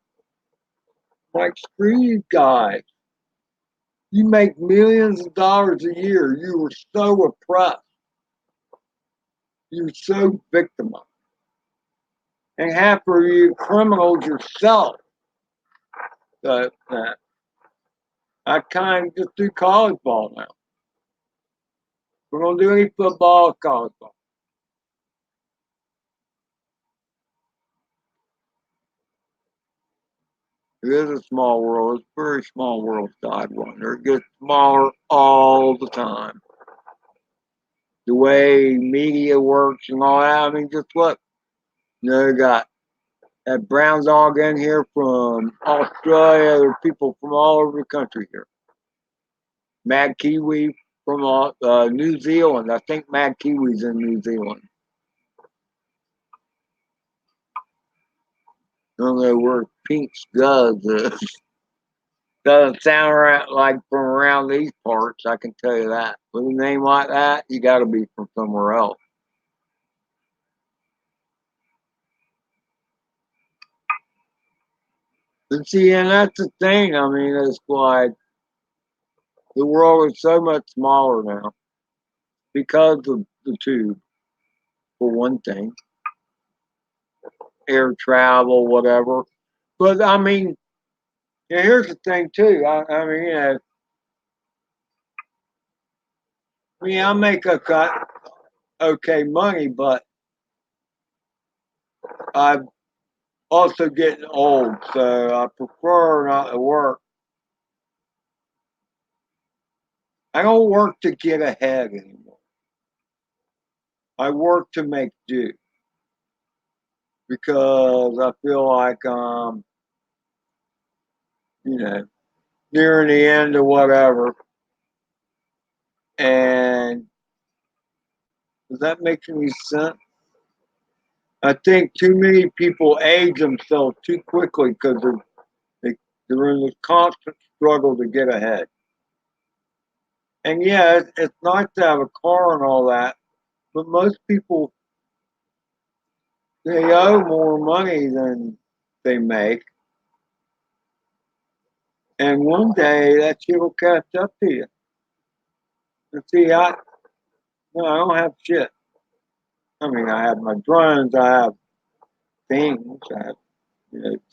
Like, screw you guys. You make millions of dollars a year. You were so oppressed. You're so victimized. And half of you criminals yourself. So, I kind of just do college ball now. We're going to do any football, college ball. It is a small world. It's a very small world, side wonder. It gets smaller all the time. The way media works and all that. I mean, just look. You know, you got that brown dog in here from Australia. There are people from all over the country here. Mad Kiwi from New Zealand. I think Mad Kiwi's in New Zealand. I don't know where Pink's does. Doesn't sound right, like from around these parts, I can tell you that. With a name like that, you got to be from somewhere else. But see, and that's the thing. I mean, it's like the world is so much smaller now because of the tube, for one thing, air travel, whatever. But I mean, yeah, here's the thing too. I mean, you know, I make a cut, okay money, but I'm also getting old, so I prefer not to work. I don't work to get ahead anymore. I work to make do because I feel like you know, nearing the end or whatever. And does that make any sense? I think too many people age themselves too quickly because they, they're in this constant struggle to get ahead. And yeah, it's nice to have a car and all that, but most people they owe more money than they make, and one day that shit will catch up to you. And see, no, I don't have shit. I mean, I have my drones, I have things, I have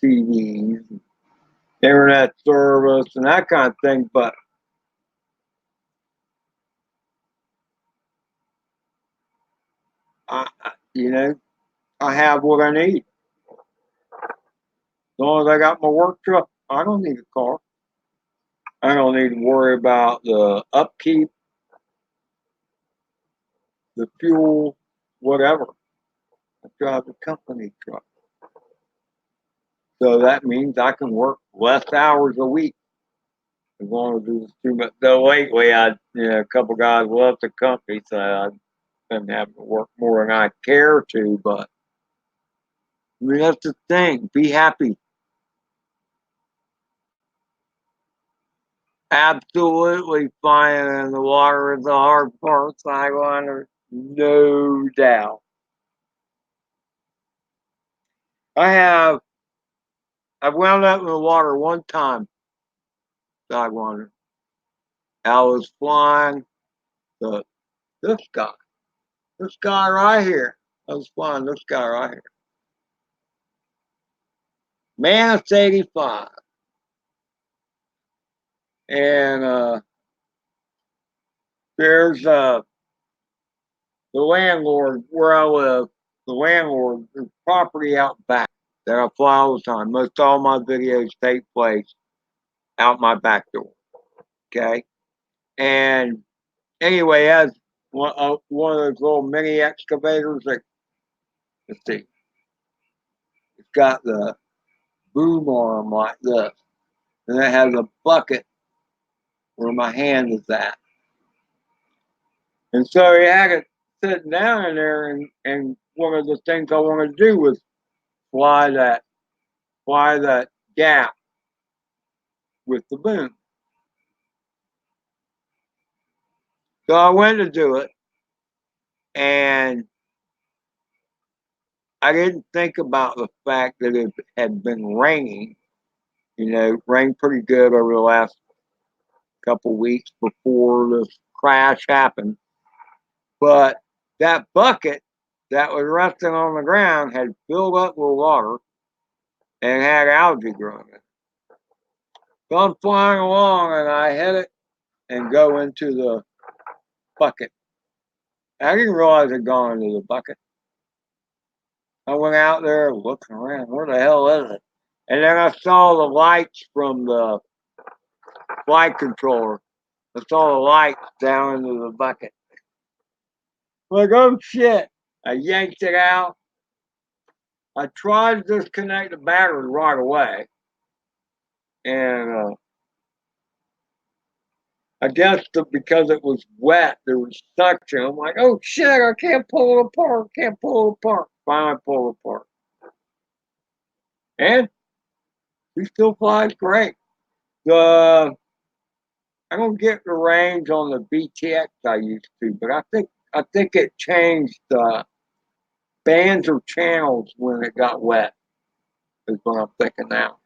TVs, internet service, and that kind of thing. But you know, I have what I need. As long as I got my work truck, I don't need a car. I don't need to worry about the upkeep, the fuel, whatever. I drive a company truck. So that means I can work less hours a week as long as it's too much. Though lately, a couple guys left the company, so I've been having to work more than I care to. But I mean, that's the thing. Be happy. Absolutely flying in the water is the hard part, Sidewinder. No doubt. I have. I've wound up in the water one time, Sidewinder. I was flying the this guy. This guy right here. I was flying this guy right here. Manus 85. And there's the landlord where I live. The landlord, there's property out back that I fly all the time. Most all my videos take place out my back door. Okay. And anyway, as one of those little mini excavators that, let's see, it's got the boom arm like this. And it has a bucket where my hand is at. And so he had it sitting down in there, and one of the things I wanted to do was fly that gap with the boom. So I went to do it, and I didn't think about the fact that it had been raining. Rained pretty good over the last couple weeks before this crash happened. But that bucket that was resting on the ground had filled up with water and had algae growing in it. So I'm flying along and I hit it and go into the bucket. I didn't realize it had gone into the bucket. I went out there looking around. Where the hell is it? And then I saw the lights from the flight controller. I saw the lights down into the bucket. Like, oh shit. I yanked it out. I tried to disconnect the battery right away. And I guess because it was wet, there was suction. I'm like, oh shit, I can't pull it apart. Can't pull it apart. Finally, pull it apart. And he still flies great. The I don't get the range on the BTX I used to, but I think it changed bands or channels when it got wet. Is what I'm thinking now.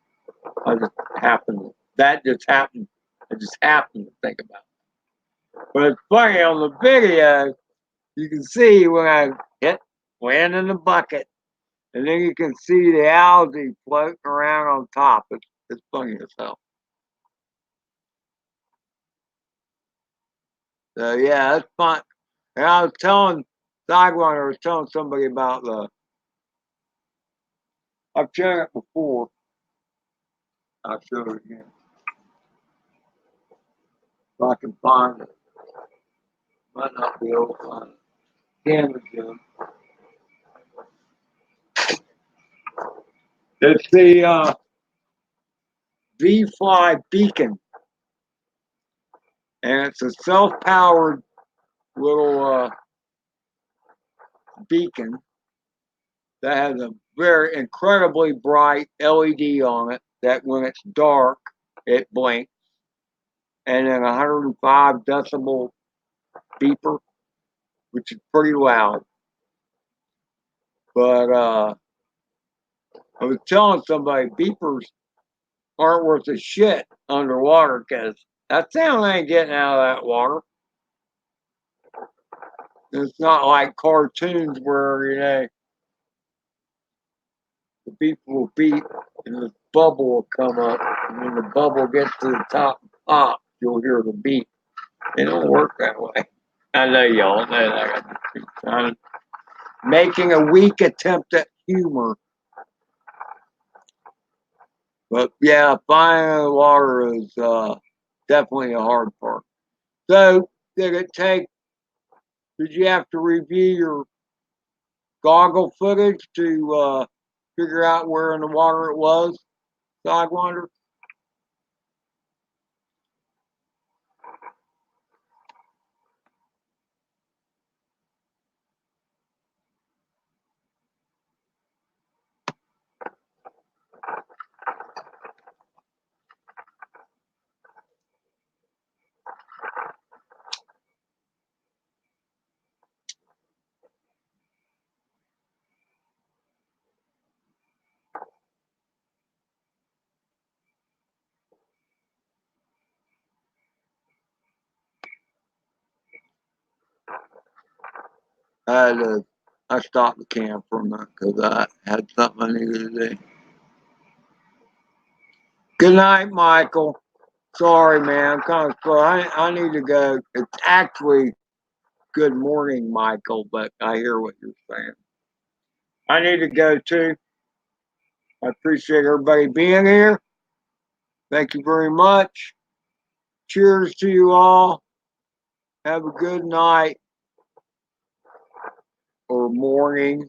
I just happened. That just happened. I just happened to think about it. But it's funny on the video. You can see when I land in the bucket, and then you can see the algae floating around on top. It's funny as hell. So yeah, it's fun. And I was telling Sidewinder, I was telling somebody about I've shown it before. I'll show it again. If I can find it. Might not be able to find it. Camera Jim. It's the V-Fly beacon. And it's a self-powered little beacon that has a very incredibly bright LED on it that when it's dark, it blinks. And then 105 decibel beeper, which is pretty loud. But I was telling somebody beepers aren't worth a shit underwater because that sound ain't getting out of that water. It's not like cartoons where, the beeper will beep and the bubble will come up. And when the bubble gets to the top and pop, you'll hear the beep. It don't work that way. I know y'all know that. I'm making a weak attempt at humor. But yeah, flying in the water is definitely a hard part. So, did you have to review your goggle footage to figure out where in the water it was, Sidewinder? I stopped the cam for a minute because I had something I needed to do. Good night, Michael. Sorry, man. I'm kind of slow. I need to go. It's actually good morning, Michael, but I hear what you're saying. I need to go too. I appreciate everybody being here. Thank you very much. Cheers to you all. Have a good night or morning,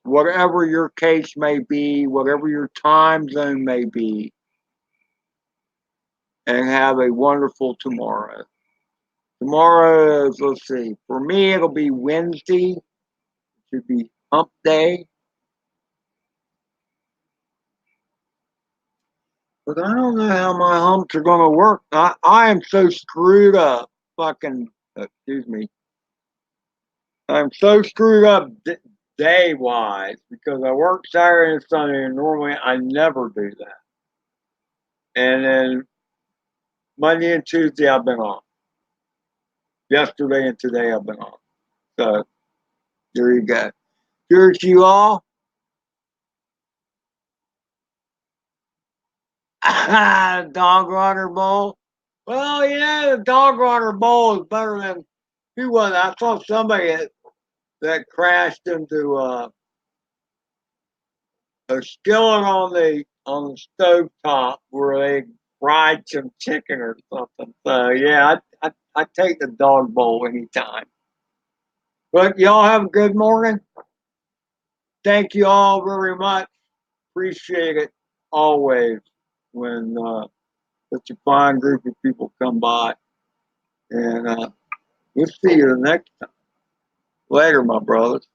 whatever your case may be, whatever your time zone may be, and have a wonderful tomorrow. Tomorrow is, let's see, for me, it'll be Wednesday. It should be hump day. But I don't know how my humps are going to work. I am so screwed up. Fucking, excuse me. I'm so screwed up day wise because I work Saturday and Sunday, and normally I never do that. And then Monday and Tuesday I've been off. Yesterday and today I've been off. So there you go. Cheers to you all. Dog Water Bowl. Well, the Dog Water Bowl is better than who was. I saw somebody that crashed into a skillet on the stove top where they fried some chicken or something. So yeah, I take the dog bowl anytime. But y'all have a good morning. Thank you all very much. Appreciate it always when such a fine group of people come by. And we'll see you the next time. Later, my brothers.